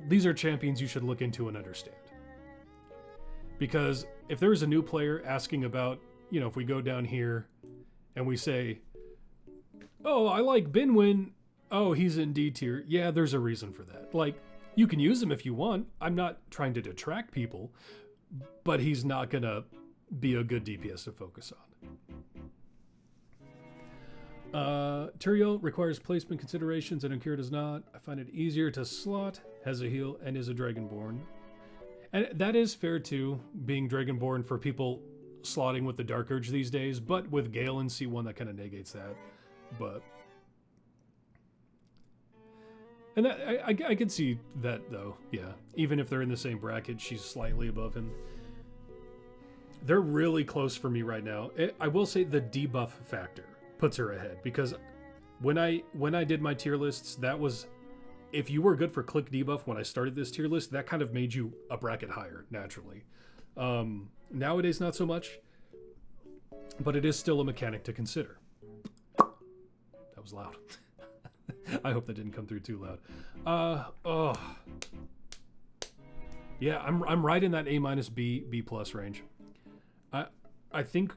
These are champions you should look into and understand. Because if there's a new player asking about, if we go down here and we say, oh, I like Binwin. Oh, he's in D tier. Yeah, there's a reason for that. Like, you can use him if you want. I'm not trying to detract people, but he's not going to be a good DPS to focus on. Turiel requires placement considerations and Orkira does not. I find it easier to slot, has a heal, and is a Dragonborn. And that is fair too, being Dragonborn for people slotting with the Dark Urge these days, but with Gale and C1 that kind of negates that. But and that I could see that though, yeah. Even if they're in the same bracket, she's slightly above him. They're really close for me right now. I will say the debuff factor puts her ahead because when I did my tier lists, that was, if you were good for click debuff when I started this tier list, that kind of made you a bracket higher naturally. Nowadays, not so much, but it is still a mechanic to consider. That was loud. I hope that didn't come through too loud. Yeah, I'm right in that A minus B plus range. I think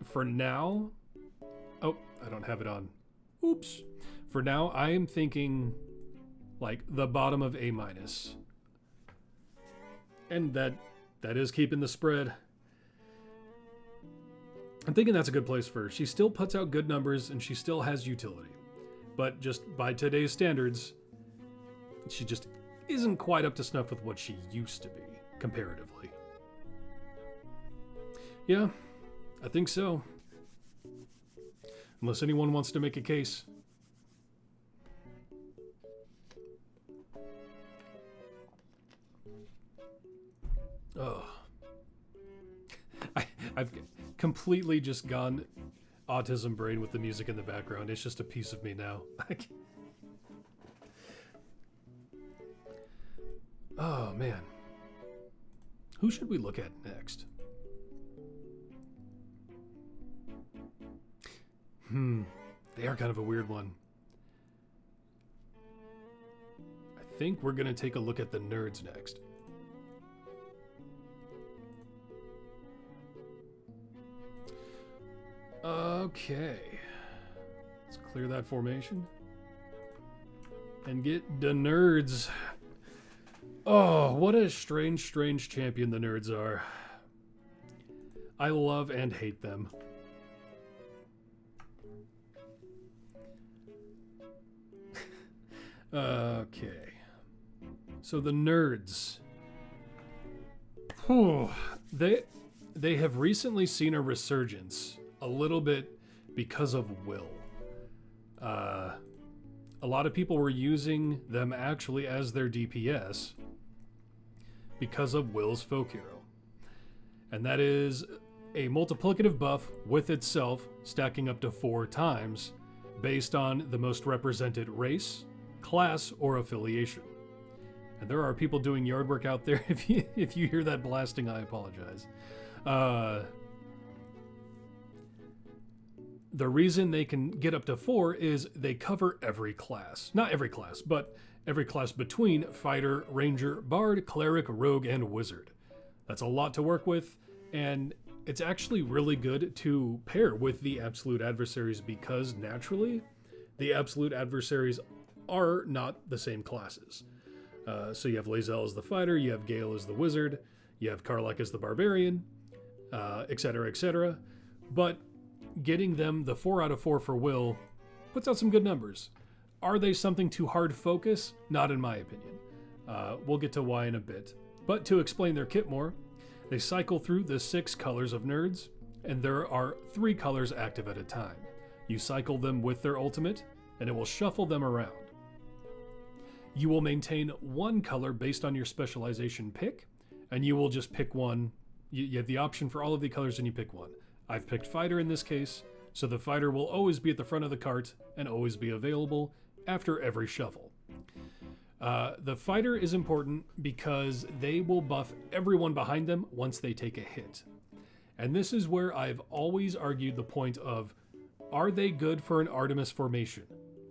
for now. Oh, I don't have it on. Oops. For now, I am thinking like the bottom of A minus, and that is keeping the spread. I'm thinking that's a good place for her. She still puts out good numbers and she still has utility, but just by today's standards, she just isn't quite up to snuff with what she used to be, comparatively. Yeah, I think so. Unless anyone wants to make a case. Oh. I've completely just gone autism brain with the music in the background. It's just a piece of me now. Oh, man. Who should we look at next? They are kind of a weird one. I think we're going to take a look at the nerds next. Okay. Let's clear that formation. And get the nerds. Oh, what a strange champion the nerds are. I love and hate them. Okay. So the nerds. They have recently seen a resurgence, a little bit because of Will. A lot of people were using them actually as their DPS because of Will's folk hero. And that is a multiplicative buff with itself stacking up to 4 times based on the most represented race, class, or affiliation. And there are people doing yard work out there. If you hear that blasting, I apologize. The reason they can get up to 4 is they cover every class. Not every class, but every class between fighter, ranger, bard, cleric, rogue, and wizard. That's a lot to work with, and it's actually really good to pair with the absolute adversaries because naturally, the absolute adversaries are not the same classes. So you have Lae'zel as the fighter, you have Gale as the wizard, you have Karlach as the barbarian, etc., etc. But getting them the 4 out of 4 for Will puts out some good numbers. Are they something to hard focus? Not in my opinion. We'll get to why in a bit. But to explain their kit more, they cycle through the 6 colors of nerds, and there are 3 colors active at a time. You cycle them with their ultimate, and it will shuffle them around. You will maintain 1 color based on your specialization pick, and you will just pick one. You have the option for all of the colors, and you pick one. I've picked fighter in this case, so the fighter will always be at the front of the cart and always be available after every shuffle. The fighter is important because they will buff everyone behind them once they take a hit. And this is where I've always argued the point of, are they good for an Artemis formation?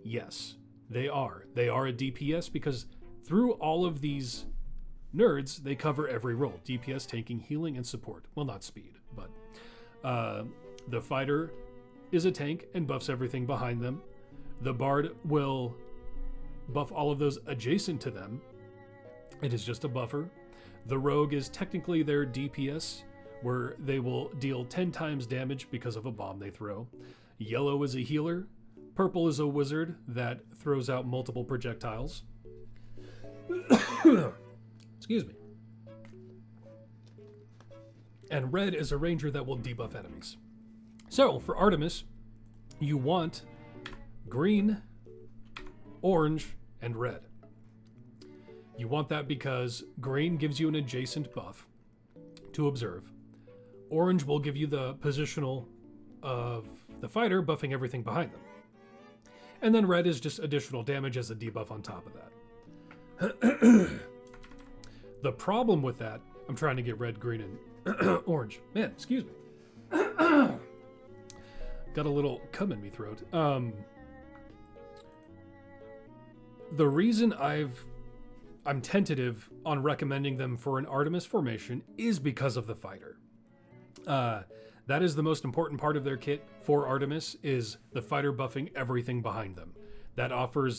Yes, they are. They are a DPS because through all of these nerds, they cover every role. DPS, tanking, healing, and support. Well, not speed, but the fighter is a tank and buffs everything behind them. The bard will buff all of those adjacent to them. It is just a buffer. The rogue is technically their DPS, where they will deal 10 times damage because of a bomb they throw. Yellow is a healer. Purple is a wizard that throws out multiple projectiles. Excuse me. And red is a ranger that will debuff enemies. So, for Artemis, you want green, orange, and red. You want that because green gives you an adjacent buff to observe. Orange will give you the positional of the fighter, buffing everything behind them. And then red is just additional damage as a debuff on top of that. The problem with that, I'm trying to get red, green, and orange. Man, excuse me. Got a little cum in me throat. The reason I've I'm tentative on recommending them for an Artemis formation is because of the fighter. That is the most important part of their kit for Artemis, is the fighter buffing everything behind them. That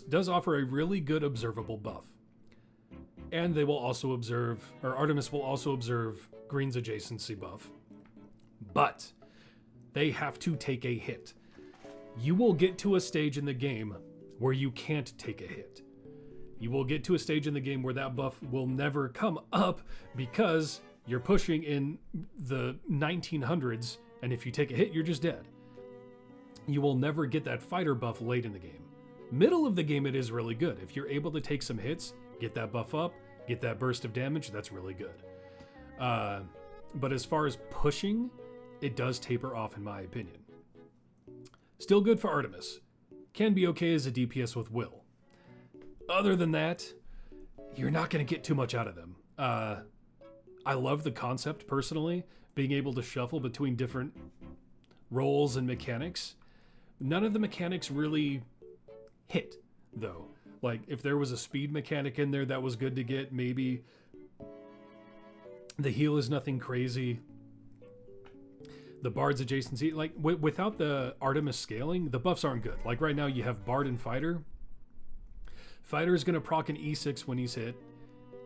does offer a really good observable buff. And they will also observe, or Artemis will also observe Green's adjacency buff. But they have to take a hit. You will get to a stage in the game where you can't take a hit. You will get to a stage in the game where that buff will never come up because you're pushing in the 1900s, and if you take a hit, you're just dead. You will never get that fighter buff late in the game. Middle of the game, it is really good. If you're able to take some hits, get that buff up, get that burst of damage, that's really good. But as far as pushing, it does taper off in my opinion. Still good for Artemis. Can be okay as a DPS with Will. Other than that, you're not going to get too much out of them. I love the concept personally, being able to shuffle between different roles and mechanics. None of the mechanics really hit, though. Like, if there was a speed mechanic in there that was good to get, maybe. The heal is nothing crazy. The Bard's adjacency, like, without the Artemis scaling, the buffs aren't good. Like, right now, you have Bard and Fighter. Fighter is going to proc an E6 when he's hit.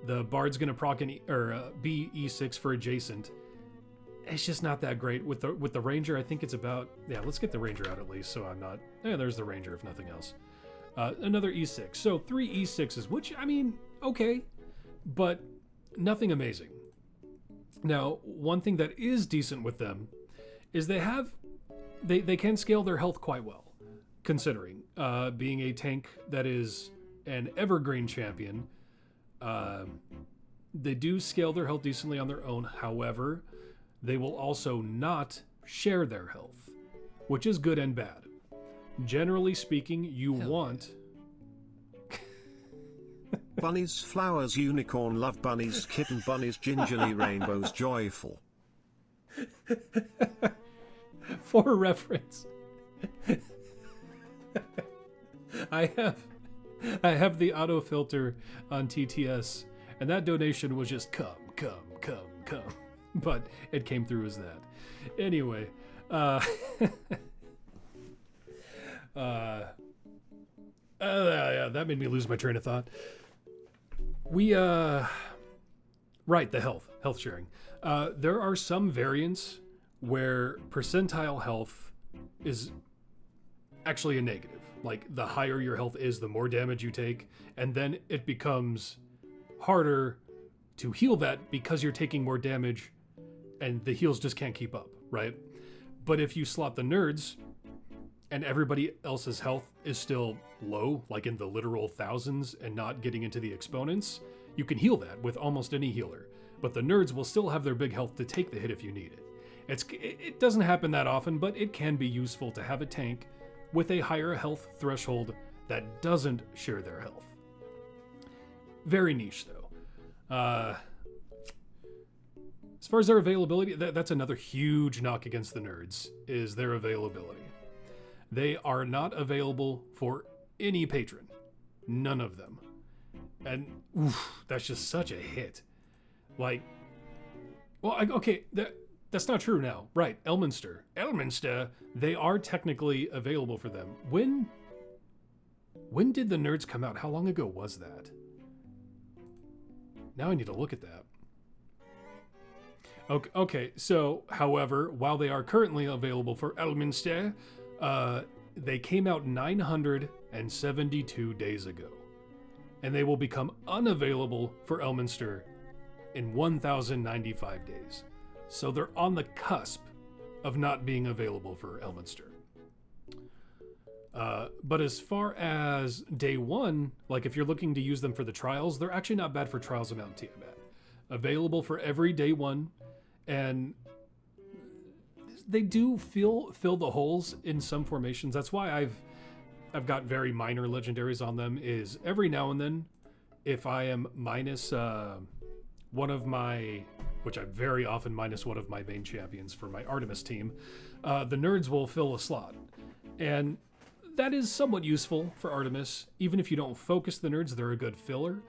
The Bard's going to proc an be E6 for adjacent. It's just not that great. With the Ranger, I think it's about... Yeah, let's get the Ranger out at least, so I'm not... Yeah, there's the Ranger, if nothing else. Another E6. So 3 E6s, which, I mean, okay. But nothing amazing. Now, one thing that is decent with them is they can scale their health quite well, considering being a tank that is an evergreen champion. They do scale their health decently on their own. However, they will also not share their health, which is good and bad. Generally speaking, you want... Bunnies, flowers, unicorn, love bunnies, kitten bunnies, gingerly rainbows, joyful. For reference, I have the auto filter on TTS, and that donation was just come, but it came through as that. Anyway, yeah, that made me lose my train of thought. Right, the health sharing. There are some variants where percentile health is actually a negative. Like, the higher your health is, the more damage you take, and then it becomes harder to heal that because you're taking more damage and the heals just can't keep up, right? But if you slot the nerds and everybody else's health is still low, like in the literal thousands and not getting into the exponents, you can heal that with almost any healer. But the nerds will still have their big health to take the hit if you need it. It doesn't happen that often, but it can be useful to have a tank with a higher health threshold that doesn't share their health. Very niche, though. As far as their availability, that's another huge knock against the nerds, is their availability. They are not available for any patron. None of them. And that's just such a hit. Like, well, okay, that's not true now. Right, Elminster, they are technically available for them. When did the nerds come out? How long ago was that? Now I need to look at that. Okay, so, however, while they are currently available for Elminster, they came out 972 days ago. And they will become unavailable for Elminster in 1,095 days. So they're on the cusp of not being available for Elminster. But as far as day one, like if you're looking to use them for the trials, they're actually not bad for Trials of Mount Tiamat. Available for every day one, and they do fill the holes in some formations. That's why I've got very minor legendaries on them, is every now and then, if I am minus one of my, which I'm very often minus one of my main champions for my Artemis team, the nerds will fill a slot. And that is somewhat useful for Artemis. Even if you don't focus the nerds, they're a good filler.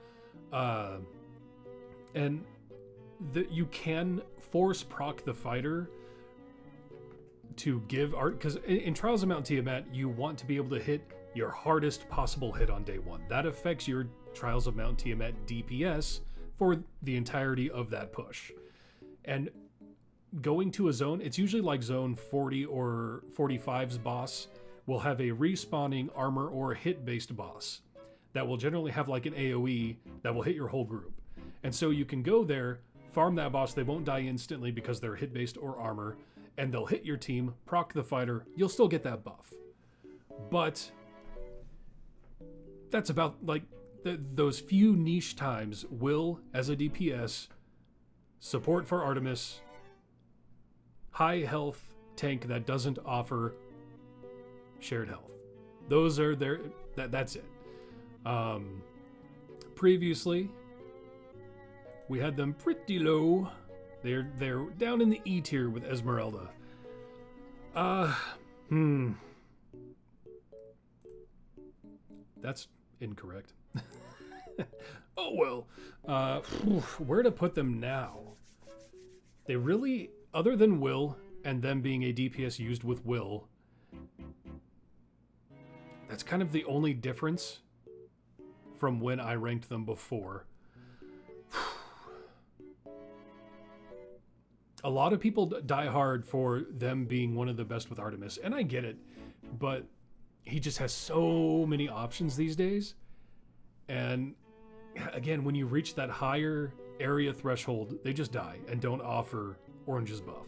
And you can force proc the fighter to give art, because in Trials of Mount Tiamat, you want to be able to hit your hardest possible hit on day one. That affects your Trials of Mount Tiamat DPS for the entirety of that push. And going to a zone, it's usually like zone 40 or 45's boss will have a respawning armor or hit-based boss that will generally have like an AoE that will hit your whole group. And so you can go there, farm that boss, they won't die instantly because they're hit-based or armor, and they'll hit your team, proc the fighter, you'll still get that buff. But that's about like those few niche times will, as a DPS, support for Artemis, high health tank that doesn't offer shared health. Those are their, that's it. Previously, we had them pretty low. They're down in the E tier with Ezmerelda. That's incorrect. Oh well. Where to put them now? They really, other than Will and them being a DPS used with Will, that's kind of the only difference from when I ranked them before. A lot of people die hard for them being one of the best with Artemis, and I get it, but he just has so many options these days. And again, when you reach that higher area threshold, they just die and don't offer Orange's buff.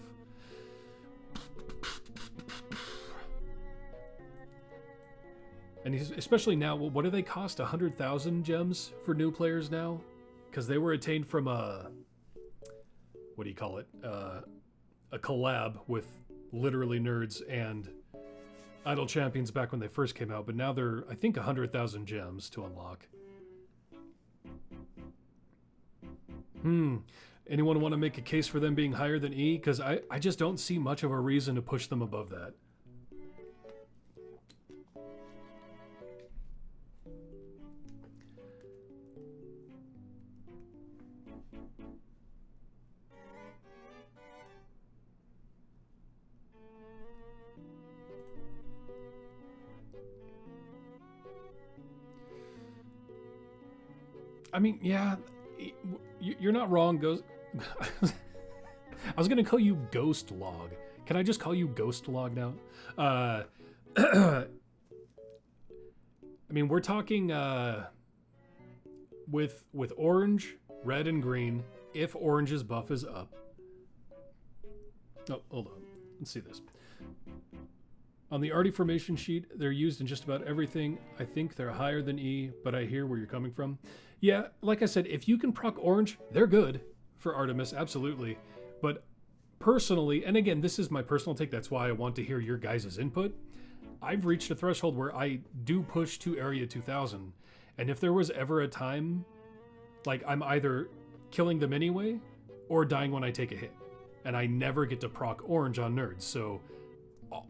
And especially now, what do they cost? 100,000 gems for new players now? Because they were attained from a, what do you call it? A collab with literally nerds and Idle Champions back when they first came out, but now they're, I think, 100,000 gems to unlock. Anyone want to make a case for them being higher than E? Because I just don't see much of a reason to push them above that. I mean, yeah, you're not wrong, Ghost. I was going to call you Ghost Log. Can I just call you Ghost Log now? I mean, we're talking with orange, red, and green, if orange's buff is up. Oh, hold on. Let's see this. On the arty formation sheet, they're used in just about everything. I think they're higher than E, but I hear where you're coming from. Yeah, like I said, if you can proc orange, they're good for Artemis, absolutely. But personally, and again, this is my personal take, that's why I want to hear your guys' input. I've reached a threshold where I do push to Area 2000. And if there was ever a time, like I'm either killing them anyway, or dying when I take a hit. And I never get to proc orange on nerds, so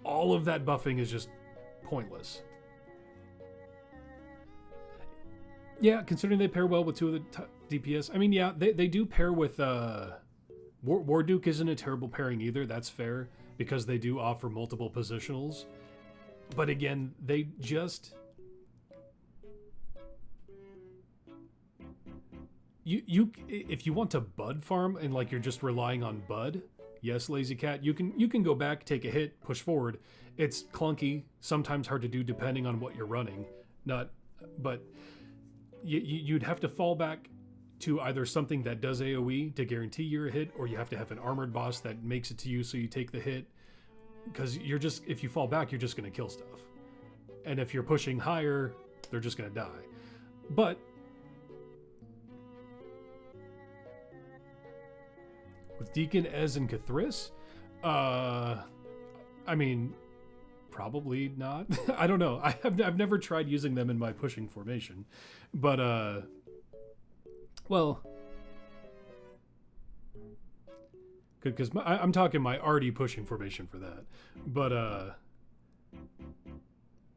all of that buffing is just pointless. Yeah, considering they pair well with two of the DPS. I mean, yeah, they do pair with... Warduke isn't a terrible pairing either, that's fair, because they do offer multiple positionals. But again, they just... if you want to Bud farm and like you're just relying on Bud, yes, Lazy Cat, you can go back, take a hit, push forward. It's clunky, sometimes hard to do depending on what you're running. But you'd have to fall back to either something that does AoE to guarantee you're a hit, or you have to have an armored boss that makes it to you so you take the hit. Because if you fall back, you're just going to kill stuff. And if you're pushing higher, they're just going to die. But with Deekin, Ez, and Cathris, I mean, probably not. I don't know. I've never tried using them in my pushing formation, but well, good, because I'm talking my arty pushing formation for that. But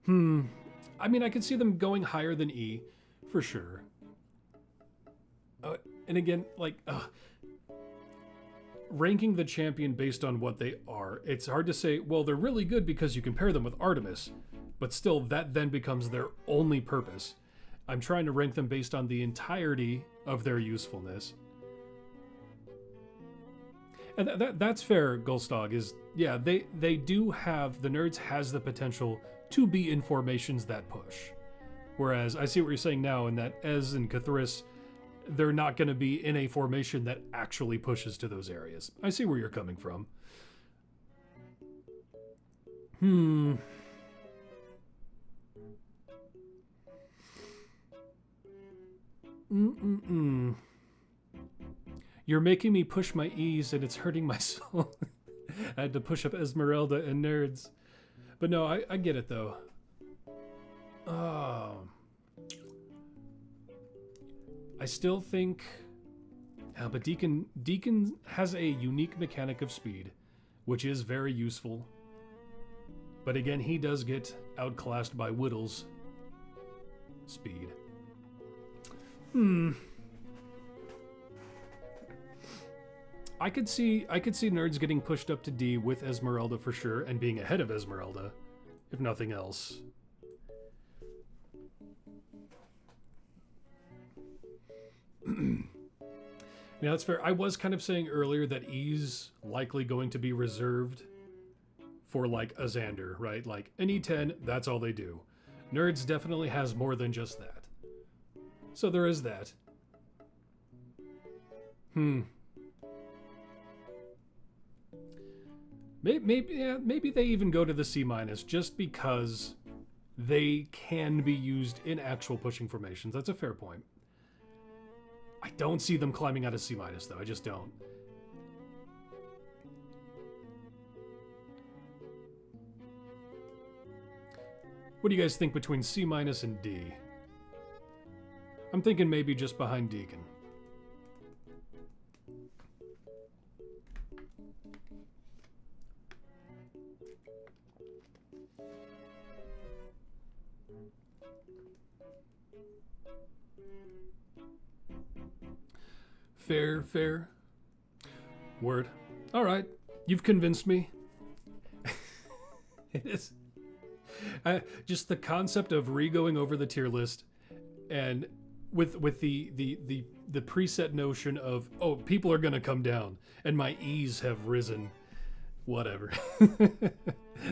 I mean, I could see them going higher than E for sure. And again, like, ranking the champion based on what they are, it's hard to say, well, they're really good because you compare them with Artemis, but still, that then becomes their only purpose. I'm trying to rank them based on the entirety of their usefulness. And that's fair, Gulstog, is, yeah, they do have, the nerds has the potential to be in formations that push. Whereas, I see what you're saying now, in that Ez and Cathris, they're not going to be in a formation that actually pushes to those areas. I see where you're coming from. You're making me push my E's and it's hurting my soul. I had to push up Ezmerelda and nerds. But no, I get it though. I still think... but Deekin has a unique mechanic of speed, which is very useful. But again, he does get outclassed by Whittle's speed. I could see nerds getting pushed up to D with Ezmerelda for sure, and being ahead of Ezmerelda, if nothing else. Yeah, that's fair. I was kind of saying earlier that E's likely going to be reserved for like a Xander, right? Like an E10, that's all they do. Nerds definitely has more than just that. So there is that. Maybe they even go to the C- just because they can be used in actual pushing formations. That's a fair point. I don't see them climbing out of C- though. I just don't. What do you guys think between C- and D? I'm thinking maybe just behind Deekin. Fair. Word. All right. You've convinced me. It is. Just the concept of re-going over the tier list and with the preset notion of, oh, people are going to come down and my E's have risen. Whatever.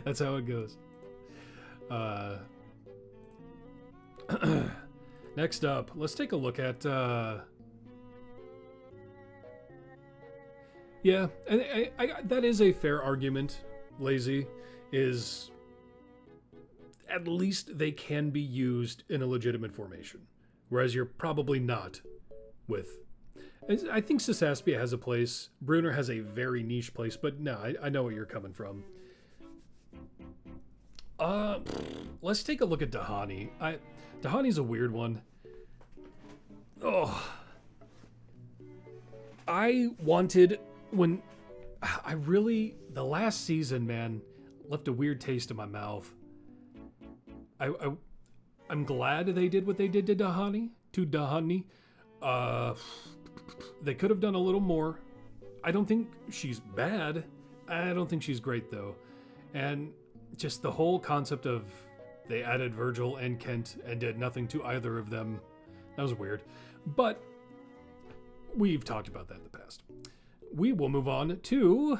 That's how it goes. Next up, let's take a look at... Yeah, and I that is a fair argument, Lazy, is at least they can be used in a legitimate formation, whereas you're probably not with... I think Sisaspia has a place, Bruenor has a very niche place, but no, I know where you're coming from. Let's take a look at Dahani. Dahani's a weird one. Oh. I wanted... When I really, the last season, man, left a weird taste in my mouth. I'm glad they did what they did to Dahani. They could have done a little more. I don't think she's bad. I don't think she's great though. And just the whole concept of they added Virgil and Kent and did nothing to either of them. That was weird. But we've talked about that in the past. We will move on to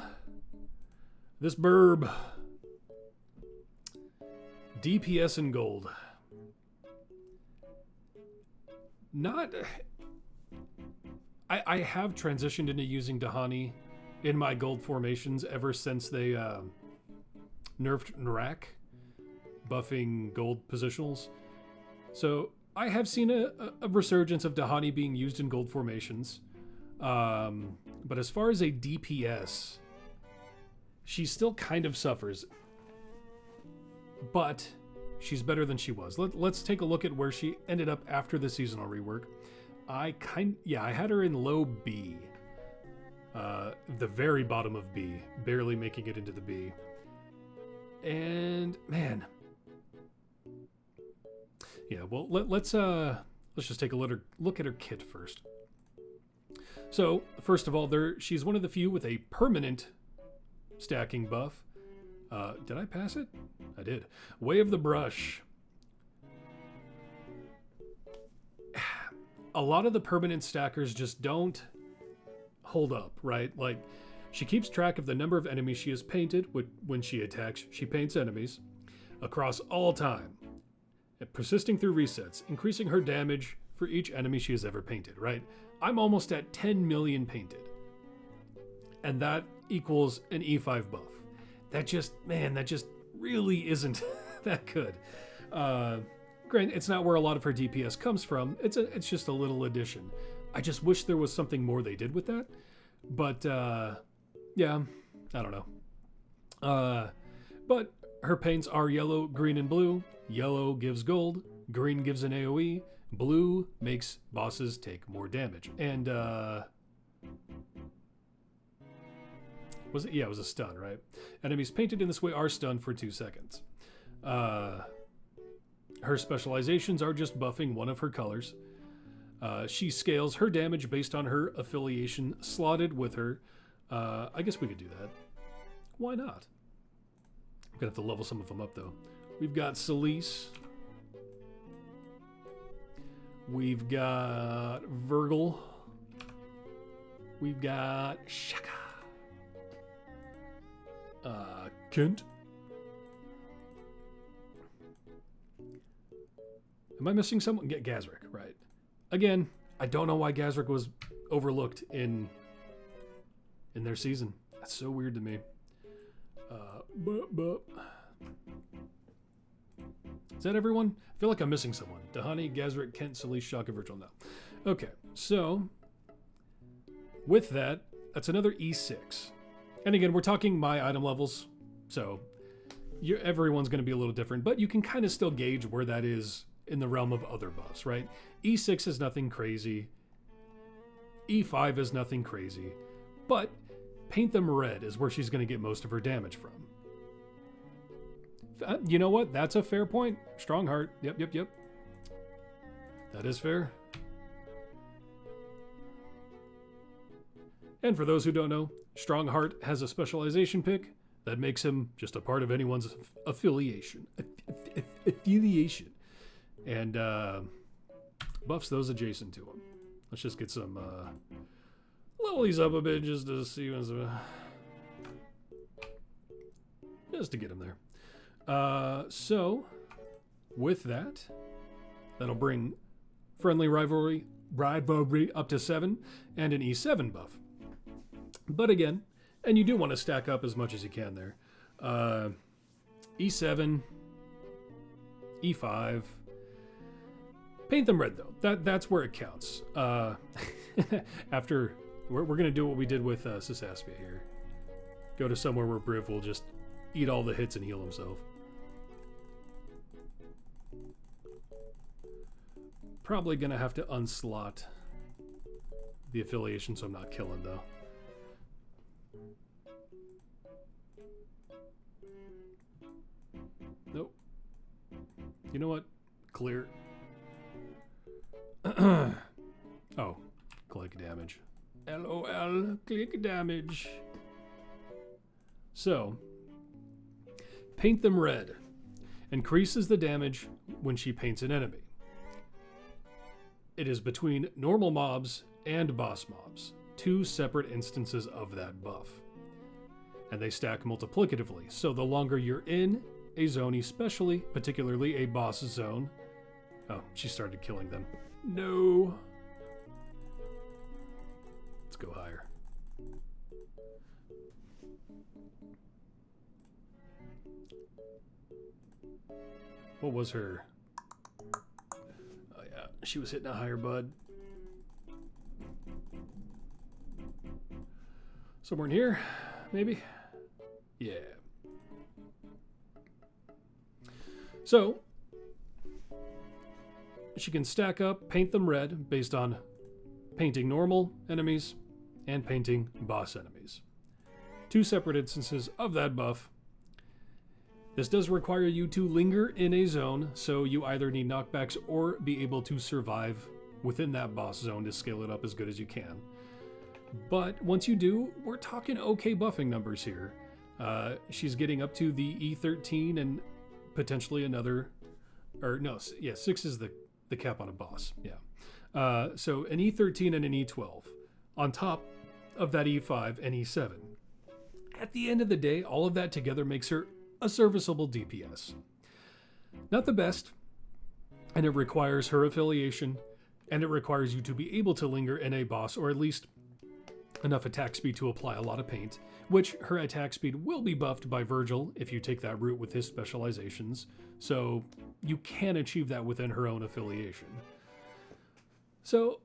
this burb. DPS in gold. Not... I have transitioned into using Dahani in my gold formations ever since they nerfed Narak, buffing gold positionals. So I have seen a resurgence of Dahani being used in gold formations. But as far as a DPS, she still kind of suffers. But she's better than she was. Let's take a look at where she ended up after the seasonal rework. I had her in low B. The very bottom of B, barely making it into the B. And man. Yeah, well let's just take a look at her kit first. So, first of all, she's one of the few with a permanent stacking buff. Did I pass it? I did. Way of the Brush. A lot of the permanent stackers just don't hold up, right? Like, she keeps track of the number of enemies she has painted. When she attacks, she paints enemies across all time, persisting through resets, increasing her damage for each enemy she has ever painted, right? I'm almost at 10 million painted. And that equals an E5 buff. That just really isn't that good. Granted, it's not where a lot of her DPS comes from. It's just a little addition. I just wish there was something more they did with that. But, yeah, I don't know. But her paints are yellow, green, and blue. Yellow gives gold. Green gives an AoE. Blue makes bosses take more damage. And, it was a stun, right? Enemies painted in this way are stunned for 2 seconds. Her specializations are just buffing one of her colors. She scales her damage based on her affiliation slotted with her. I guess we could do that. Why not? I'm gonna have to level some of them up though. We've got Celise. We've got Virgil. We've got Shaka. Kent. Am I missing someone? Gazrick, right. Again, I don't know why Gazrick was overlooked in their season. That's so weird to me. Is that everyone? I feel like I'm missing someone. Dahani, Gazrick, Kent, Celise, Shaka, Virgil. No. Okay, so with that, that's another E6. And again, we're talking my item levels, so everyone's going to be a little different, but you can kind of still gauge where that is in the realm of other buffs, right? E6 is nothing crazy. E5 is nothing crazy. But paint them red is where she's going to get most of her damage from. You know what? That's a fair point. Strong heart. Yep. That is fair. And for those who don't know, Strongheart has a specialization pick that makes him just a part of anyone's affiliation. And buffs those adjacent to him. Let's just get some level these up a bit just to see what's just to get him there. So with that, that'll bring friendly rivalry up to 7 and an E7 buff. But again, and you do want to stack up as much as you can there. E7, E5. Paint them red though. That's where it counts. After we're gonna do what we did with Sisaspia here. Go to somewhere where Briv will just eat all the hits and heal himself. Probably gonna have to unslot the affiliation so I'm not killing though. Nope. You know what? Clear. Oh, click damage. LOL, click damage. So, paint them red. Increases the damage when she paints an enemy. It is between normal mobs and boss mobs, 2 separate instances of that buff. And they stack multiplicatively, so the longer you're in a zone, particularly a boss zone. Oh, she started killing them. No. Let's go higher. What was her? Oh yeah, she was hitting a higher bud. Somewhere in here, maybe? Yeah. So, she can stack up, paint them red based on painting normal enemies and painting boss enemies. 2 separate instances of that buff. This does require you to linger in a zone, so you either need knockbacks or be able to survive within that boss zone to scale it up as good as you can. But once you do, we're talking okay buffing numbers here. She's getting up to the E13 and potentially another, or no, yeah, 6 is the cap on a boss. Yeah. So an E13 and an E12 on top of that E5 and E7. At the end of the day, all of that together makes her a serviceable DPS. Not the best, and it requires her affiliation, and it requires you to be able to linger in a boss, or at least enough attack speed to apply a lot of paint, which her attack speed will be buffed by Virgil if you take that route with his specializations, so you can achieve that within her own affiliation. So,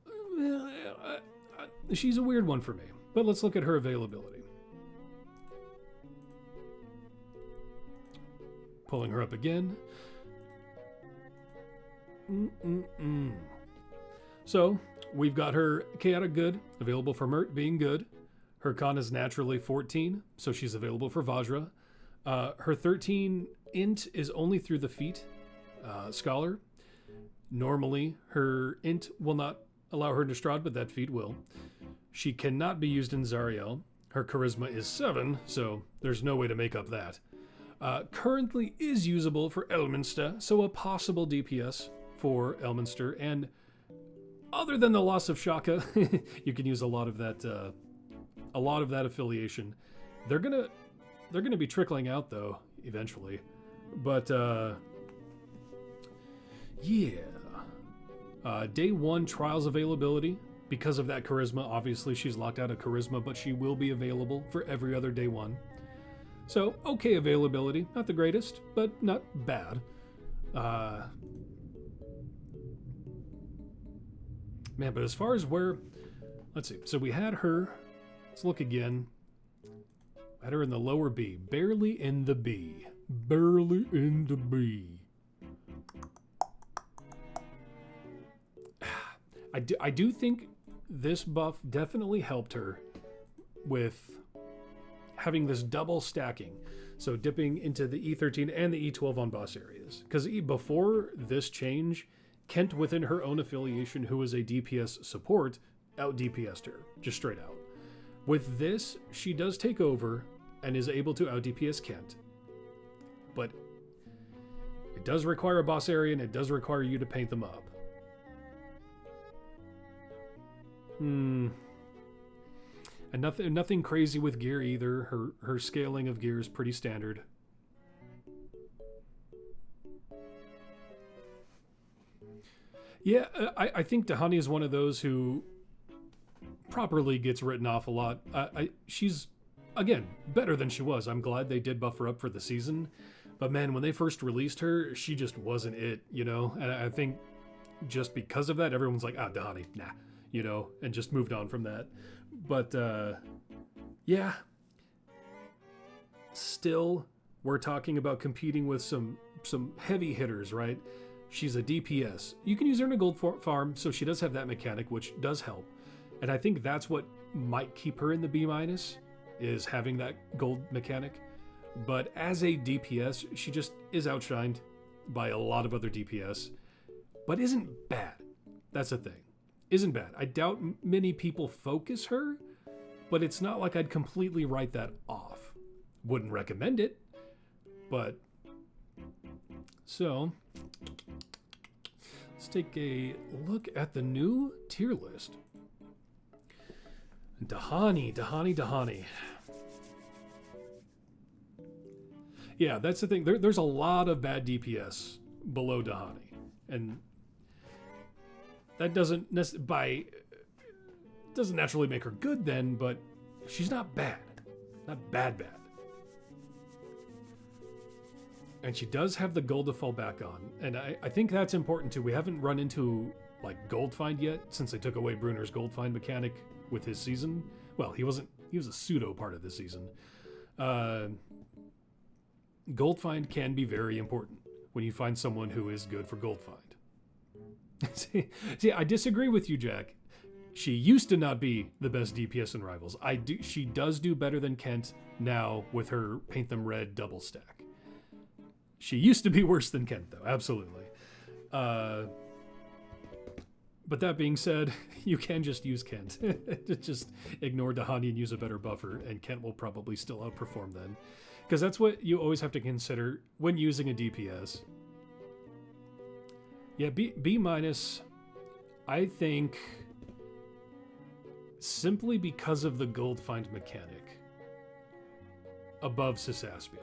she's a weird one for me, but let's look at her availability. Pulling her up again. So, we've got her Chaotic Good, available for Mert, being good. Her con is naturally 14, so she's available for Vajra. Her 13 int is only through the feat Scholar. Normally, her int will not allow her to Strahd, but that feat will. She cannot be used in Zariel. Her charisma is 7, so there's no way to make up that. Currently is usable for Elminster, so a possible DPS for Elminster, and other than the loss of Shaka, you can use a lot of that affiliation. They're gonna be trickling out though eventually, but yeah. Day 1 trials availability. Because of that charisma, obviously she's locked out of charisma, but she will be available for every other day 1. So, okay availability. Not the greatest, but not bad. Man, but as far as where... Let's see. So we had her... Let's look again. Had her in the lower B. Barely in the B. Barely in the B. I do think this buff definitely helped her with having this double stacking. So dipping into the E13 and the E12 on boss areas. Because before this change, Kent within her own affiliation, who was a DPS support, out DPS'd her. Just straight out. With this, she does take over and is able to out DPS Kent. But it does require a boss area and it does require you to paint them up. And nothing crazy with gear either. Her scaling of gear is pretty standard. Yeah, I think Dahani is one of those who properly gets written off a lot. She's, again, better than she was. I'm glad they did buff her up for the season. But man, when they first released her, she just wasn't it, you know? And I think just because of that, everyone's like, Dahani, nah. You know, and just moved on from that. But, yeah. Still, we're talking about competing with some heavy hitters, right? She's a DPS. You can use her in a gold farm, so she does have that mechanic, which does help. And I think that's what might keep her in the B-, is having that gold mechanic. But as a DPS, she just is outshined by a lot of other DPS. But isn't bad. That's the thing. Isn't bad. I doubt many people focus her, but it's not like I'd completely write that off. Wouldn't recommend it, but... So, let's take a look at the new tier list. Dahani. Yeah, that's the thing. There's a lot of bad DPS below Dahani, and that doesn't naturally make her good then, but she's not bad. Not bad. And she does have the gold to fall back on. And I think that's important too. We haven't run into like gold find yet since they took away Bruenor's gold find mechanic with his season. Well, he was a pseudo part of this season. Gold find can be very important when you find someone who is good for gold find. See, I disagree with you, Jack. She used to not be the best DPS in Rivals. She does do better than Kent now with her Paint Them Red double stack. She used to be worse than Kent, though. Absolutely. But that being said, you can just use Kent. Just ignore Dahani and use a better buffer, and Kent will probably still outperform then. Because that's what you always have to consider when using a DPS. Yeah, B minus, I think, simply because of the gold find mechanic, above Sisaspia.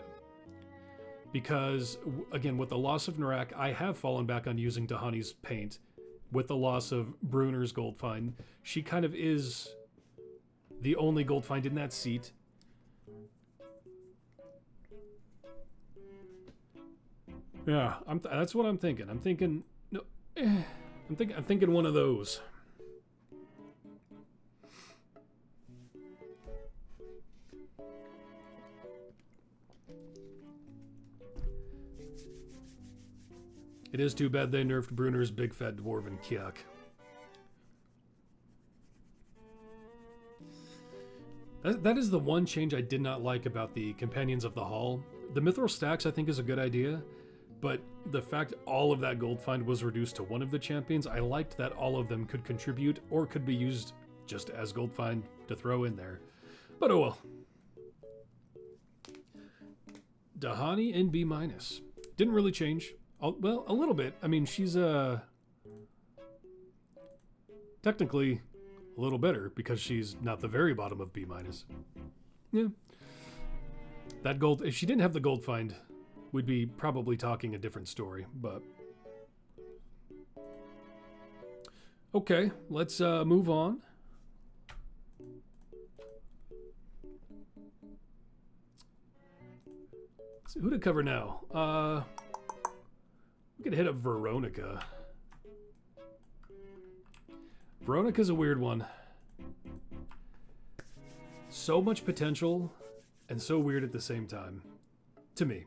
Because, again, with the loss of Narak, I have fallen back on using Dahani's paint. With the loss of Bruenor's gold find, she kind of is the only gold find in that seat. Yeah, that's what I'm thinking. I'm thinking one of those. It is too bad they nerfed Bruenor's big fat dwarven Kiak. That is the one change I did not like about the Companions of the Hall. The Mithril stacks I think is a good idea, but the fact all of that gold find was reduced to one of the champions, I liked that all of them could contribute or could be used just as gold find to throw in there. But oh well. Dahani in B-. Didn't really change. Well, a little bit. I mean, she's technically a little better because she's not the very bottom of B-. Yeah. That gold, if she didn't have the gold find, we'd be probably talking a different story, but... Okay, let's move on. So who to cover now? We could hit up Voronika. Veronika's a weird one. So much potential and so weird at the same time. To me.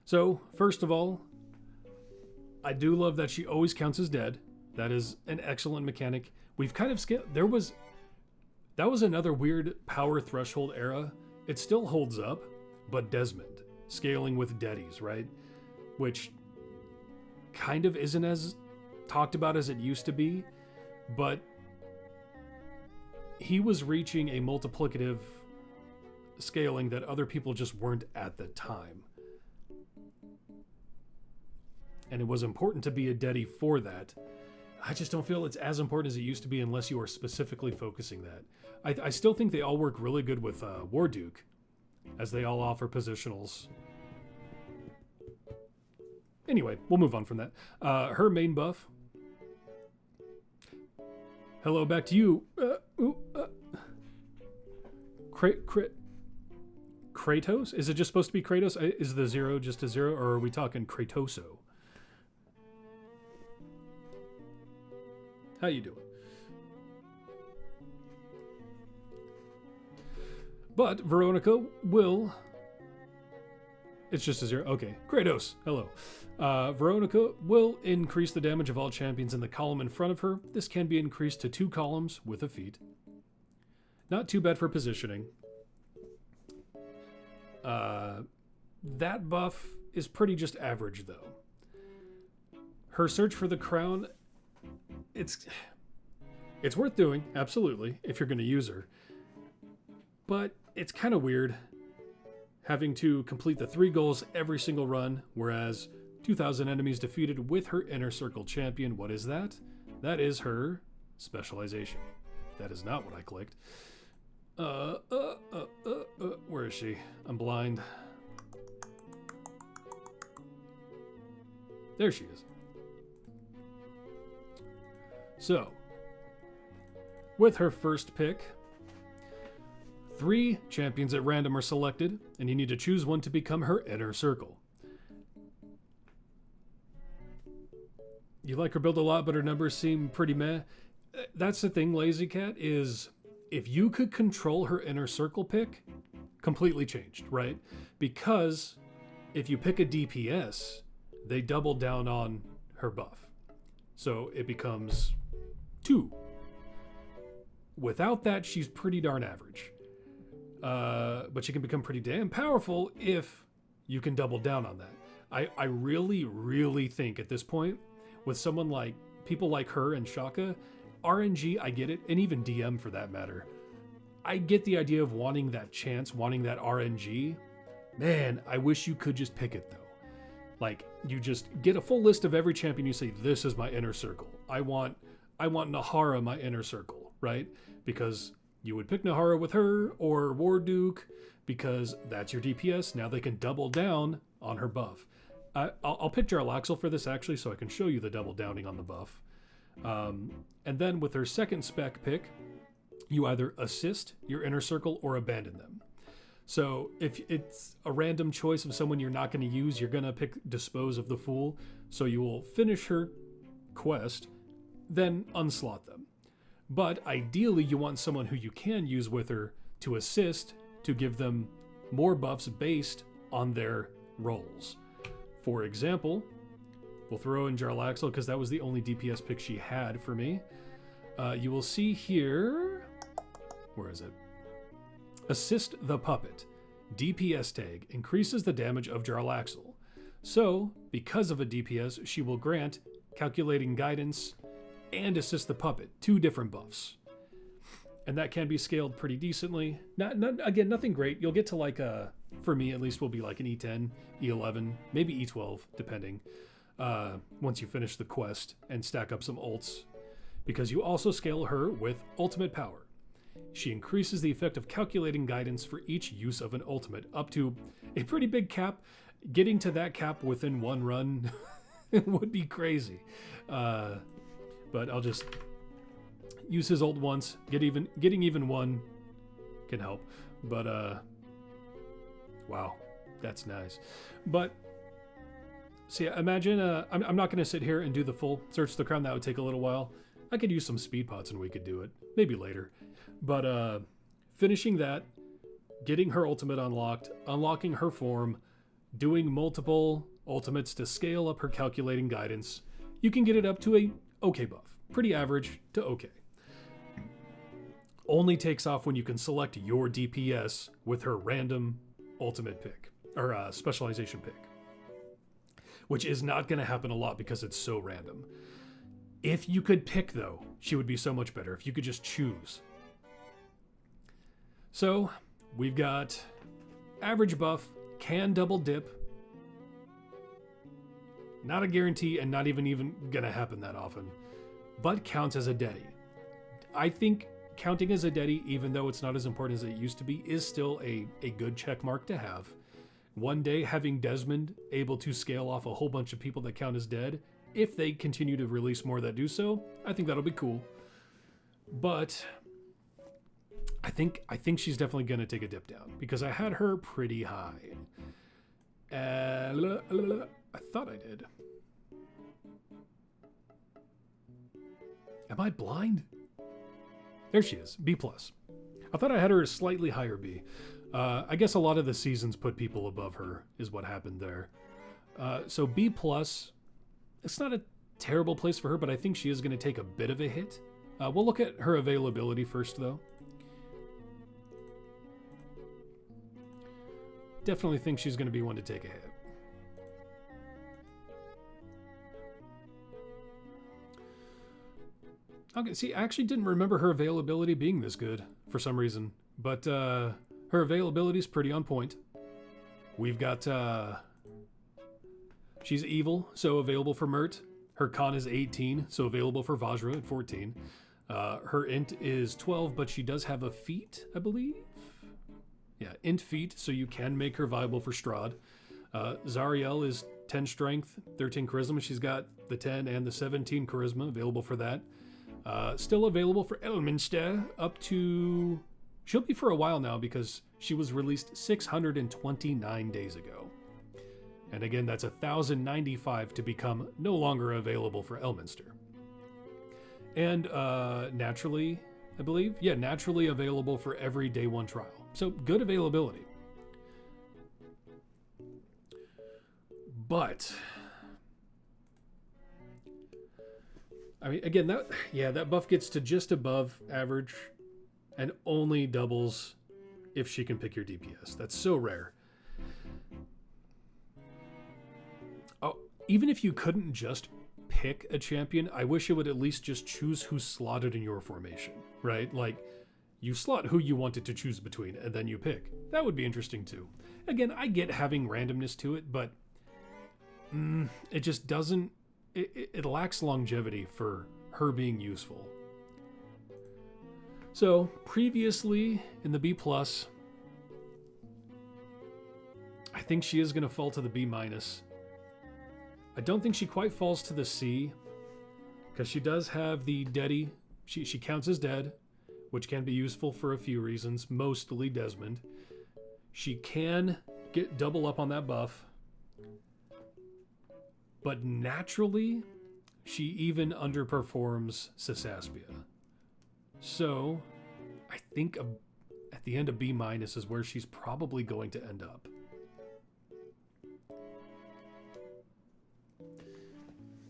So, first of all, I do love that she always counts as dead. That is an excellent mechanic. We've kind of skipped... That was another weird power threshold era. It still holds up, but Desmond. Scaling with deadies, right? Which kind of isn't as talked about as it used to be, but he was reaching a multiplicative scaling that other people just weren't at the time. And it was important to be a deady for that. I just don't feel it's as important as it used to be unless you are specifically focusing that. I still think they all work really good with Warduke, as they all offer positionals. Anyway, we'll move on from that. Her main buff. Hello, back to you. Kratos? Is it just supposed to be Kratos? Is the 0 just a 0, or are we talking Kratoso? How you doing? But Voronika will... It's just a 0. Okay. Kratos. Hello. Voronika will increase the damage of all champions in the column in front of her. This can be increased to 2 columns with a feat. Not too bad for positioning. That buff is pretty just average, though. Her search for the crown... It's worth doing, absolutely, if you're going to use her. But it's kind of weird having to complete the 3 goals every single run, whereas 2,000 enemies defeated with her inner circle champion. What is that? That is her specialization. That is not what I clicked. Where is she? I'm blind. There she is. So, with her first pick, 3 champions at random are selected, and you need to choose one to become her inner circle. You like her build a lot, but her numbers seem pretty meh. That's the thing, Lazy Cat, is if you could control her inner circle pick, completely changed, right? Because if you pick a DPS, they double down on her buff. So it becomes 2. Without that, she's pretty darn average. But she can become pretty damn powerful if you can double down on that. I really, really think at this point, with someone like people like her and Shaka, RNG, I get it, and even DM for that matter. I get the idea of wanting that chance, wanting that RNG. Man, I wish you could just pick it though. Like, you just get a full list of every champion, you say, this is my inner circle. I want Nahara my inner circle, right? Because you would pick Nahara with her, or Warduke, because that's your DPS. Now they can double down on her buff. I'll pick Jarlaxle for this actually, so I can show you the double downing on the buff. And then with her second spec pick, you either assist your inner circle or abandon them. So if it's a random choice of someone you're not going to use, you're going to pick Dispose of the Fool. So you will finish her quest, then unslot them. But ideally, you want someone who you can use with her to assist, to give them more buffs based on their roles. For example, we'll throw in Jarlaxle because that was the only DPS pick she had for me. You will see here, where is it? Assist the Puppet. DPS tag increases the damage of Jarlaxle. So, because of a DPS, she will grant Calculating Guidance and Assist the Puppet, 2 different buffs. And that can be scaled pretty decently. Again, nothing great. You'll get to like for me at least, will be like an E10, E11, maybe E12, depending, once you finish the quest and stack up some ults. Because you also scale her with Ultimate Power. She increases the effect of Calculating Guidance for each use of an ultimate, up to a pretty big cap. Getting to that cap within one run would be crazy. But I'll just use his ult once. Getting even one can help. But wow, that's nice. But so yeah, imagine I'm not going to sit here and do the full Search the Crown. That would take a little while. I could use some speed pots and we could do it. Maybe later. But finishing that, getting her ultimate unlocked, unlocking her form, doing multiple ultimates to scale up her Calculating Guidance, you can get it up to a okay buff. Pretty average to okay. Only takes off when you can select your DPS with her random ultimate pick, or specialization pick. Which is not going to happen a lot because it's so random. If you could pick though, she would be so much better. If you could just choose. So, we've got average buff, can double dip. Not a guarantee and not even gonna happen that often. But counts as a Dedi. I think counting as a Dedi, even though it's not as important as it used to be, is still a good check mark to have. One day having Desmond able to scale off a whole bunch of people that count as dead, if they continue to release more that do so, I think that'll be cool. But I think she's definitely going to take a dip down because I had her pretty high. I thought I did. Am I blind? There she is, B+. I thought I had her slightly higher B. I guess a lot of the seasons put people above her is what happened there. So B+, it's not a terrible place for her, but I think she is going to take a bit of a hit. We'll look at her availability first, though. Definitely think she's going to be one to take a hit. Okay, see, I actually didn't remember her availability being this good for some reason, but her availability is pretty on point. We've got, she's evil, so available for Mert. Her con is 18, so available for Vajra at 14. Her int is 12, but she does have a feat, I believe. Yeah, int feat, so you can make her viable for Strahd. Zariel is 10 strength, 13 charisma. She's got the 10 and the 17 charisma available for that. Still available for Elminster up to... She'll be for a while now because she was released 629 days ago. And again, that's 1,095 to become no longer available for Elminster. And naturally, I believe, yeah, naturally available for every day 1 trial. So good availability. But I mean, again, that buff gets to just above average and only doubles if she can pick your DPS. That's so rare. even if you couldn't just pick a champion, I wish it would at least just choose who's slotted in your formation, right? Like, you slot who you wanted to choose between, and then you pick. That would be interesting too. Again, I get having randomness to it, but it just doesn't... It lacks longevity for her being useful. So, previously in the B+, I think she is going to fall to the B-. I don't think she quite falls to the C, because she does have the Deady. She counts as dead, which can be useful for a few reasons, mostly Desmond. She can get double up on that buff, but naturally, she even underperforms Sisaspia. So, I think at the end of B- is where she's probably going to end up.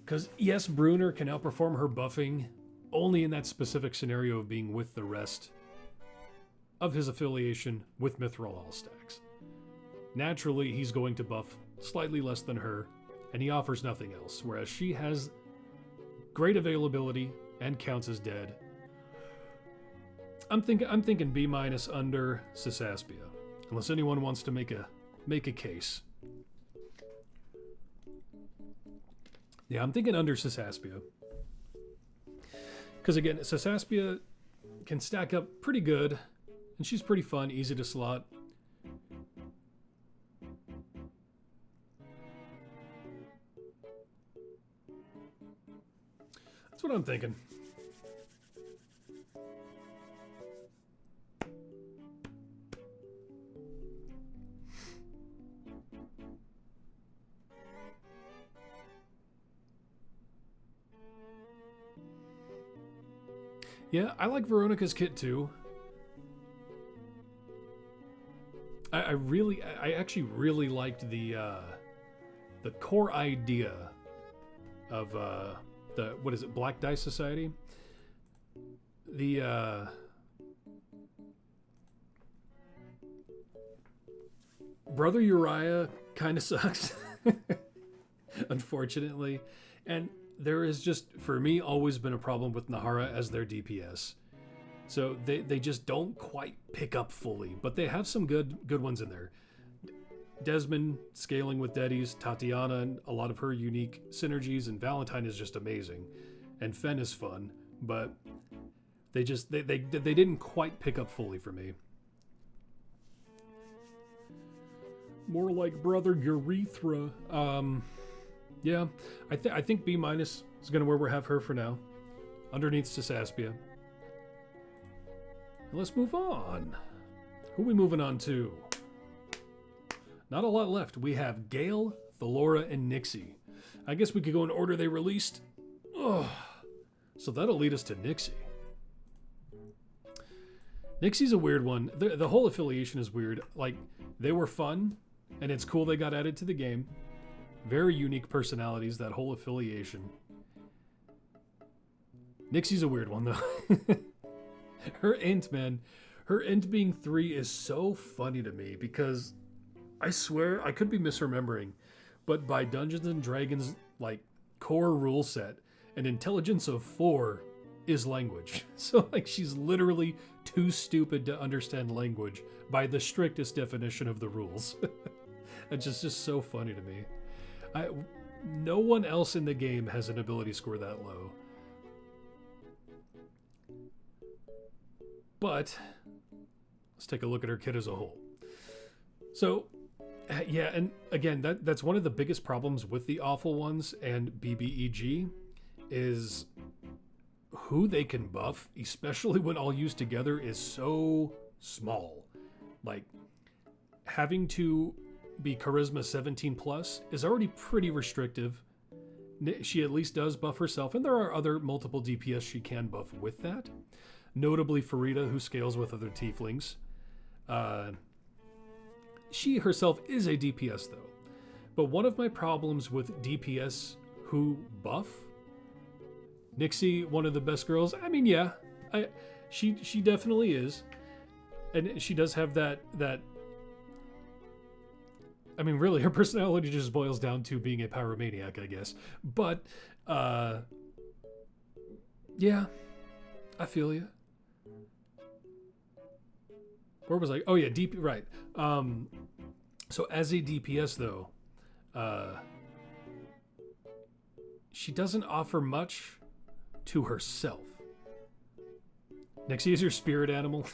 Because, yes, Bruenor can outperform her buffing only in that specific scenario of being with the rest of his affiliation with Mithril Allstacks. Naturally, he's going to buff slightly less than her, and he offers nothing else, whereas she has great availability and counts as dead. I'm thinking B- under Sisaspia, unless anyone wants to make a case. Yeah, I'm thinking under Sisaspia. Because again, Sisaspia can stack up pretty good, and she's pretty fun, easy to slot. That's what I'm thinking. Yeah, I like Veronika's kit too. I actually really liked the core idea of the, what is it, Black Dice Society? The Brother Uriah kind of sucks, unfortunately, and there has just, for me, always been a problem with Nahara as their DPS. So they just don't quite pick up fully, but they have some good ones in there. Desmond scaling with Deadies, Tatiana and a lot of her unique synergies, and Valentine is just amazing, and Fen is fun, but they didn't quite pick up fully for me. More like Brother Urethra. Yeah, I think B- is going to where we have her for now, underneath Sisaspia. And let's move on. Who are we moving on to? Not a lot left. We have Gale, Thellora, and Nixie. I guess we could go in order they released. Oh, so that'll lead us to Nixie. Nixie's a weird one. The whole affiliation is weird. Like, they were fun, and it's cool they got added to the game. Very unique personalities, that whole affiliation. Nixie's a weird one, though. Her int, man. Her int being 3 is so funny to me because I swear, I could be misremembering, but by Dungeons & Dragons, like, core rule set, an intelligence of 4 is language. So, like, she's literally too stupid to understand language by the strictest definition of the rules. It's just so funny to me. No one else in the game has an ability score that low. But let's take a look at her kit as a whole. So, yeah, and again, that's one of the biggest problems with the awful ones and BBEG is who they can buff, especially when all used together, is so small. Like, having to be Charisma 17 plus is already pretty restrictive. She at least does buff herself, and there are other multiple DPS she can buff with that. Notably Farida, who scales with other tieflings. She herself is a DPS though. But one of my problems with DPS who buff, Nixie, one of the best girls, I mean, yeah, she definitely is. And she does have that I mean, really, her personality just boils down to being a pyromaniac, I guess. But, yeah, I feel you. Where was I? Oh, yeah, DP, right. So as a DPS, though, she doesn't offer much to herself. Nixie is your spirit animal.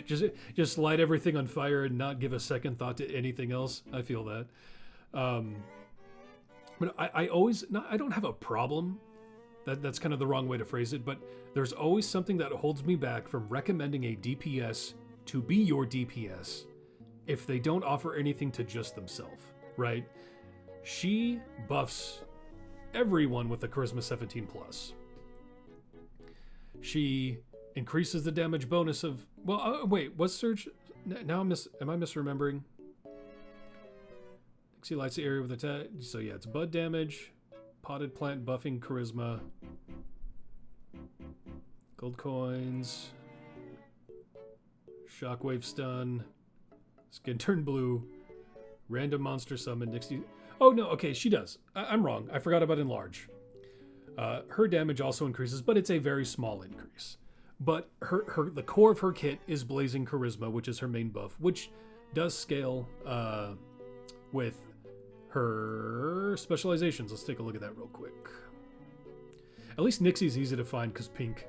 just light everything on fire and not give a second thought to anything else. I feel that. But I always, I don't have a problem. That's kind of the wrong way to phrase it, but there's always something that holds me back from recommending a DPS to be your DPS if they don't offer anything to just themselves, right? She buffs everyone with a Charisma 17 plus. She increases the damage bonus of, well, wait, was Surge, now am I misremembering? Nixie lights the area with attack, so yeah, it's bud damage, potted plant buffing charisma, gold coins, shockwave stun, skin turn blue, random monster summon, Nixie. Oh no, okay, she does. I'm wrong. I forgot about enlarge. Her damage also increases, but it's a very small increase. But the core of her kit is Blazing Charisma, which is her main buff, which does scale with her specializations. Let's take a look at that real quick. At least Nixie's easy to find because pink.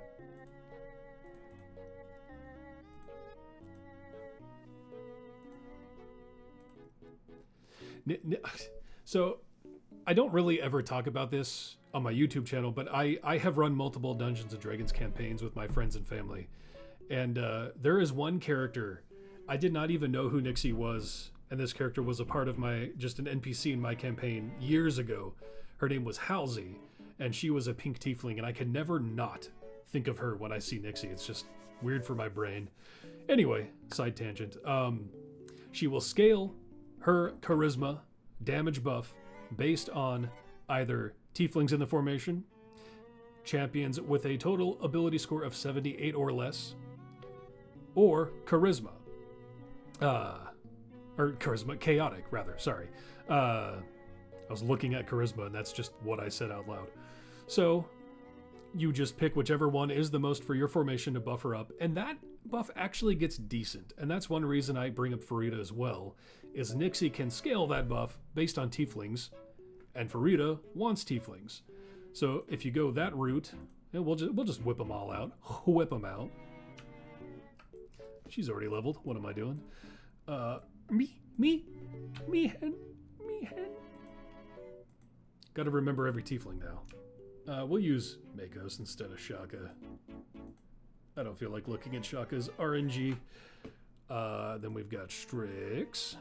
So I don't really ever talk about this on my YouTube channel, but I have run multiple Dungeons & Dragons campaigns with my friends and family. And there is one character, I did not even know who Nixie was, and this character was a part of just an NPC in my campaign years ago. Her name was Halsey, and she was a pink tiefling, and I can never not think of her when I see Nixie. It's just weird for my brain. Anyway, side tangent. She will scale her charisma damage buff based on either tieflings in the formation, champions with a total ability score of 78 or less, or charisma. Or charisma, chaotic, rather, sorry. I was looking at charisma, and that's just what I said out loud. So, you just pick whichever one is the most for your formation to buff her up, and that buff actually gets decent. And that's one reason I bring up Farida as well, is Nixie can scale that buff based on tieflings, and Farida wants tieflings. So if you go that route, yeah, we'll just whip them all out. Whip them out. She's already leveled. What am I doing? Me hen. Gotta remember every tiefling now. We'll use Makos instead of Shaka. I don't feel like looking at Shaka's RNG. Then we've got Strix.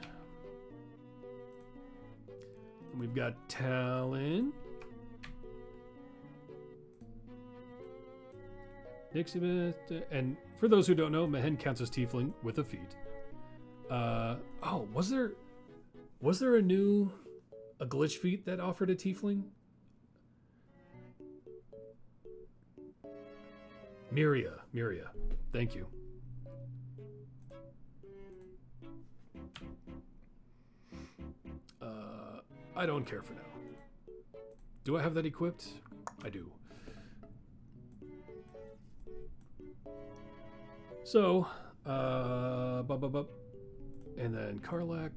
Then we've got Talon. Nixie, and for those who don't know, Mehen counts as tiefling with a feat. Oh, was there a glitch feat that offered a tiefling? Miria. Thank you. I don't care for now. Do I have that equipped? I do. So, and then Karlak.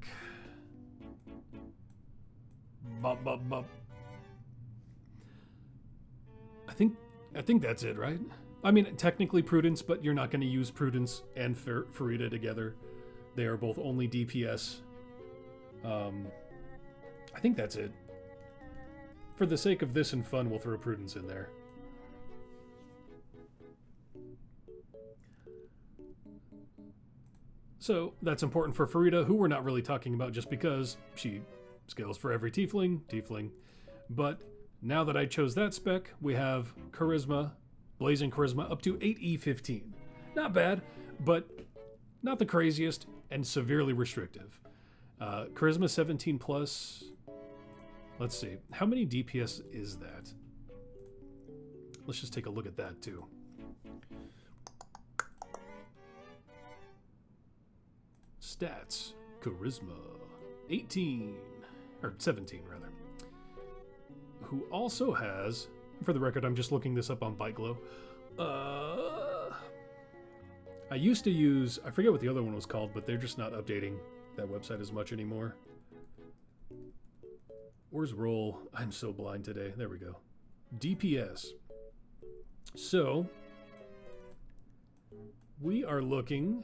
I think that's it, right? I mean, technically Prudence, but you're not going to use Prudence and Farida together. They are both only DPS. I think that's it. For the sake of this and fun, we'll throw Prudence in there. So that's important for Farida, who we're not really talking about just because she scales for every tiefling. But now that I chose that spec, we have Charisma, Blazing Charisma, up to 8E15. Not bad, but not the craziest and severely restrictive. Charisma 17 plus. Let's see. How many DPS is that? Let's just take a look at that too. Stats. Charisma. 18, or 17 rather, who also has, for the record, I'm just looking this up on ByteGlow. I used to use, I forget what the other one was called, but they're just not updating that website as much anymore. Where's roll? I'm so blind today. There we go. DPS. So, we are looking.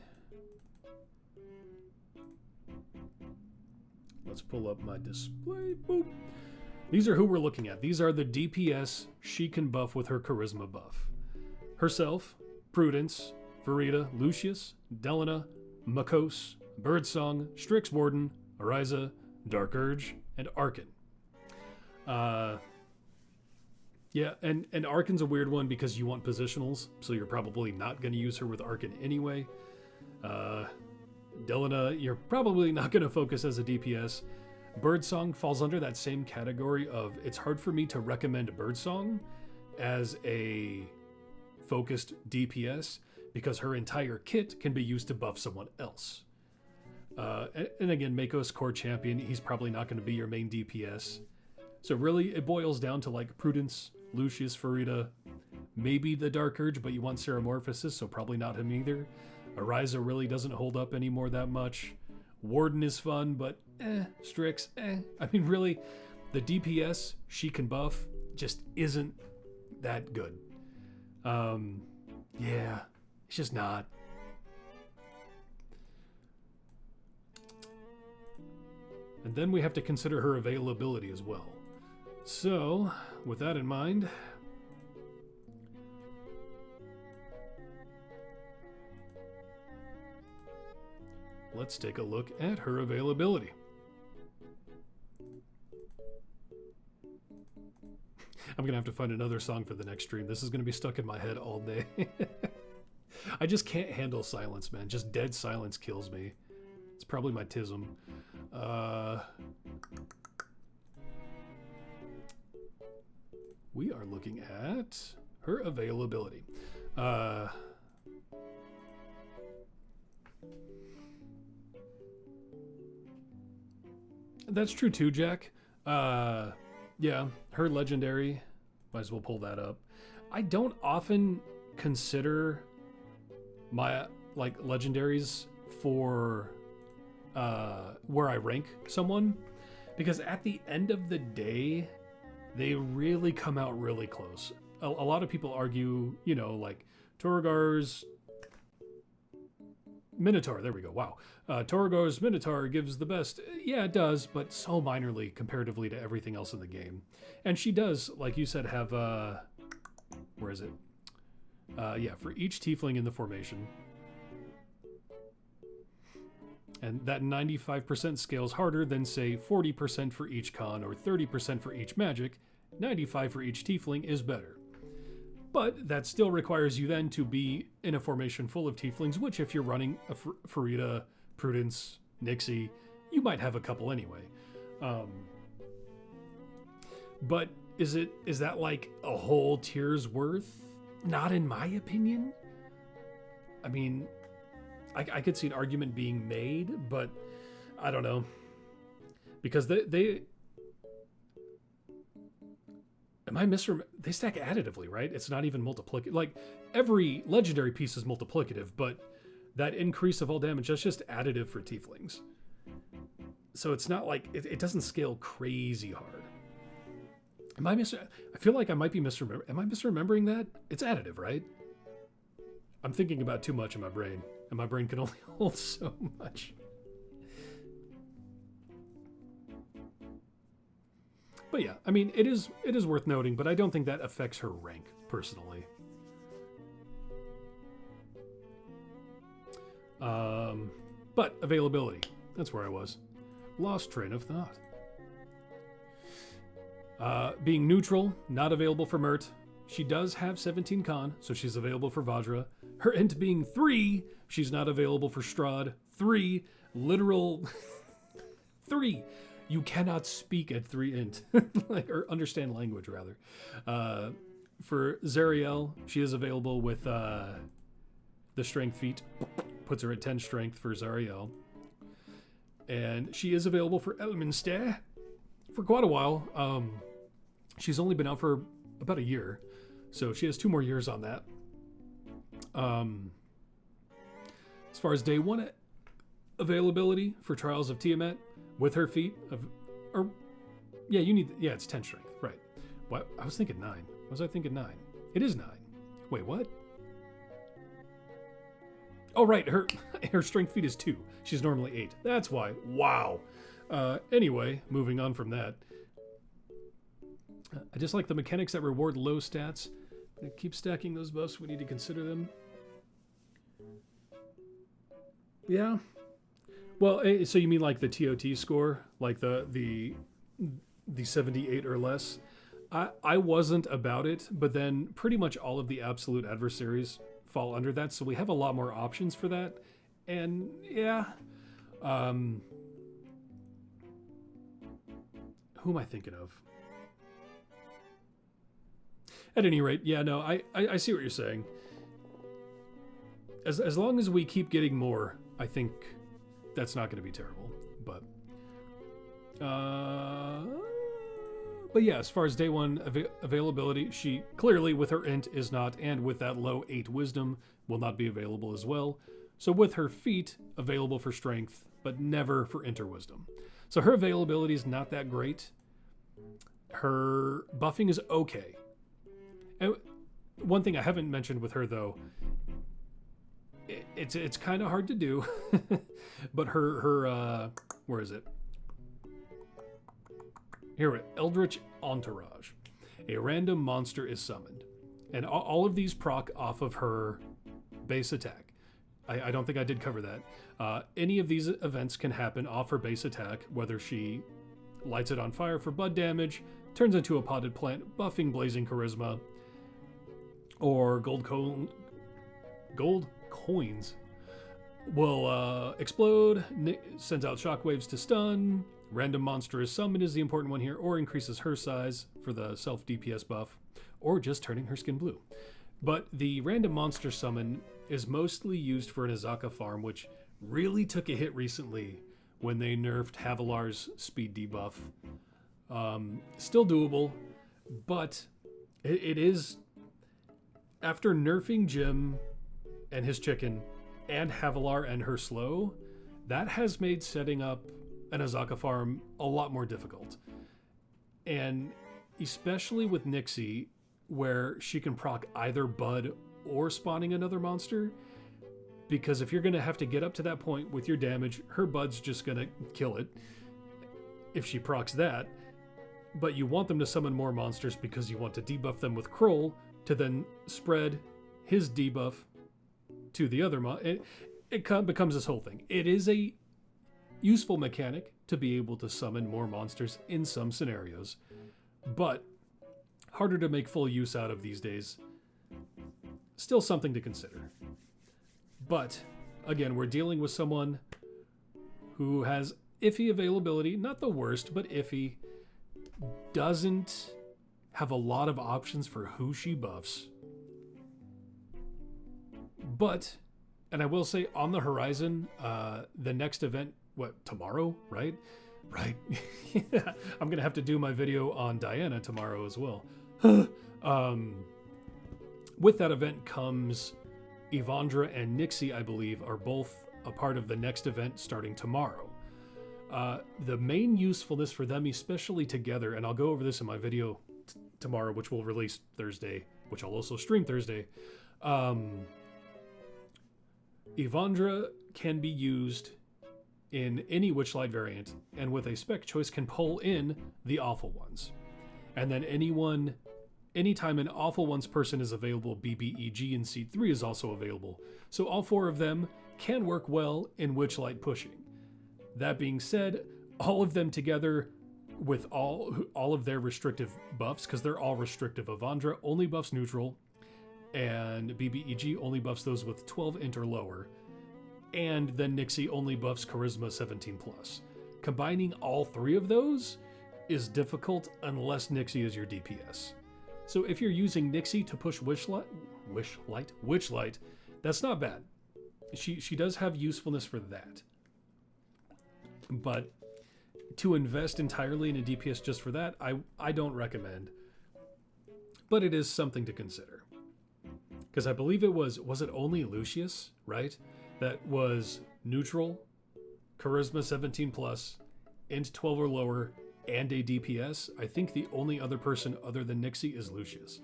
Let's pull up my display. Boop. These are who we're looking at. These are the DPS she can buff with her charisma buff. Herself, Prudence, Verita, Lucius, Delina, Makos, Birdsong, Strix Warden, Ariza, Dark Urge, and Arkin. Yeah, and Arkin's a weird one because you want positionals, so you're probably not going to use her with Arkin anyway. Delina, you're probably not going to focus as a DPS. Birdsong falls under that same category of it's hard for me to recommend Birdsong as a focused DPS because her entire kit can be used to buff someone else. And again, Mako's core champion, he's probably not going to be your main DPS. So really, it boils down to like Prudence, Lucius, Verita, maybe the Dark Urge, but you want Ceramorphosis, so probably not him either. Ariza really doesn't hold up anymore that much. Warden is fun, but Strix, I mean, really, the DPS she can buff just isn't that good. Yeah, it's just not. And then we have to consider her availability as well. So, with that in mind, let's take a look at her availability. I'm going to have to find another song for the next stream. This is going to be stuck in my head all day. I just can't handle silence, man. Just dead silence kills me. It's probably my tism. We are looking at her availability. That's true too, Jack. Yeah, her legendary. Might as well pull that up. I don't often consider my legendaries for where I rank someone, because at the end of the day, they really come out really close. A lot of people argue, like Torgar's Minotaur, there we go, wow. Torgar's Minotaur gives the best. Yeah, it does, but so minorly comparatively to everything else in the game. And she does, like you said, have, where is it? Yeah, for each tiefling in the formation. And that 95% scales harder than, say, 40% for each con or 30% for each magic. 95 for each tiefling is better. But that still requires you then to be in a formation full of tieflings, which if you're running a Verita, Prudence, Nixie, you might have a couple anyway. But is that like a whole tier's worth? Not in my opinion. I mean, I could see an argument being made, but I don't know. Because they they stack additively, right? It's not even multiplicative. Like, every legendary piece is multiplicative, but that increase of all damage, that's just additive for tieflings. So it's not like, it doesn't scale crazy hard. I feel like I might be misremembering. Am I misremembering that? It's additive, right? I'm thinking about too much in my brain, and my brain can only hold so much. But yeah, I mean, it is worth noting, but I don't think that affects her rank, personally. But availability, that's where I was. Lost train of thought. Being neutral, not available for Mert. She does have 17 con, so she's available for Vajra. Her int being 3, she's not available for Strahd. 3, literal 3. You cannot speak at 3 int, or understand language rather. For Zariel, she is available with the strength feat, puts her at 10 strength for Zariel. And she is available for Elminster for quite a while. She's only been out for about a year, so she has 2 more years on that. As far as day 1 availability for Trials of Tiamat, with her feat it's 10 strength, right? What? I was thinking 9. Was I thinking 9? It is 9. Wait, what? Oh, right, her strength feat is 2. She's normally 8. That's why. Wow. Anyway, moving on from that. I just like the mechanics that reward low stats. Keep stacking those buffs. We need to consider them. Yeah. Well, so you mean like the TOT score? Like the 78 or less? I wasn't about it, but then pretty much all of the absolute adversaries fall under that, so we have a lot more options for that. And yeah, who am I thinking of? At any rate, yeah, no, I see what you're saying. As long as we keep getting more, I think that's not going to be terrible. But yeah, as far as day 1 availability, she clearly with her int is not, and with that low 8 wisdom will not be available as well. So with her feat, available for strength, but never for int or wisdom. So her availability is not that great. Her buffing is okay. And one thing I haven't mentioned with her though, it's kind of hard to do, but her where is it? Here, Eldritch Entourage. A random monster is summoned, and all of these proc off of her base attack. I don't think I did cover that. Any of these events can happen off her base attack, whether she lights it on fire for bud damage, turns into a potted plant, buffing Blazing Charisma, or gold coins will explode, sends out shockwaves to stun. Random monster is summoned is the important one here, or increases her size for the self DPS buff, or just turning her skin blue. But the random monster summon is mostly used for an Azaka farm, which really took a hit recently when they nerfed Havilar's speed debuff. Still doable, but it is, after nerfing Jim and his chicken and Havilar and her slow, that has made setting up an Azaka farm a lot more difficult. And especially with Nixie, where she can proc either Bud or spawning another monster, because if you're going to have to get up to that point with your damage, her Bud's just going to kill it if she procs that. But you want them to summon more monsters because you want to debuff them with Kroll to then spread his debuff to the other it becomes this whole thing. It is a useful mechanic to be able to summon more monsters in some scenarios, but harder to make full use out of these days. Still something to consider. But again, we're dealing with someone who has iffy availability, not the worst, but iffy, doesn't have a lot of options for who she buffs. But, and I will say on the horizon, the next event, tomorrow, right? Right. Yeah, I'm going to have to do my video on Diana tomorrow as well. With that event comes Evandra and Nixie, I believe, are both a part of the next event starting tomorrow. The main usefulness for them, especially together, and I'll go over this in my video tomorrow, which will release Thursday, which I'll also stream Thursday. Evandra can be used in any Witchlight variant, and with a spec choice can pull in the Awful Ones. And then anytime an Awful Ones person is available, BBEG and Seat 3 is also available. So all 4 of them can work well in Witchlight pushing. That being said, all of them together with all of their restrictive buffs, because they're all restrictive. Evandra only buffs neutral, and BBEG only buffs those with 12 int or lower. And then Nixie only buffs Charisma 17+. Combining all 3 of those is difficult unless Nixie is your DPS. So if you're using Nixie to push Witchlight, that's not bad. She does have usefulness for that. But to invest entirely in a DPS just for that, I don't recommend. But it is something to consider. Because I believe it was it only Lucius, right? That was neutral, charisma 17 plus, int 12 or lower, and a DPS. I think the only other person other than Nixie is Lucius.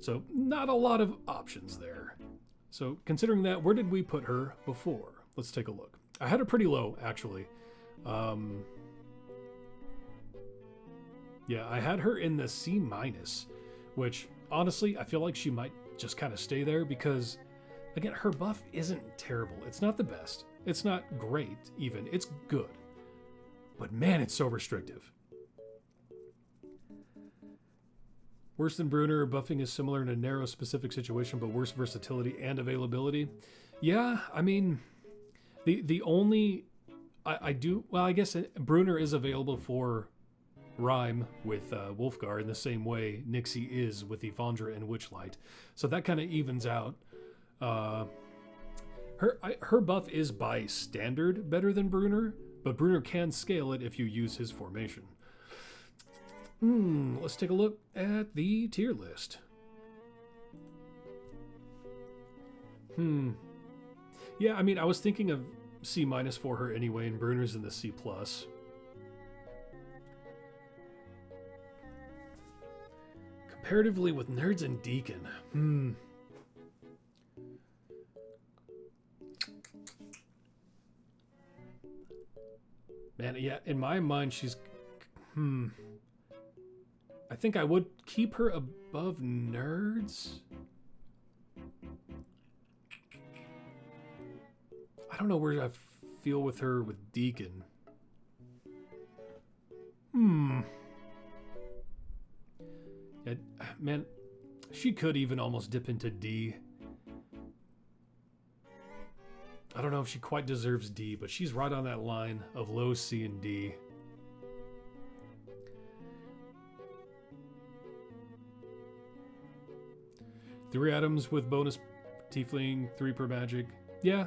So not a lot of options there. So considering that, where did we put her before? Let's take a look. I had her pretty low, actually. Yeah, I had her in the C-, which honestly, I feel like she might just kind of stay there because, again, her buff isn't terrible. It's not the best. It's not great, even. It's good. But man, it's so restrictive. Worse than Bruenor, buffing is similar in a narrow specific situation, but worse versatility and availability. Yeah, I mean, the only... I guess Bruenor is available for Rhyme with Wolfgar in the same way Nixie is with Evandra and Witchlight. So that kind of evens out. Her buff is by standard better than Bruenor, but Bruenor can scale it if you use his formation. Let's take a look at the tier list. Yeah, I mean, I was thinking of C- for her anyway, and Bruenor's in the C+. Comparatively with Nerds and Deekin. Man, yeah, in my mind, she's... I think I would keep her above Nerds. I don't know where I feel with her with Deekin. Yeah, man, she could even almost dip into D. I don't know if she quite deserves D, but she's right on that line of low C and D. Three items with bonus tiefling, 3 per magic. Yeah,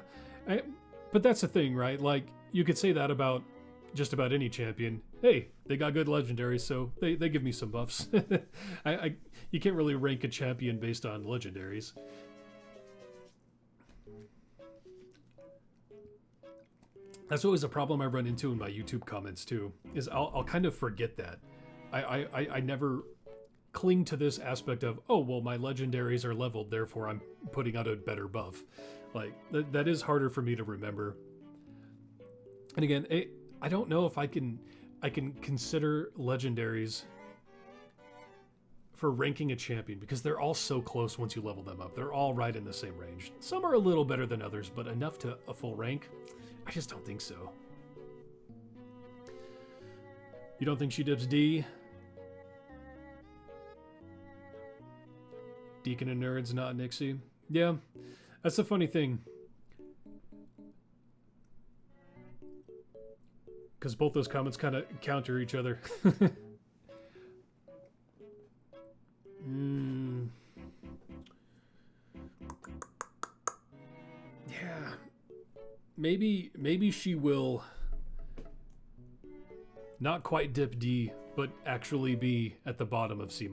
but that's the thing, right? Like, you could say that about just about any champion. Hey, they got good legendaries, so they give me some buffs. You can't really rank a champion based on legendaries. That's always a problem I run into in my YouTube comments too, is I'll kind of forget that. I never cling to this aspect of, oh, well, my legendaries are leveled, therefore I'm putting out a better buff. Like, that is harder for me to remember. And again, I don't know if I can consider legendaries for ranking a champion, because they're all so close once you level them up. They're all right in the same range. Some are a little better than others, but enough to a full rank? I just don't think so. You don't think she dips D? Deekin and Nerds, not Nixie. Yeah, that's the funny thing. Because both those comments kind of counter each other. Yeah. Maybe she will not quite dip D, but actually be at the bottom of C-.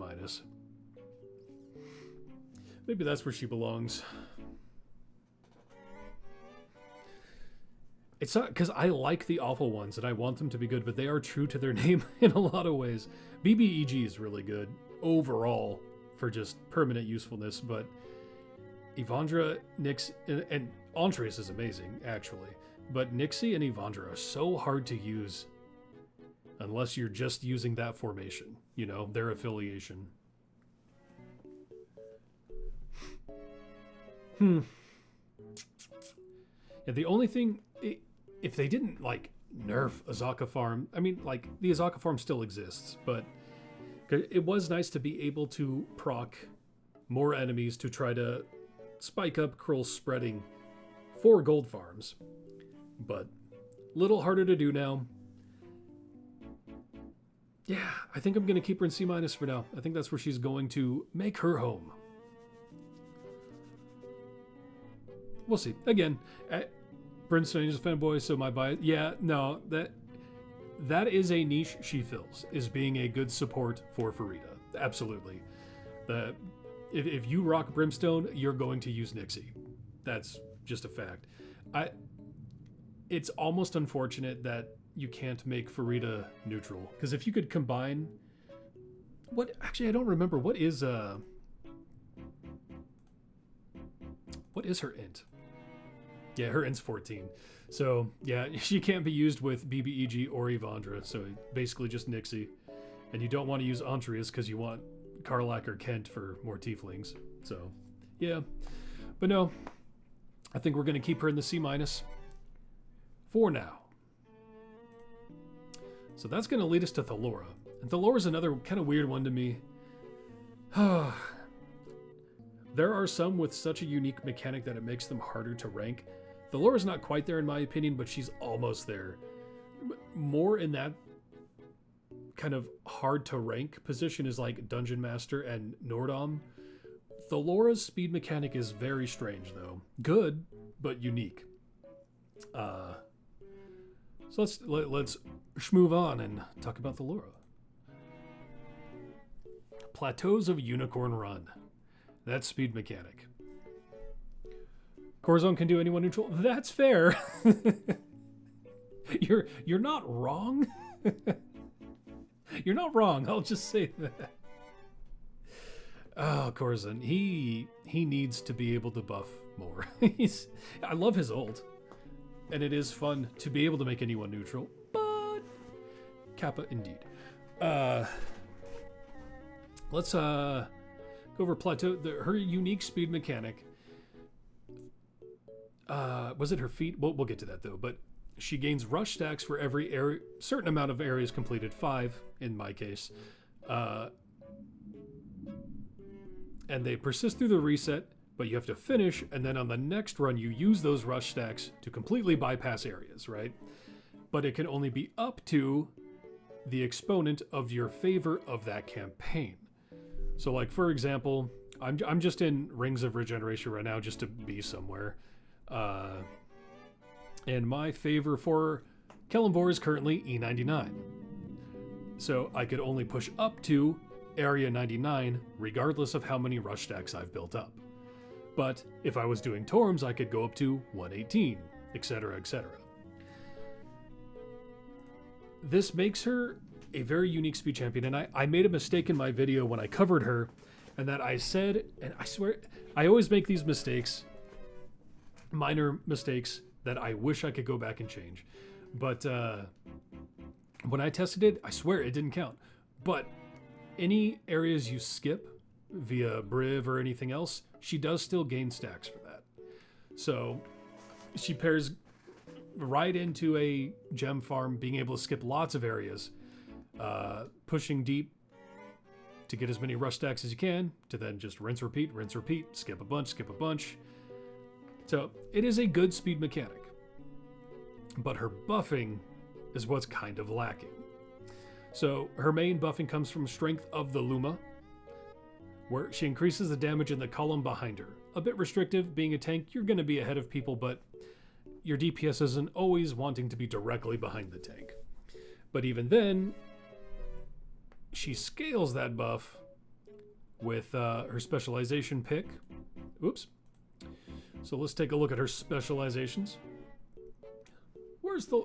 Maybe that's where she belongs. It's not because I like the awful ones and I want them to be good, but they are true to their name in a lot of ways. BBEG is really good overall for just permanent usefulness, but Evandra, Nix, and Entreus is amazing, actually. But Nixie and Evandra are so hard to use unless you're just using that formation, you know, their affiliation. Yeah, the only thing, if they didn't, like, nerf Azaka Farm, I mean, like, the Azaka Farm still exists, but it was nice to be able to proc more enemies to try to spike up Krill's spreading for gold farms. But little harder to do now. Yeah, I think I'm going to keep her in C- for now. I think that's where she's going to make her home. We'll see. Again, Brimstone Angels fanboy, so my bias. Yeah, no, that is a niche she fills, is being a good support for Farida. Absolutely. If you rock Brimstone, you're going to use Nixie. That's just a fact. It's almost unfortunate that you can't make Farida neutral, because if you could combine, I don't remember what is her int. Yeah, her int's 14. So yeah, she can't be used with BBEG or Evandra, so basically just Nixie. And you don't want to use Antreus because you want Karlak or Kent for more tieflings. So yeah, but no, I think we're going to keep her in the C- for now. So that's going to lead us to Thellora. And Thellora's another kind of weird one to me. There are some with such a unique mechanic that it makes them harder to rank. Thellora's not quite there in my opinion, but she's almost there. More in that kind of hard to rank position is like Dungeon Master and Nordom. Thellora's speed mechanic is very strange though. Good, but unique. So let's move on and talk about Thellora. Plateaus of Unicorn Run. That's speed mechanic. Corazon can do anyone neutral. That's fair. You're not wrong. You're not wrong. I'll just say that. Oh, Corazon, he needs to be able to buff more. I love his ult, and it is fun to be able to make anyone neutral. But Kappa indeed. Let's go over Plateau. Her unique speed mechanic. Was it her feet? We'll get to that though. But she gains rush stacks for every certain amount of areas completed, 5 in my case. And they persist through the reset, but you have to finish, and then on the next run you use those rush stacks to completely bypass areas, right? But it can only be up to the exponent of your favor of that campaign. So like, for example, I'm just in Rings of Regeneration right now just to be somewhere. And my favor for Kelemvor is currently E99. So I could only push up to Area 99 regardless of how many rush stacks I've built up. But if I was doing Torms, I could go up to 118, etc., etc. This makes her a very unique speed champion, and I made a mistake in my video when I covered her, and that I said, and I swear, I always make these mistakes, minor mistakes, that I wish I could go back and change. But when I tested it, I swear it didn't count. But any areas you skip via Briv or anything else, she does still gain stacks for that. So she pairs right into a gem farm, being able to skip lots of areas, pushing deep to get as many rush stacks as you can, to then just rinse, repeat, skip a bunch. So it is a good speed mechanic, but her buffing is what's kind of lacking. So her main buffing comes from Strength of the Luma, where she increases the damage in the column behind her. A bit restrictive, being a tank, you're going to be ahead of people, but your DPS isn't always wanting to be directly behind the tank. But even then, she scales that buff with her specialization pick. Oops. So let's take a look at her specializations.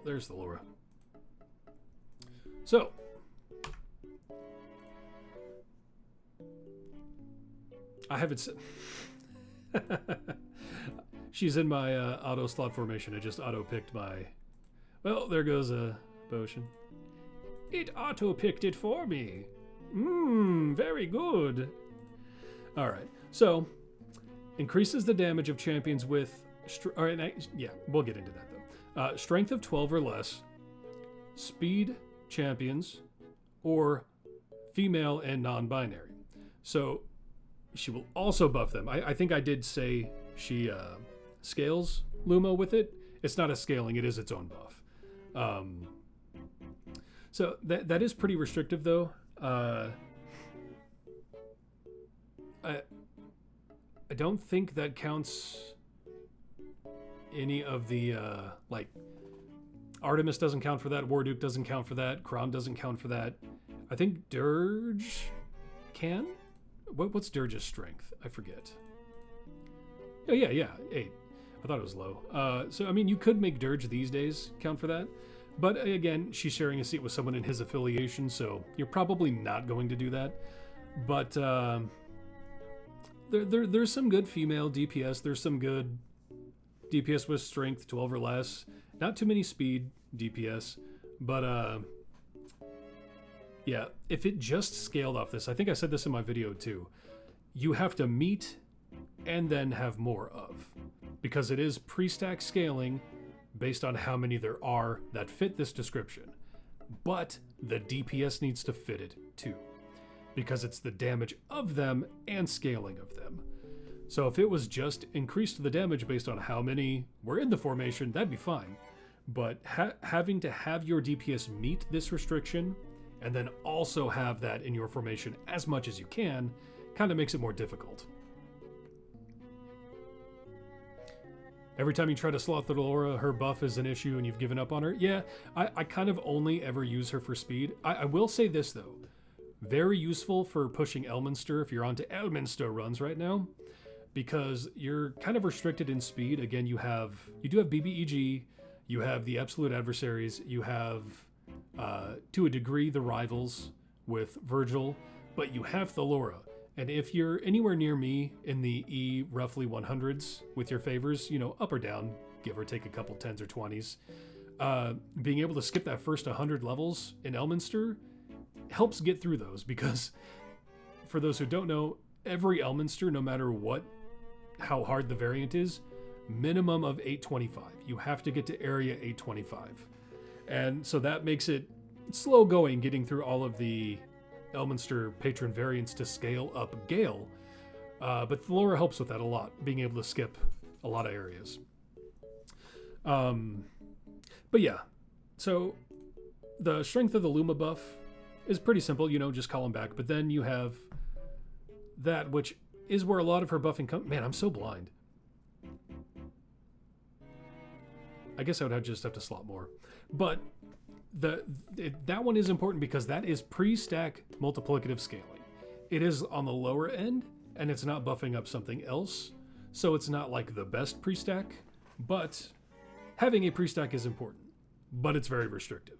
There's Thellora. So, I haven't said. She's in my auto slot formation. I just auto picked my. Well, there goes a potion. It auto picked it for me. Very good. All right. So, increases the damage of champions with. All right. Yeah, we'll get into that though. Strength of 12 or less. Speed champions, or female and non-binary. So she will also buff them. I think I did say she scales Luma with it. It's not a scaling, it is its own buff. So that is pretty restrictive though. I don't think that counts. any of the, like, Artemis doesn't count for that, Warduke doesn't count for that, Kron doesn't count for that. I think Dirge can? What's Dirge's strength? I forget. Oh, yeah, 8. I thought it was low. So, I mean, you could make Dirge these days count for that. But again, she's sharing a seat with someone in his affiliation, so you're probably not going to do that. But there's some good female DPS. There's some good DPS with strength 12 or less. Not too many speed DPS. But yeah, if it just scaled off this, I think I said this in my video too, you have to meet and then have more of. Because it is pre-stack scaling based on how many there are that fit this description. But the DPS needs to fit it too, because it's the damage of them and scaling of them. So if it was just increased the damage based on how many were in the formation, that'd be fine. But having to have your DPS meet this restriction and then also have that in your formation as much as you can kind of makes it more difficult. Every time you try to slot the Thellora, her buff is an issue and you've given up on her. Yeah, I kind of only ever use her for speed. I will say this, though. Very useful for pushing Elminster if you're onto Elminster runs right now, because you're kind of restricted in speed. Again, you do have BBEG, you have the Absolute Adversaries, you have, to a degree, the Rivals with Virgil, but you have Thellora. And if you're anywhere near me in the E roughly 100s with your favors, you know, up or down, give or take a couple 10s or 20s, being able to skip that first 100 levels in Elminster helps get through those, because for those who don't know, every Elminster, no matter how hard the variant is, minimum of 825. You have to get to area 825. And so that makes it slow going getting through all of the Elminster patron variants to scale up Gale, but Thellora helps with that a lot, being able to skip a lot of areas. But yeah, so the strength of the Luma buff is pretty simple, you know, just call him back. But then you have that, which is where a lot of her buffing comes. Man, I'm so blind. I guess I would just have to slot more, but that one is important because that is pre-stack multiplicative scaling. It is on the lower end, and it's not buffing up something else, so it's not like the best pre-stack, but having a pre-stack is important, but it's very restrictive.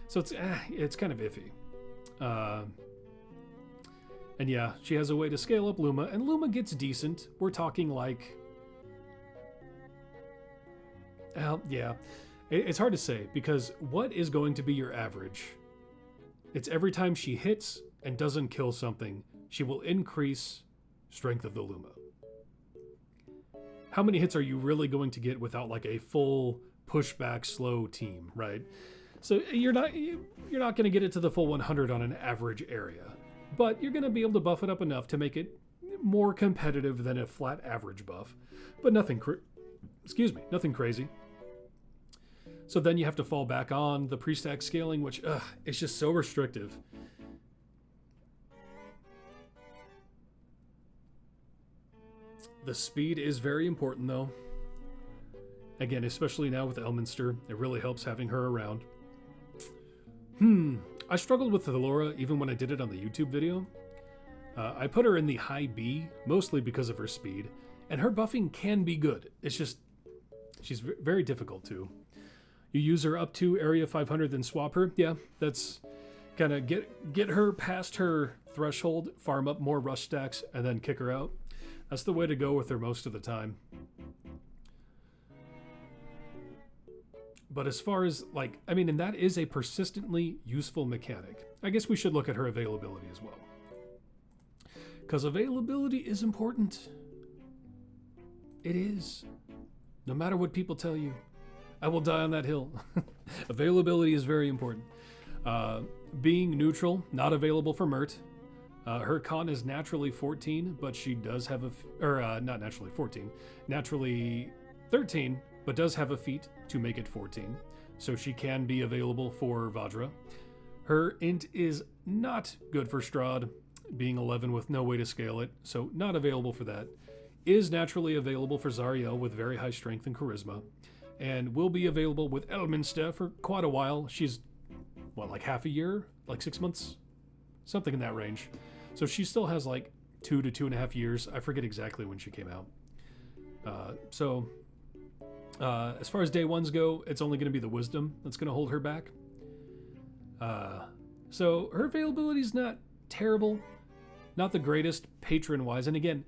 So it's kind of iffy. And yeah, she has a way to scale up Luma, and Luma gets decent. We're talking like... yeah. It's hard to say, because what is going to be your average? It's every time she hits and doesn't kill something, she will increase strength of the Luma. How many hits are you really going to get without like a full pushback slow team, right? So you're not going to get it to the full 100 on an average area, but you're going to be able to buff it up enough to make it more competitive than a flat average buff, but nothing crazy. So then you have to fall back on the pre-stack scaling, which, it's just so restrictive. The speed is very important, though. Again, especially now with Elminster, it really helps having her around. I struggled with Thellora even when I did it on the YouTube video. I put her in the high B, mostly because of her speed, and her buffing can be good. It's just, she's very difficult too. You use her up to area 500, then swap her. Yeah, that's kind of get her past her threshold, farm up more rush stacks, and then kick her out. That's the way to go with her most of the time. But as far as, like, I mean, and that is a persistently useful mechanic. I guess we should look at her availability as well. Because availability is important. It is. No matter what people tell you. I will die on that hill. Availability is very important. Being neutral, not available for Mert. Her con is naturally 14, but she does have not naturally 14, naturally 13, but does have a feat to make it 14. So she can be available for Vajra. Her int is not good for Strahd, being 11 with no way to scale it, so not available for that. is naturally available for Zariel with very high strength and charisma, and will be available with Elminster for quite a while. She's, what, like half a year? Like 6 months? Something in that range. So she still has like 2 to 2.5 years. I forget exactly when she came out. As far as day ones go, it's only going to be the wisdom that's going to hold her back. So her availability is not terrible, not the greatest patron-wise. And again,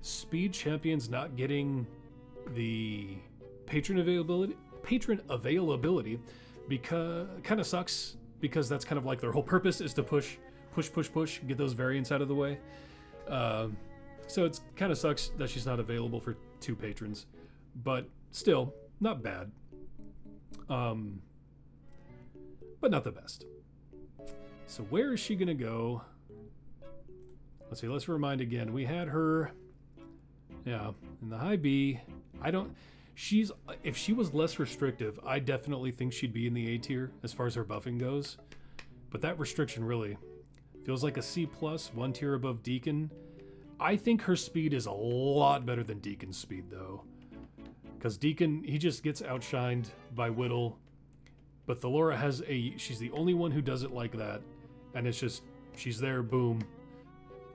speed champions not getting the patron availability because kind of sucks, because that's kind of like their whole purpose is to push, get those variants out of the way. So it's kind of sucks that she's not available for 2 patrons, but still not bad. But not the best. So where is she gonna go? Let's see, let's remind again. We had her, yeah, in the high B. If she was less restrictive, I definitely think she'd be in the A tier as far as her buffing goes. But that restriction really feels like a C+, 1 tier above Deekin. I think her speed is a lot better than Deekin's speed though. Because Deekin, he just gets outshined by Whittle. But Thellora she's the only one who does it like that. And it's just, she's there, boom.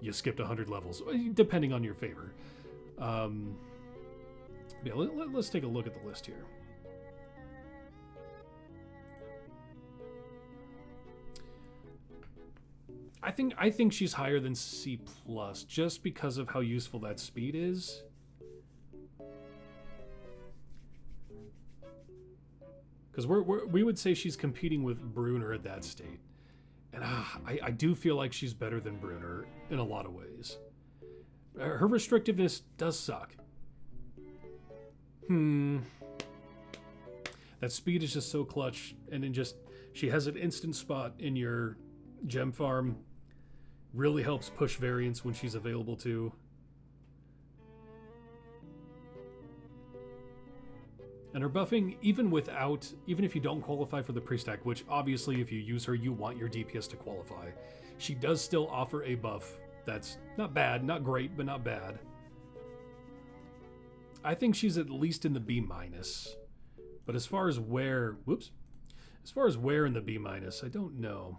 You skipped 100 levels, depending on your favor. Yeah, let's take a look at the list here. I think she's higher than C+, just because of how useful that speed is. Because we would say she's competing with Bruenor at that state. And I do feel like she's better than Bruenor in a lot of ways. Her restrictiveness does suck. That speed is just so clutch, and then she has an instant spot in your gem farm. Really helps push variants when she's available to. And her buffing, even if you don't qualify for the pre-stack, which obviously if you use her, you want your DPS to qualify, she does still offer a buff that's not bad, not great, but not bad. I think she's at least in the B-. But as far as where in the B-, I don't know.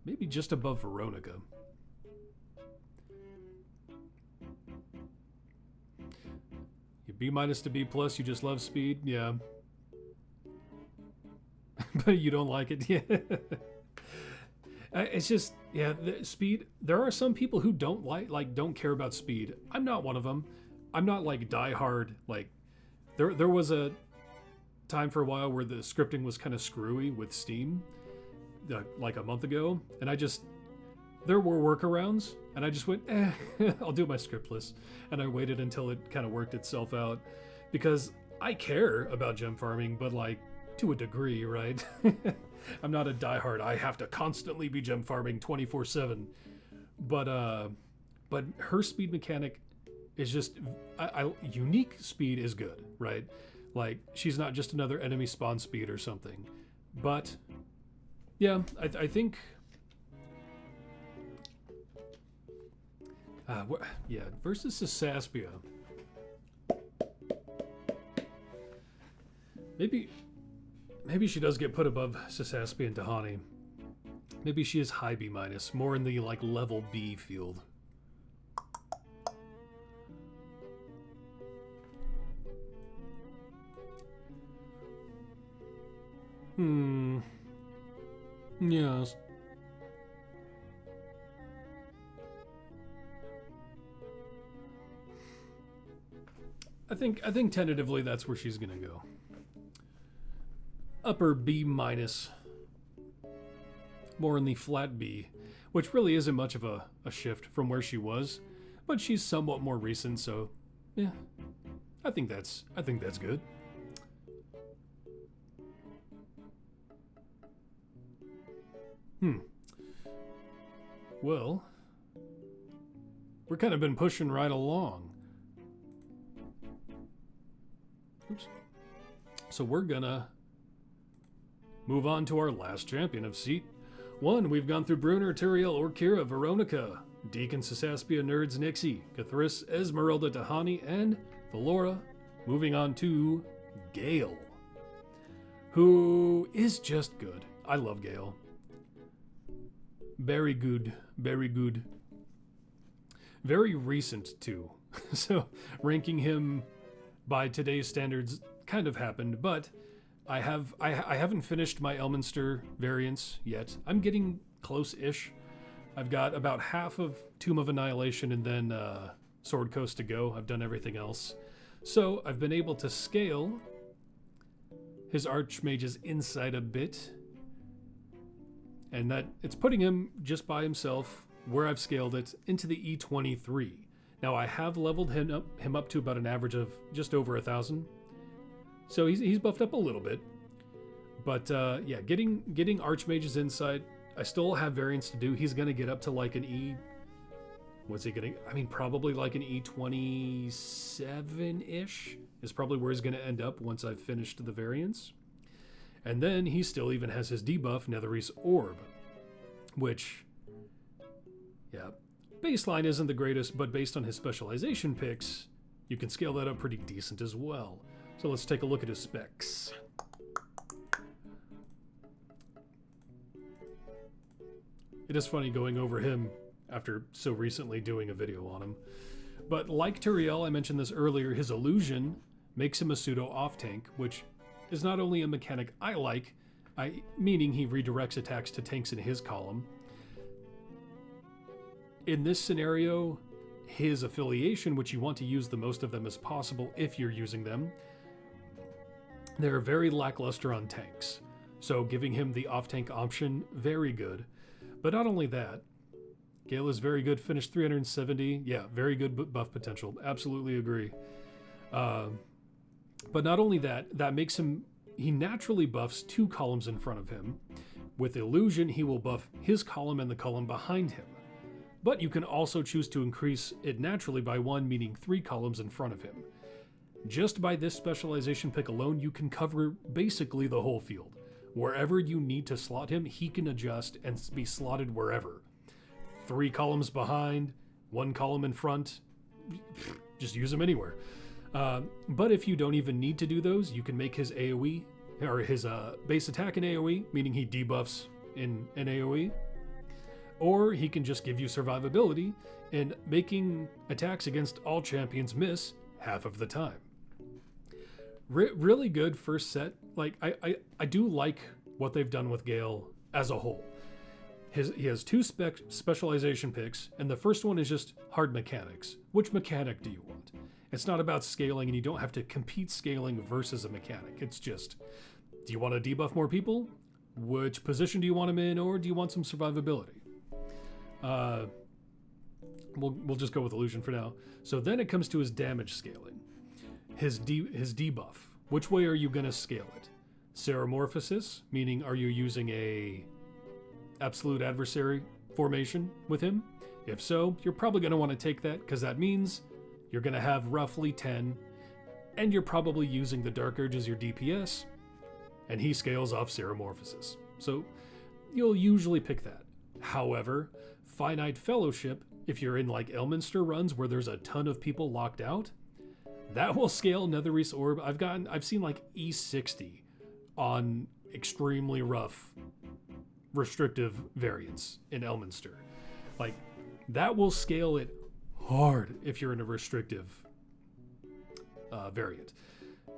Maybe just above Voronika. B- to B+, you just love speed, yeah. But you don't like it, yeah. It's just, yeah, the speed. There are some people who don't care about speed. I'm not one of them. I'm not like diehard. Like, there was a time for a while where the scripting was kind of screwy with Steam, like a month ago, and there were workarounds, and I just went, I'll do my scriptless. And I waited until it kind of worked itself out, because I care about gem farming, but like to a degree, right? I'm not a diehard, I have to constantly be gem farming 24/7. But her speed mechanic is just, unique speed is good, right? Like, she's not just another enemy spawn speed or something. But yeah, I think, versus Sisaspia. Maybe she does get put above Sisaspia and Tahani. Maybe she is high B-, more in the like level B field. Yes. I think tentatively that's where she's gonna go. Upper B-, more in the flat B, which really isn't much of a shift from where she was, but she's somewhat more recent, so yeah, I think that's good. Well, we're kind of been pushing right along. Oops. So we're gonna move on to our last champion of Seat 1. We've gone through Bruenor, Turiel, Orkira, Voronika, Deekin, Sisaspia, Nerds, Nixie, Cathris, Ezmerelda, Tahani, and Thellora. Moving on to Gale, who is just good. I love Gale. Very good, very good. Very recent, too. So, ranking him by today's standards kind of happened, but I haven't finished my Elminster variants yet. I'm getting close-ish. I've got about half of Tomb of Annihilation and then Sword Coast to go. I've done everything else. So I've been able to scale his Archmage's Insight a bit. And that it's putting him just by himself, where I've scaled it, into the E23. Now I have leveled him up to about an average of just over 1,000. So he's buffed up a little bit. But yeah, getting Archmage's Insight, I still have variants to do. He's going to get up to like an E... What's he going to... I mean, probably like an E27-ish is probably where he's going to end up once I've finished the variants. And then he still even has his debuff, Netherese Orb. Which, yeah, baseline isn't the greatest, but based on his specialization picks, you can scale that up pretty decent as well. So let's take a look at his specs. It is funny going over him after so recently doing a video on him. But like Turiel, I mentioned this earlier, his illusion makes him a pseudo off-tank, which is not only a mechanic I like, meaning he redirects attacks to tanks in his column. In this scenario, his affiliation, which you want to use the most of them as possible if you're using them, they're very lackluster on tanks. So giving him the off-tank option, very good. But not only that, Gale is very good, finished 370. Yeah, very good buff potential. Absolutely agree. But not only that, that makes him... He naturally buffs 2 columns in front of him. With Illusion, he will buff his column and the column behind him. But you can also choose to increase it naturally by 1, meaning 3 columns in front of him. Just by this specialization pick alone, you can cover basically the whole field. Wherever you need to slot him, he can adjust and be slotted wherever. 3 columns behind, 1 column in front, just use him anywhere. But if you don't even need to do those, you can make his AoE, or his base attack in AoE, meaning he debuffs in an AoE. Or he can just give you survivability, and making attacks against all champions miss half of the time. Really good first set. Like, I do like what they've done with Gale as a whole. He has 2 specialization picks, and the first one is just hard mechanics. Which mechanic do you want? It's not about scaling, and you don't have to compete scaling versus a mechanic. It's just, do you want to debuff more people? Which position do you want him in, or do you want some survivability? We'll just go with Illusion for now. So then it comes to his damage scaling. His debuff. Which way are you going to scale it? Ceramorphosis, meaning are you using a absolute adversary formation with him? If so, you're probably going to want to take that, because that means you're going to have roughly 10, and you're probably using the Dark Urge as your DPS, and he scales off Ceramorphosis. So you'll usually pick that. However, Finite Fellowship, if you're in like Elminster runs where there's a ton of people locked out, that will scale Netherese Orb. I've seen like E60 on extremely rough restrictive variants in Elminster. Like, that will scale it hard if you're in a restrictive variant.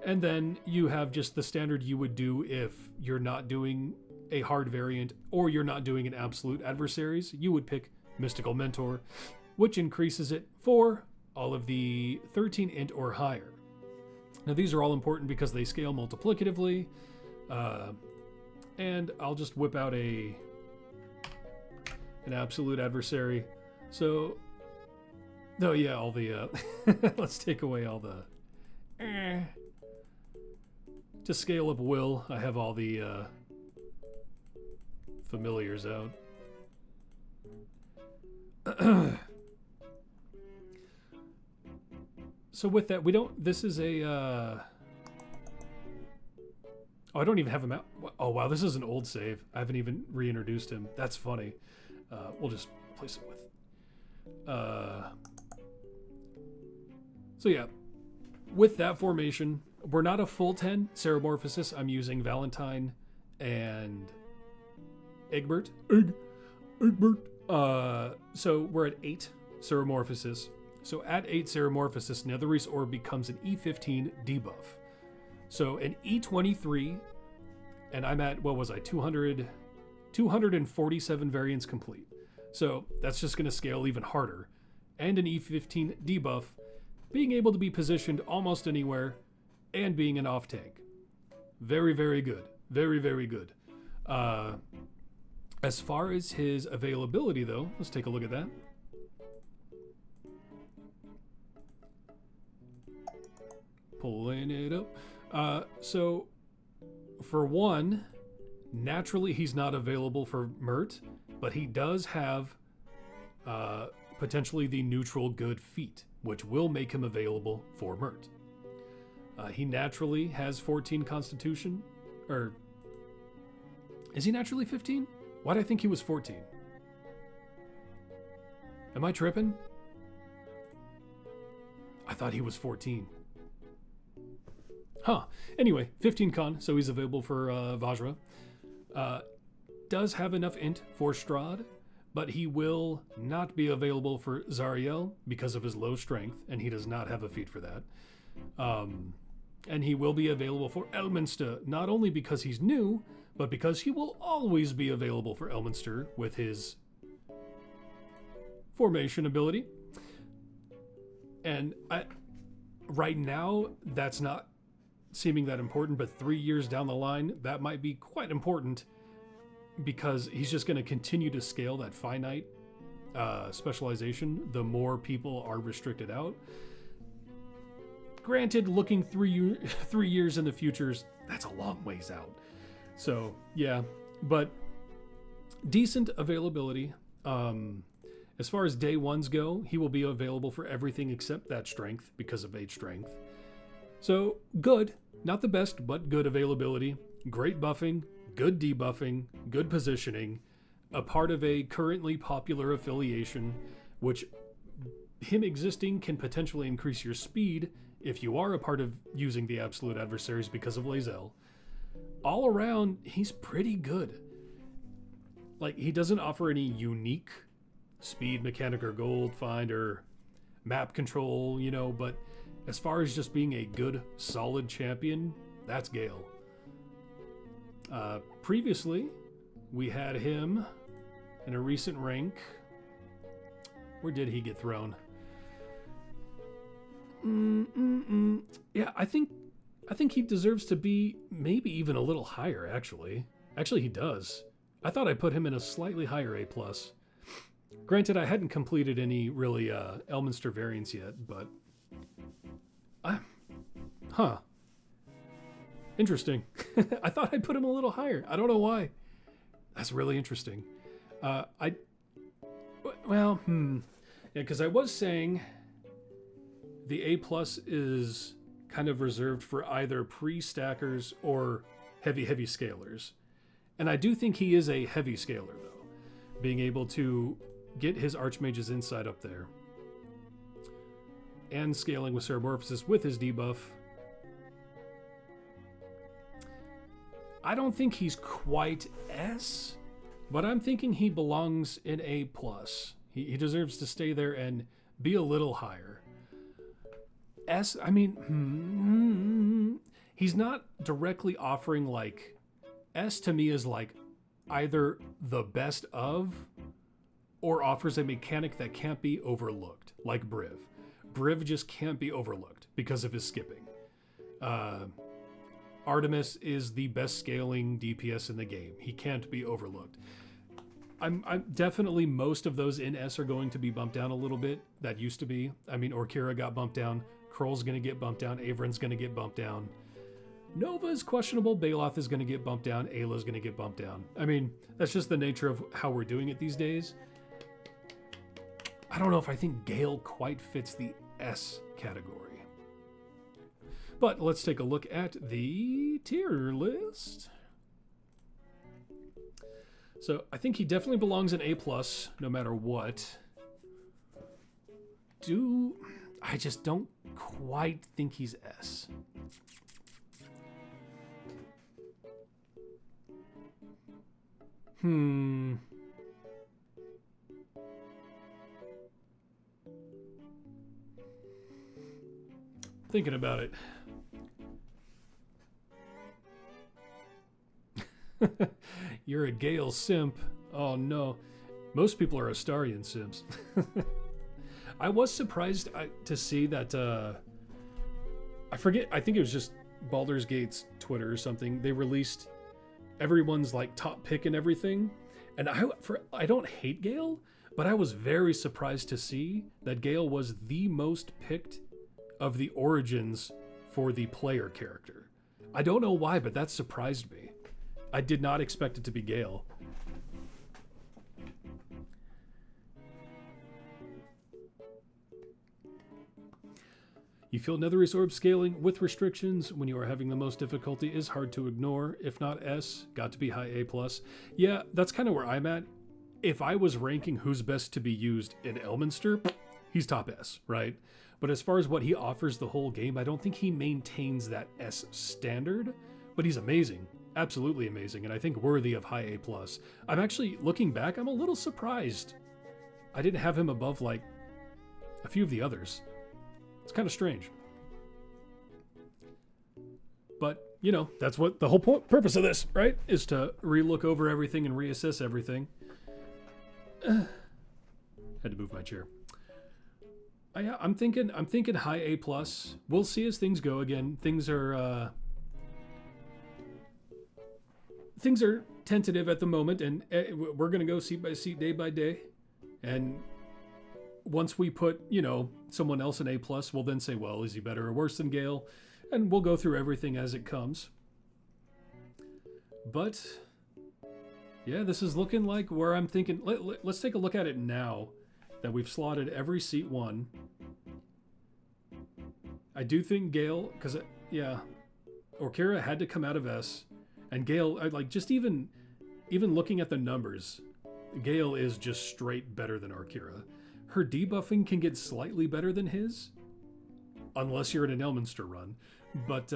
And then you have just the standard you would do if you're not doing a hard variant or you're not doing an absolute adversaries. You would pick Mystical Mentor, which increases it for all of the 13 int or higher. Now these are all important because they scale multiplicatively, and I'll just whip out an absolute adversary. So, oh yeah, all the let's take away all the to scale up will. I have all the familiars out. So with that, we don't, this is a, oh, I don't even have him out. Oh, wow, this is an old save. I haven't even reintroduced him. That's funny. We'll just replace it with So yeah, with that formation, we're not a full 10 Ceramorphosis. I'm using Valentine and Egbert. So we're at 8 Ceramorphosis. So at 8 Ceramorphosis, Netherese Orb becomes an E15 debuff. So an E23, and I'm at, what was I, 247 variants complete. So that's just going to scale even harder. And an E15 debuff, being able to be positioned almost anywhere, and being an off-tank. Very, very good. Very, very good. As far as his availability, though, let's take a look at that. Pulling it up. So, for one, naturally he's not available for Mert, but he does have potentially the neutral good feat, which will make him available for Mert. He naturally has 14 Constitution, or is he naturally 15? Why do I think he was 14? Am I tripping? I thought he was 14. Huh. Anyway, 15 con, so he's available for Vajra. Does have enough int for Strahd, but he will not be available for Zariel because of his low strength, and he does not have a feat for that. And he will be available for Elminster, not only because he's new, but because he will always be available for Elminster with his formation ability. And right now, that's not seeming that important, but 3 years down the line, that might be quite important because he's just going to continue to scale that finite specialization the more people are restricted out. Granted, looking 3 years in the futures, that's a long ways out. So, yeah, but decent availability. As far as day ones go, he will be available for everything except that strength because of 8 strength. So, good. Not the best, but good availability. Great buffing, good debuffing, good positioning. A part of a currently popular affiliation, which him existing can potentially increase your speed if you are a part of using the absolute adversaries because of Lae'zel. All around, he's pretty good. Like, he doesn't offer any unique speed, mechanic, or gold find, or map control, you know, but as far as just being a good, solid champion, that's Gale. Previously, we had him in a recent rank. Where did he get thrown? Yeah, I think he deserves to be maybe even a little higher, actually. Actually, he does. I thought I put him in a slightly higher A+. Granted, I hadn't completed any really Elminster variants yet, but... Huh. Interesting. I thought I put him a little higher. I don't know why. That's really interesting. Yeah, because I was saying the A+ is kind of reserved for either pre-stackers or heavy scalers. And I do think he is a heavy scaler, though. Being able to get his Archmage's Insight up there. And scaling with Ceramorphosis with his debuff. I don't think he's quite S, but I'm thinking he belongs in A+. He deserves to stay there and be a little higher. S, I mean, he's not directly offering, like, S to me is like either the best of or offers a mechanic that can't be overlooked, like Briv. Briv just can't be overlooked because of his skipping. Artemis is the best scaling DPS in the game. He can't be overlooked. I'm definitely, most of those in S are going to be bumped down a little bit. That used to be. I mean, Orkira got bumped down. Kroll's going to get bumped down. Avron's going to get bumped down. Nova's questionable. Baloth is going to get bumped down. Ayla's going to get bumped down. I mean, that's just the nature of how we're doing it these days. I don't know if I think Gale quite fits the S category. But let's take a look at the tier list. So I think he definitely belongs in A+, no matter what. just don't quite think he's S. Thinking about it. You're a Gale simp. Oh no. Most people are Astarian simps. I was surprised to see that, I forget, I think it was just Baldur's Gate's Twitter or something. They released everyone's like top pick and everything. And I don't hate Gale, but I was very surprised to see that Gale was the most picked of the origins for the player character. I don't know why, but that surprised me. I did not expect it to be Gale. You feel Netherese Orb scaling with restrictions when you are having the most difficulty is hard to ignore. If not S, got to be high A+. Yeah, that's kind of where I'm at. If I was ranking who's best to be used in Elminster, he's top S, right? But as far as what he offers the whole game, I don't think he maintains that S standard, but he's amazing. Absolutely amazing, and I think worthy of high A+. I'm actually, looking back, I'm a little surprised I didn't have him above, like, a few of the others. It's kind of strange. But, you know, that's what the whole purpose of this, right? Is to relook over everything and reassess everything. Had to move my chair. I'm thinking high A+. We'll see as things go again. Things are tentative at the moment, and we're going to go seat by seat, day by day. And once we put, you know, someone else in A+, we'll then say, well, is he better or worse than Gale? And we'll go through everything as it comes. But, yeah, this is looking like where I'm thinking, let's take a look at it now that we've slotted every seat one. I do think Gale, because, yeah, Orkira had to come out of S. And Gale, like, just even looking at the numbers, Gale is just straight better than Orkira. Her debuffing can get slightly better than his, unless you're in an Elminster run. But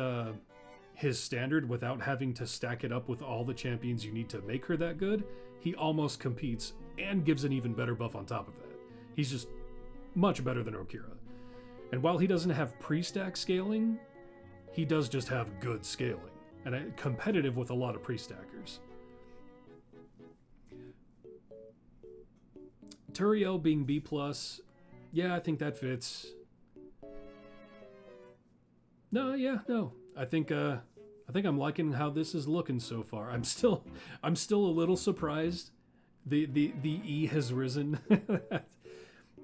his standard, without having to stack it up with all the champions you need to make her that good, he almost competes and gives an even better buff on top of that. He's just much better than Orkira. And while he doesn't have pre-stack scaling, he does just have good scaling. And competitive with a lot of pre-stackers. Turiel being B+, yeah, I think that fits. No. I think I'm liking how this is looking so far. I'm still a little surprised. The E has risen.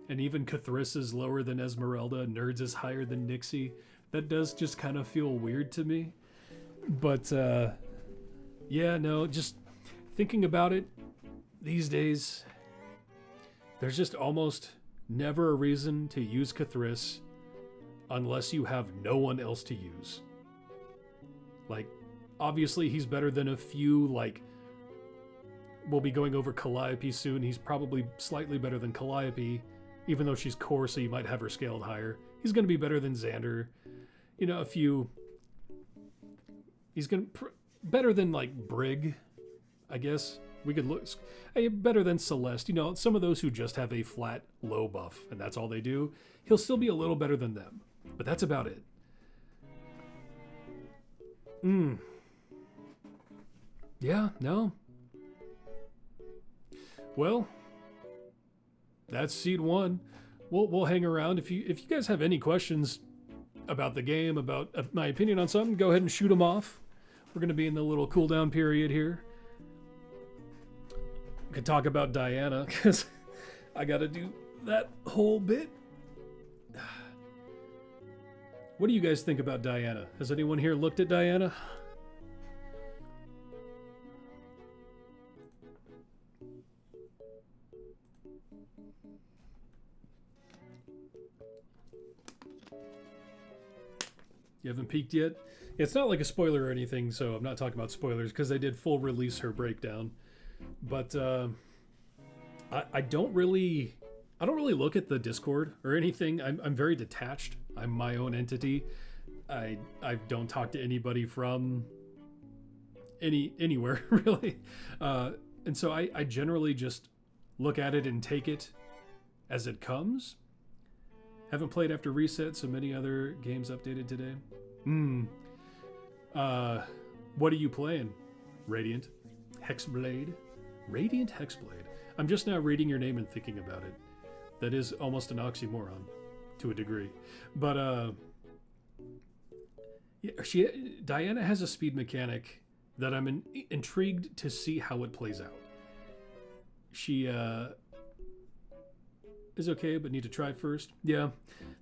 And even Cthulhu is lower than Ezmerelda. Nerds is higher than Nixie. That does just kind of feel weird to me. But, yeah, no, just thinking about it these days, there's just almost never a reason to use Cthulhu unless you have no one else to use. Like, obviously he's better than a few, like, we'll be going over Calliope soon. He's probably slightly better than Calliope, even though she's core, so you might have her scaled higher. He's going to be better than Xander. You know, a few... He's going to... better than, like, Brig, I guess. We could look... better than Celeste. You know, some of those who just have a flat low buff, and that's all they do. He'll still be a little better than them. But that's about it. Yeah, no. Well, that's seed one. We'll hang around. If you guys have any questions about the game, about my opinion on something, go ahead and shoot them off. We're going to be in the little cooldown period here. We could talk about Diana, because I got to do that whole bit. What do you guys think about Diana? Has anyone here looked at Diana? You haven't peeked yet? It's not like a spoiler or anything, so I'm not talking about spoilers because they did full release her breakdown. But I don't really I don't really look at the Discord or anything. I'm very detached. I'm my own entity. I don't talk to anybody from anywhere really, and so I generally just look at it and take it as it comes. Haven't played after reset, so many other games updated today. What are you playing? Radiant Hexblade. Radiant Hexblade. I'm just now reading your name and thinking about it. That is almost an oxymoron to a degree. But yeah, Diana has a speed mechanic that I'm intrigued to see how it plays out. She is okay, but need to try first. Yeah,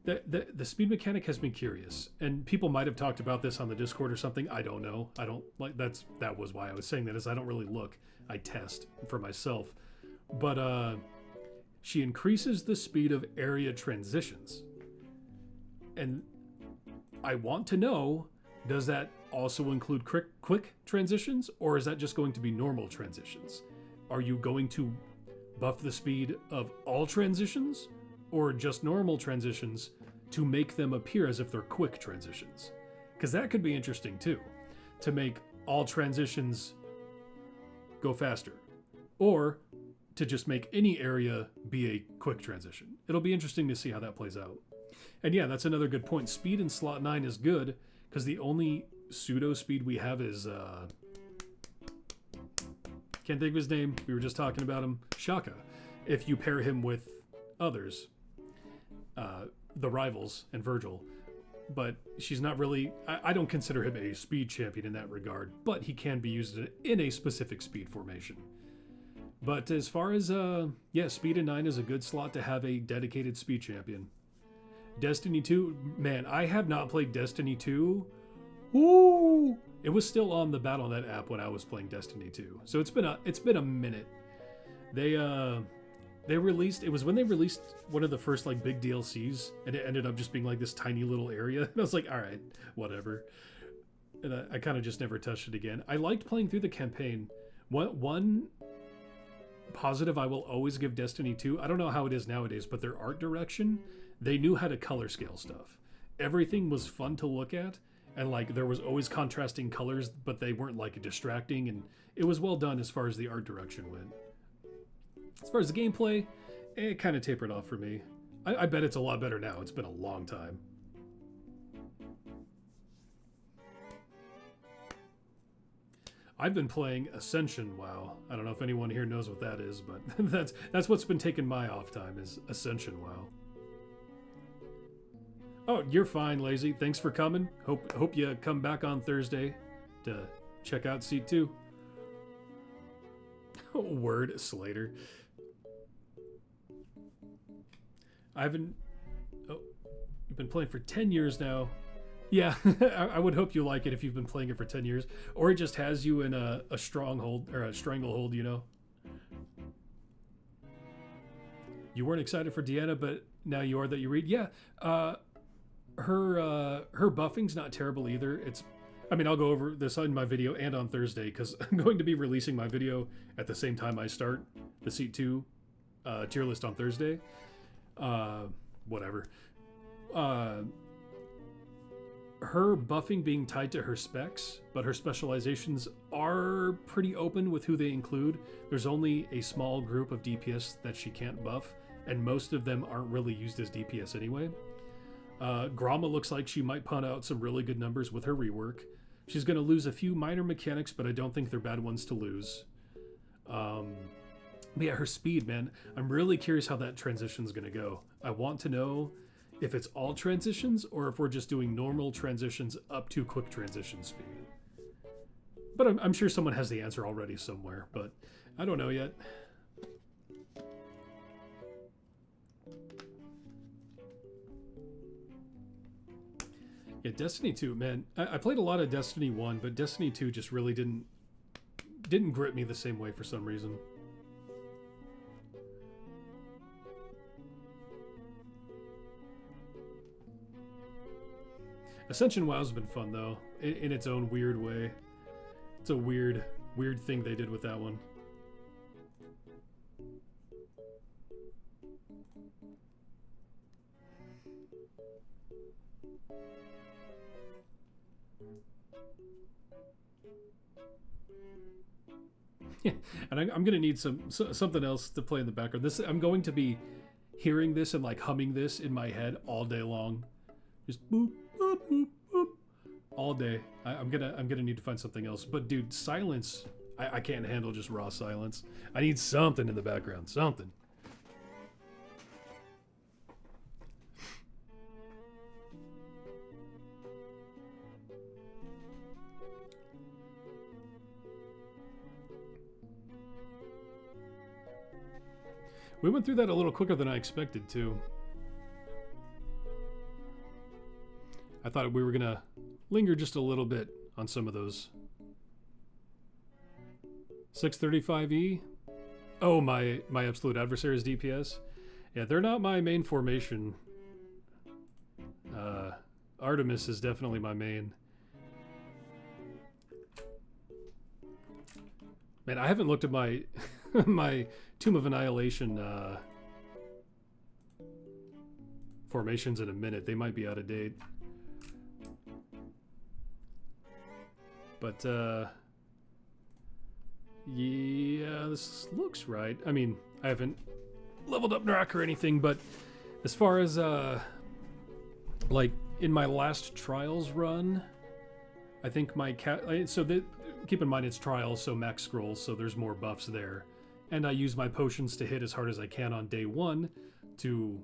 the speed mechanic has been curious, and people might have talked about this on the Discord or something. I don't know. I don't like that was why I was saying that, is I don't really look. I test for myself. But she increases the speed of area transitions. And I want to know, does that also include quick transitions, or is that just going to be normal transitions? Are you going to buff the speed of all transitions, or just normal transitions to make them appear as if they're quick transitions? Because that could be interesting too, to make all transitions go faster, or to just make any area be a quick transition. It'll be interesting to see how that plays out. And yeah, that's another good point. Speed in slot 9 is good, because the only pseudo speed we have is can't think of his name. We were just talking about him. Shaka. If you pair him with others, the rivals and Virgil. But she's not really... I don't consider him a speed champion in that regard, but he can be used in a specific speed formation. But as far as, yeah, speed in 9 is a good slot to have a dedicated speed champion. Destiny 2, man, I have not played Destiny 2. Ooh! It was still on the Battle.net app when I was playing Destiny 2. So it's been a minute. They released, it was when they released one of the first like big DLCs, and it ended up just being like this tiny little area. And I was like, all right, whatever. And I kind of just never touched it again. I liked playing through the campaign. One positive I will always give Destiny 2, I don't know how it is nowadays, but their art direction, they knew how to color scale stuff. Everything was fun to look at, and like there was always contrasting colors, but they weren't like distracting, and it was well done as far as the art direction went. As far as the gameplay, it kind of tapered off for me. I bet it's a lot better now. It's been a long time. I've been playing Ascension WoW. I don't know if anyone here knows what that is, but that's what's been taking my off time, is Ascension WoW. Oh, you're fine, Lazy. Thanks for coming. Hope you come back on Thursday to check out Seat 2. Word, Slater. You've been playing for 10 years now. Yeah, I would hope you like it if you've been playing it for 10 years. Or it just has you in a stronghold, or a stranglehold, you know? You weren't excited for Deanna, but now you are that you read. Yeah, her buffing's not terrible either. I'll go over this on my video and on Thursday, because I'm going to be releasing my video at the same time I start the Seat 2 tier list on Thursday. Whatever. Her buffing being tied to her specs, but her specializations are pretty open with who they include. There's only a small group of DPS that she can't buff, and most of them aren't really used as DPS anyway. Gromma looks like she might punt out some really good numbers with her rework. She's going to lose a few minor mechanics, but I don't think they're bad ones to lose. But yeah, her speed, man. I'm really curious how that transition's going to go. I want to know if it's all transitions, or if we're just doing normal transitions up to quick transition speed. But I'm sure someone has the answer already somewhere, but I don't know yet. Yeah, Destiny 2, man. I played a lot of Destiny 1, but Destiny 2 just really didn't grip me the same way for some reason. Ascension WoW's been fun, though, in its own weird way. It's a weird thing they did with that one. Yeah, and I'm gonna need something else to play in the background. I'm going to be hearing this and like humming this in my head all day long, just boop boop boop boop all day. I'm gonna need to find something else. But dude, silence. I can't handle just raw silence. I need something in the background. Something. We went through that a little quicker than I expected, too. I thought we were gonna linger just a little bit on some of those. 635E? Oh, my absolute adversary's DPS? Yeah, they're not my main formation. Artemis is definitely my main. Man, I haven't looked at my my Tomb of Annihilation formations in a minute. They might be out of date. But yeah, this looks right. I mean, I haven't leveled up Narak or anything, but as far as like in my last Trials run, I think my keep in mind it's Trials, so max scrolls, so there's more buffs there. And I use my potions to hit as hard as I can on day one to,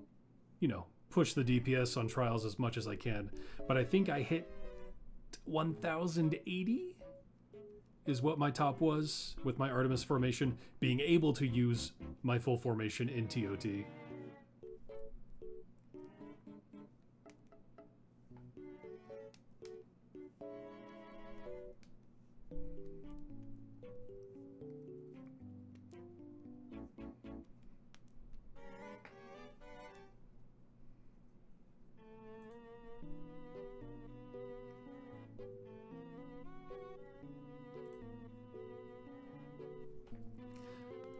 you know, push the DPS on Trials as much as I can. But I think I hit 1080 is what my top was with my Artemis formation, being able to use my full formation in TOT.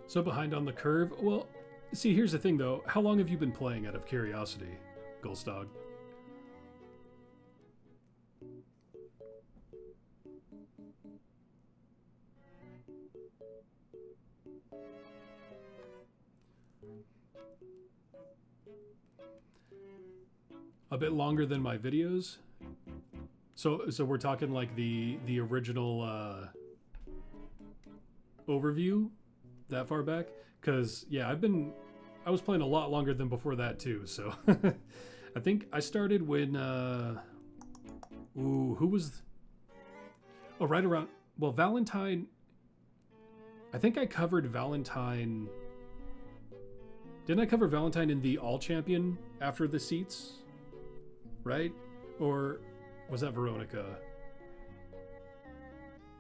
So behind on the curve? Well, see, here's the thing though. How long have you been playing out of curiosity, Gulstog? A bit longer than my videos? So we're talking like the original overview? That far back? Because yeah, I was playing a lot longer than before that too, so I think I started when who was right around, well, Valentine. I think I covered Valentine. Didn't I cover Valentine in the All Champion after the seats? Right? Or was that Voronika?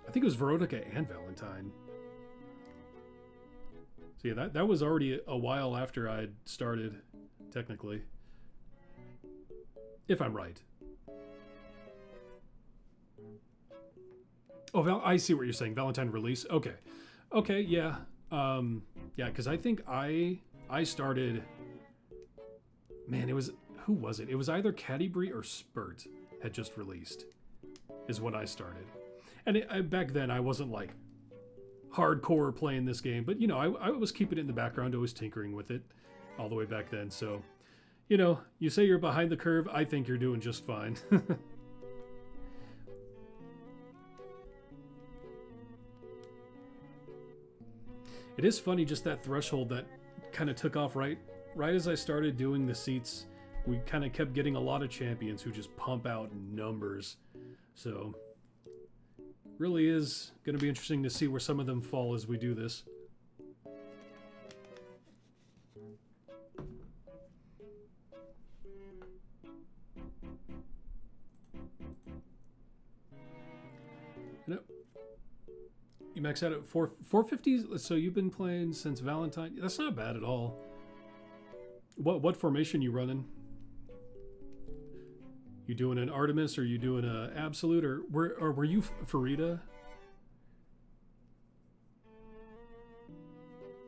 I think it was Voronika and Valentine. So yeah, that was already a while after I'd started, technically. If I'm right. Oh, I see what you're saying. Valentine release? Okay. Okay, yeah. Yeah, because I think I started... Man, it was... Who was it? It was either Catibree or Spurt had just released, is when I started. And back then, I wasn't like hardcore playing this game, but you know, I was keeping it in the background, always tinkering with it all the way back then. So, you know, you say you're behind the curve, I think you're doing just fine. It is funny, just that threshold that kind of took off right as I started doing the seats. We kind of kept getting a lot of champions who just pump out numbers. So really is going to be interesting to see where some of them fall as we do this. You know, you max out at 450s, so you've been playing since Valentine. That's not bad at all. What formation you running? You doing an Artemis, or you doing a Absolute, or were you Farida?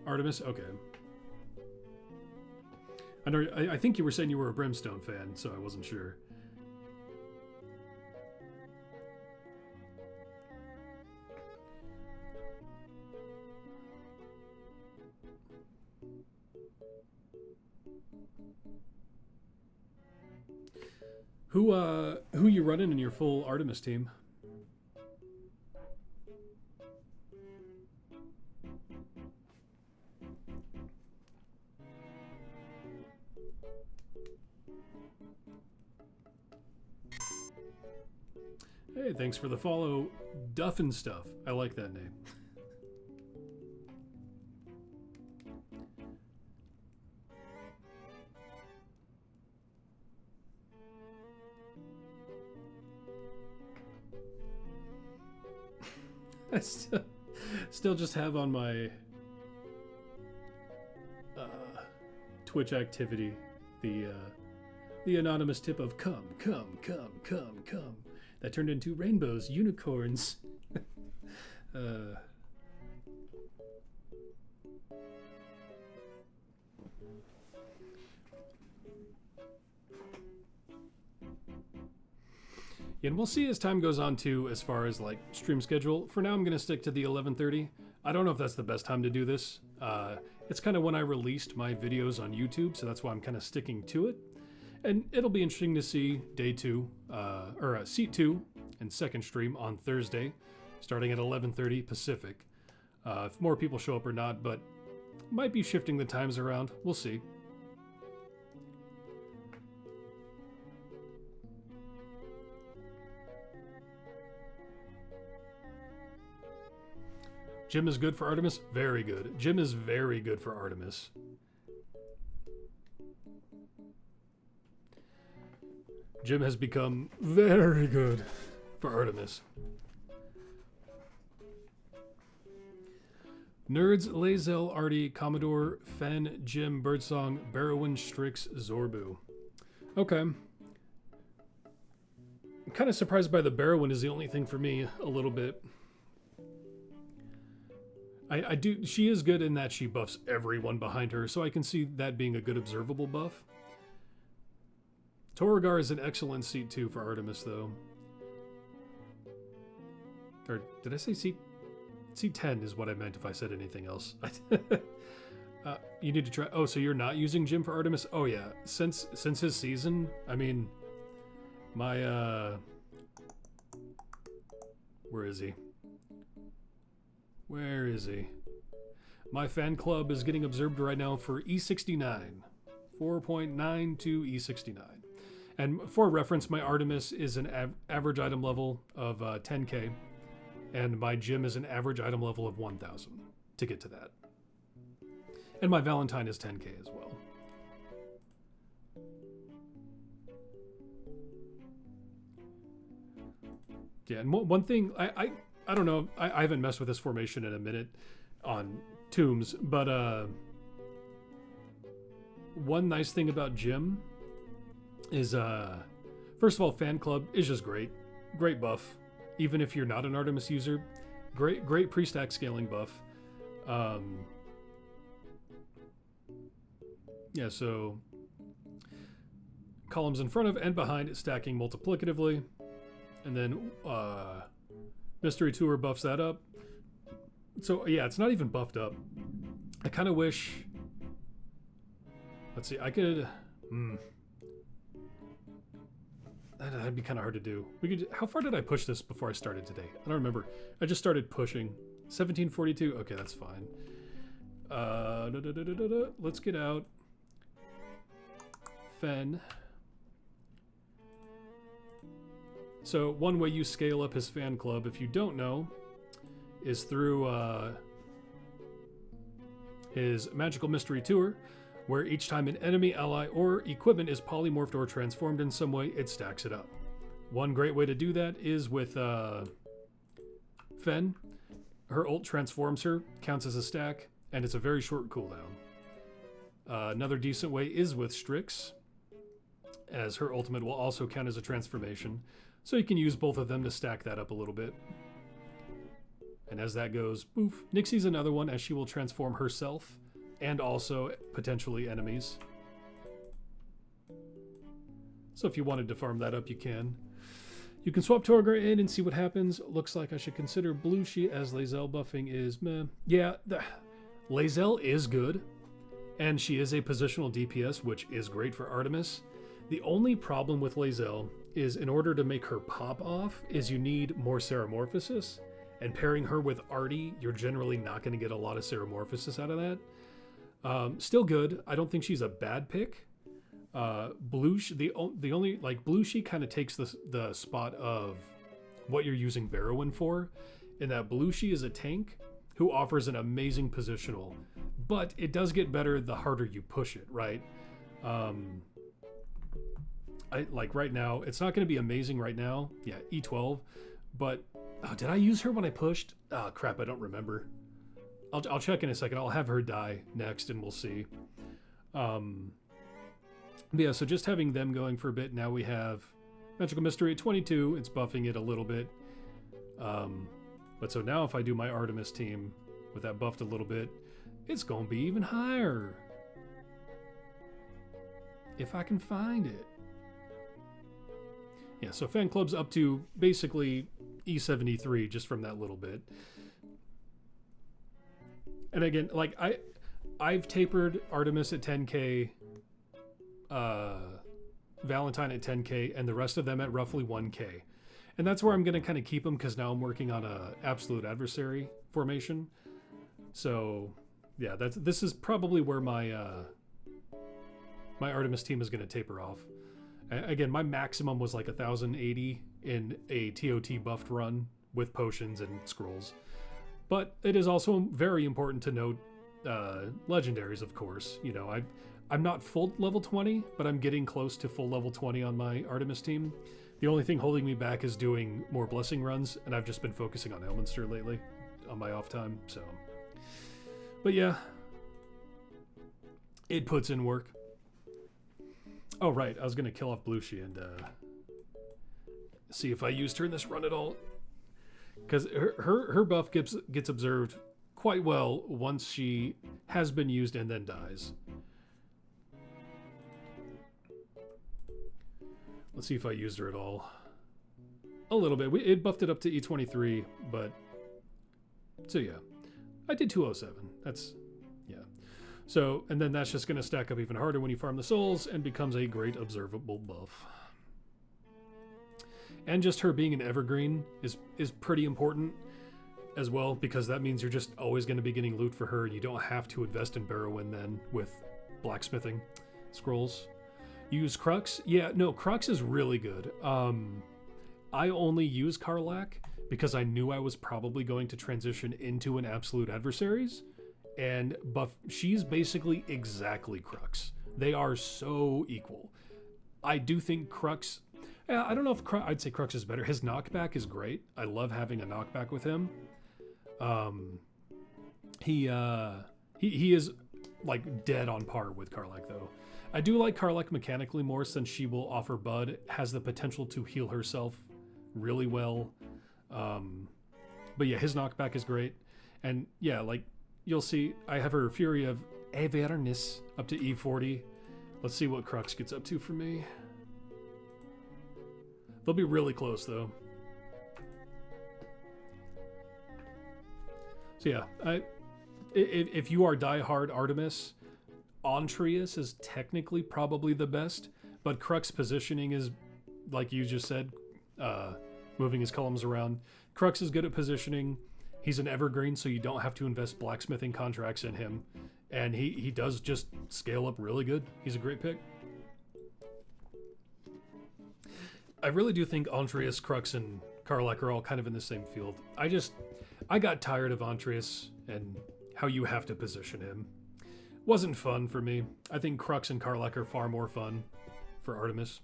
Artemis, okay. I know. I think you were saying you were a Brimstone fan, so I wasn't sure. Who you running in your full Artemis team? Hey, thanks for the follow, Duff and Stuff. I like that name. I still just have on my Twitch activity the anonymous tip of come, come, come, come, come. That turned into rainbows, unicorns. And we'll see as time goes on too, as far as like stream schedule. For now, I'm going to stick to the 11:30. I don't know if that's the best time to do this. It's kind of when I released my videos on YouTube, so that's why I'm kind of sticking to it. And it'll be interesting to see day 2, or seat 2 and second stream on Thursday, starting at 11:30 Pacific. If more people show up or not, but might be shifting the times around. We'll see. Jim is good for Artemis? Very good. Jim is very good for Artemis. Jim has become very good for Artemis. Nerds, Lazel, Artie, Commodore, Fen, Jim, Birdsong, Barrowin, Strix, Zorbu. Okay. I'm kind of surprised by the Barrowin is the only thing for me a little bit. I do. She is good in that she buffs everyone behind her, so I can see that being a good observable buff. Torgar is an excellent seat 2 for Artemis, though. Or did I say seat 10 is what I meant if I said anything else. You need to try. Oh, so you're not using Jim for Artemis? Oh yeah, since his season, I mean, my where is he? Where is he? My fan club is getting observed right now for E69. 4.92 E69. And for reference, my Artemis is an average item level of 10k. And my Jim is an average item level of 1000 to get to that. And my Valentine is 10k as well. Yeah, and one thing, I don't know, I haven't messed with this formation in a minute on Tombs, but one nice thing about Jim is, first of all, Fan Club is just great. Great buff. Even if you're not an Artemis user, great pre-stack scaling buff. Yeah, so columns in front of and behind stacking multiplicatively. And then Mystery Tour buffs that up. So yeah, it's not even buffed up. I kind of wish... Let's see, I could... That'd be kind of hard to do. We could. How far did I push this before I started today? I don't remember. I just started pushing. 1742. Okay, that's fine. Let's get out. Fen. So one way you scale up his fan club, if you don't know, is through his Magical Mystery Tour, where each time an enemy, ally, or equipment is polymorphed or transformed in some way, it stacks it up. One great way to do that is with Fen. Her ult transforms her, counts as a stack, and it's a very short cooldown. Another decent way is with Strix, as her ultimate will also count as a transformation, so you can use both of them to stack that up a little bit. And as that goes, poof. Nixie's another one, as she will transform herself, and also potentially enemies. So if you wanted to farm that up, you can. You can swap Torgor in and see what happens. Looks like I should consider Blushi as Lae'zel buffing is meh. Yeah, Lae'zel is good, and she is a positional DPS, which is great for Artemis. The only problem with Lae'zel is in order to make her pop off is you need more Ceramorphosis, and pairing her with Artie, you're generally not going to get a lot of Ceramorphosis out of that. Still good. I don't think she's a bad pick. Blushi, the only like Blushi kind of takes the spot of what you're using Barrowin for, in that Blushi is a tank who offers an amazing positional, but it does get better the harder you push it, right? I like right now, it's not going to be amazing right now. Yeah, E12, but did I use her when I pushed? Oh crap, I don't remember. I'll check in a second. I'll have her die next, and we'll see. Yeah, so just having them going for a bit. Now we have Magical Mystery at 22. It's buffing it a little bit. But so now if I do my Artemis team with that buffed a little bit, it's going to be even higher. If I can find it. Yeah, so fan club's up to basically E73 just from that little bit. And again, like I've tapered Artemis at 10k, Valentine at 10k, and the rest of them at roughly 1k. And that's where I'm going to kind of keep them, because now I'm working on a absolute adversary formation. So yeah, this is probably where my my Artemis team is going to taper off. Again, my maximum was like 1080 in a TOT buffed run with potions and scrolls. But it is also very important to note legendaries, of course. You know, I'm not full level 20, but I'm getting close to full level 20 on my Artemis team. The only thing holding me back is doing more blessing runs, and I've just been focusing on Elminster lately on my off time, so. But yeah, it puts in work. Oh right, I was gonna kill off Blushi and see if I used her in this run at all, because her buff gets observed quite well once she has been used and then dies. Let's see if I used her at all. A little bit. It buffed it up to E23, but so yeah, I did 207. That's yeah. So, and then that's just going to stack up even harder when you farm the souls and becomes a great observable buff. And just her being an evergreen is pretty important as well, because that means you're just always going to be getting loot for her, and you don't have to invest in Barrowin then with blacksmithing scrolls. Use Crux? Yeah, no, Crux is really good. I only use Karlach because I knew I was probably going to transition into an absolute adversaries, and she's basically exactly Crux. They are so equal. I do think Crux, I don't know if I'd say Crux is better. His knockback is great. I love having a knockback with him. He is like dead on par with Karlach though. I do like Karlach mechanically more, since she will offer Bud, has the potential to heal herself really well. But yeah, his knockback is great. And yeah, like you'll see, I have her Fury of Avernus up to E40. Let's see what Crux gets up to for me. They'll be really close though. So yeah, if you are diehard Artemis, Ontreus is technically probably the best, but Crux positioning is, like you just said, moving his columns around. Crux is good at positioning. He's an evergreen, so you don't have to invest blacksmithing contracts in him. And he does just scale up really good. He's a great pick. I really do think Ontreus, Crux, and Karlach are all kind of in the same field. I got tired of Ontreus and how you have to position him. Wasn't fun for me. I think Crux and Karlach are far more fun for Artemis.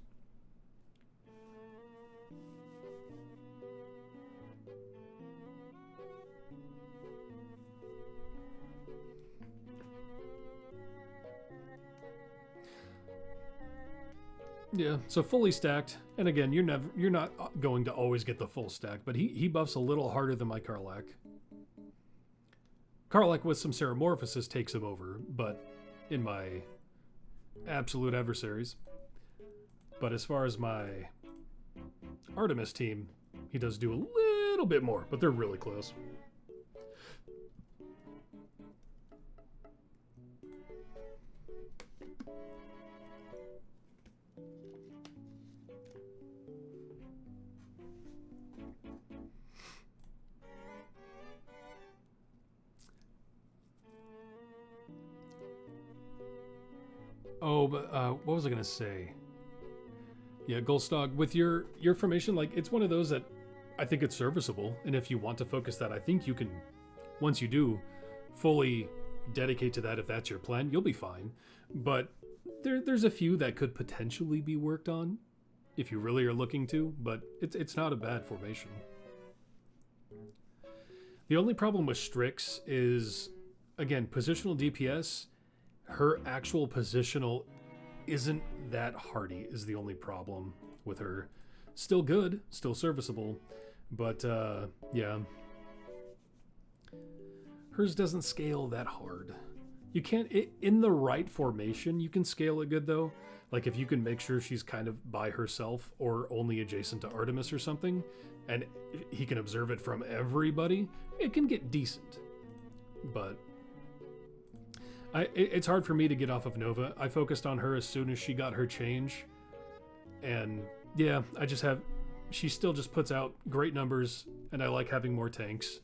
Yeah, so fully stacked, and again, you're not going to always get the full stack, but he buffs a little harder than my Karlach. Karlach with some Ceramorphosis takes him over, but in my absolute adversaries. But as far as my Artemis team, he does do a little bit more, but they're really close. Oh, but what was I gonna say? Yeah, Goldstog, with your formation, like, it's one of those that I think it's serviceable, and if you want to focus that, I think you can, once you do, fully dedicate to that if that's your plan, you'll be fine. But there's a few that could potentially be worked on if you really are looking to, but it's not a bad formation. The only problem with Strix is, again, positional DPS, her actual positional isn't that hardy is the only problem with her. Still good, still serviceable, but yeah. Hers doesn't scale that hard. You can't, in the right formation, you can scale it good though. Like if you can make sure she's kind of by herself or only adjacent to Artemis or something, and he can observe it from everybody, it can get decent. But it's hard for me to get off of Nova. I focused on her as soon as she got her change. And yeah, she still just puts out great numbers, and I like having more tanks.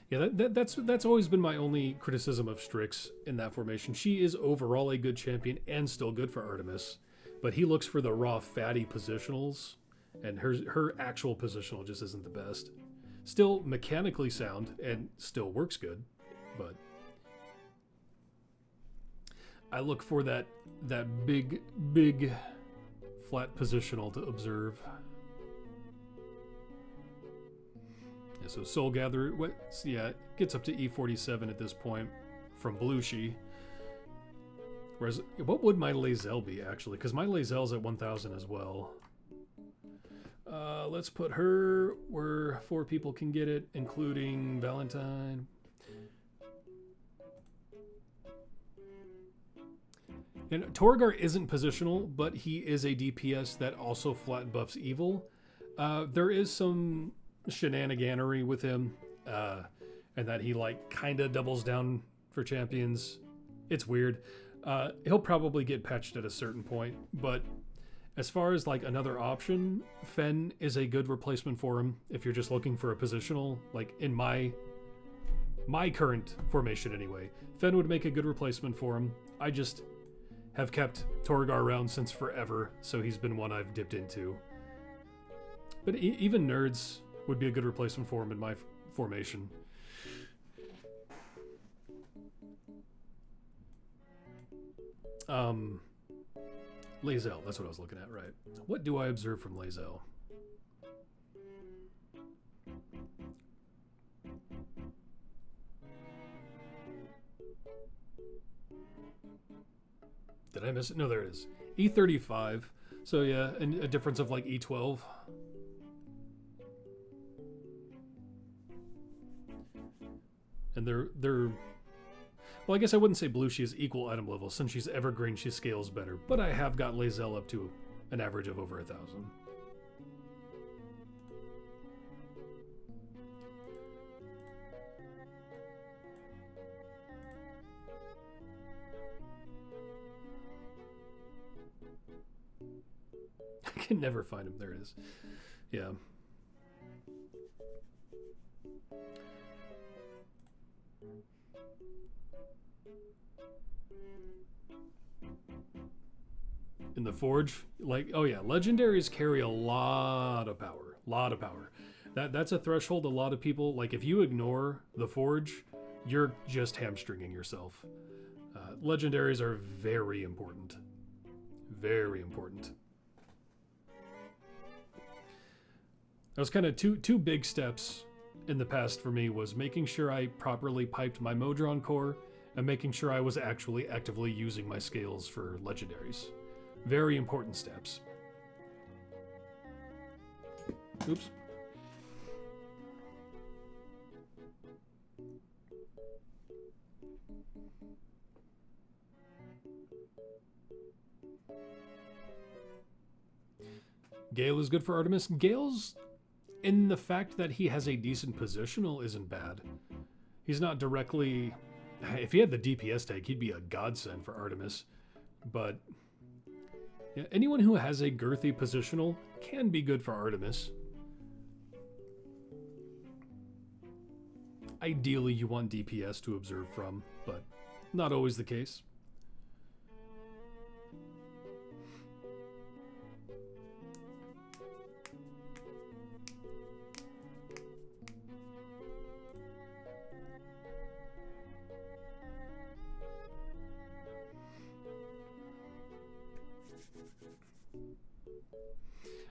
Yeah, that's always been my only criticism of Strix in that formation. She is overall a good champion and still good for Artemis, but he looks for the raw fatty positionals, and her actual positional just isn't the best. Still mechanically sound and still works good, but I look for that big flat positional to observe. Yeah, so Soul Gatherer, it gets up to E47 at this point from Belushi. Whereas, what would my Lae'zel be actually? Because my Lae'zel's at 1,000 as well. Let's put her where 4 people can get it, including Valentine. And Torgar isn't positional, but he is a DPS that also flat buffs evil. There is some shenaniganery with him, and that he like kind of doubles down for champions. It's weird. He'll probably get patched at a certain point, but as far as like another option, Fen is a good replacement for him if you're just looking for a positional, like in my current formation anyway. Fen would make a good replacement for him. I just have kept Torgar around since forever, so he's been one I've dipped into. But even Nerds would be a good replacement for him in my formation. Lae'zel, that's what I was looking at, right? What do I observe from Lae'zel? Did I miss it? No, there it is. E35. So yeah, and a difference of like E12. And they're well, I guess I wouldn't say Belushi is equal item level. Since she's evergreen, she scales better. But I have got Lae'zel up to an average of over 1,000. I can never find him. There it is. Yeah. In the Forge, like, oh yeah, legendaries carry a lot of power. That's a threshold a lot of people, like, if you ignore the Forge, you're just hamstringing yourself. Legendaries are very important. Very important. That was kind of two big steps in the past for me, was making sure I properly piped my Modron core and making sure I was actually actively using my scales for legendaries. Very important steps. Oops. Gale is good for Artemis. Gale's, in the fact that he has a decent positional, isn't bad. He's not directly... If he had the DPS tag, he'd be a godsend for Artemis. But yeah, anyone who has a girthy positional can be good for Artemis. Ideally, you want DPS to observe from, but not always the case.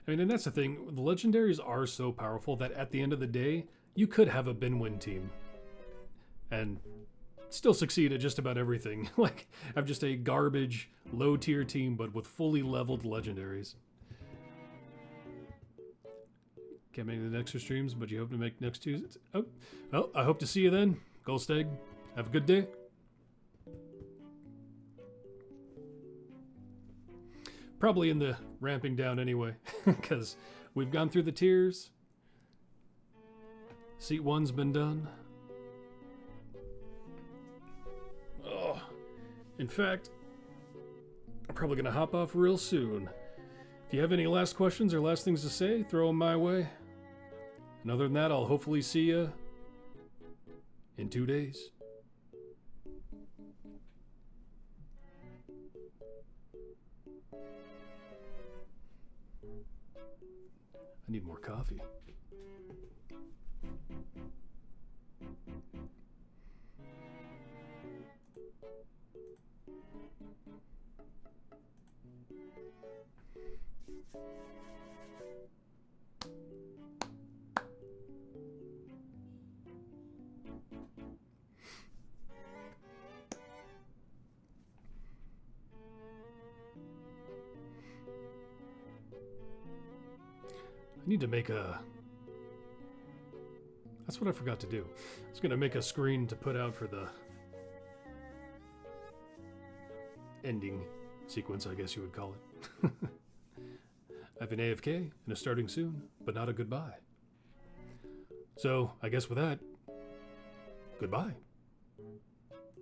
I mean, and that's the thing, the legendaries are so powerful that at the end of the day, you could have a bin-win team and still succeed at just about everything. Like, have just a garbage, low-tier team, but with fully leveled legendaries. Can't make the next streams, but you hope to make next Tuesday. Oh, well, I hope to see you then. Goldsteg, have a good day. Probably in the ramping down anyway, because we've gone through the tiers. Seat 1's been done. Oh, in fact, I'm probably going to hop off real soon. If you have any last questions or last things to say, throw them my way. And other than that, I'll hopefully see you in 2 days. I need more coffee. I need to make a... That's what I forgot to do. I was going to make a screen to put out for the ending sequence, I guess you would call it. I have an AFK and a starting soon, but not a goodbye. So, I guess with that, goodbye.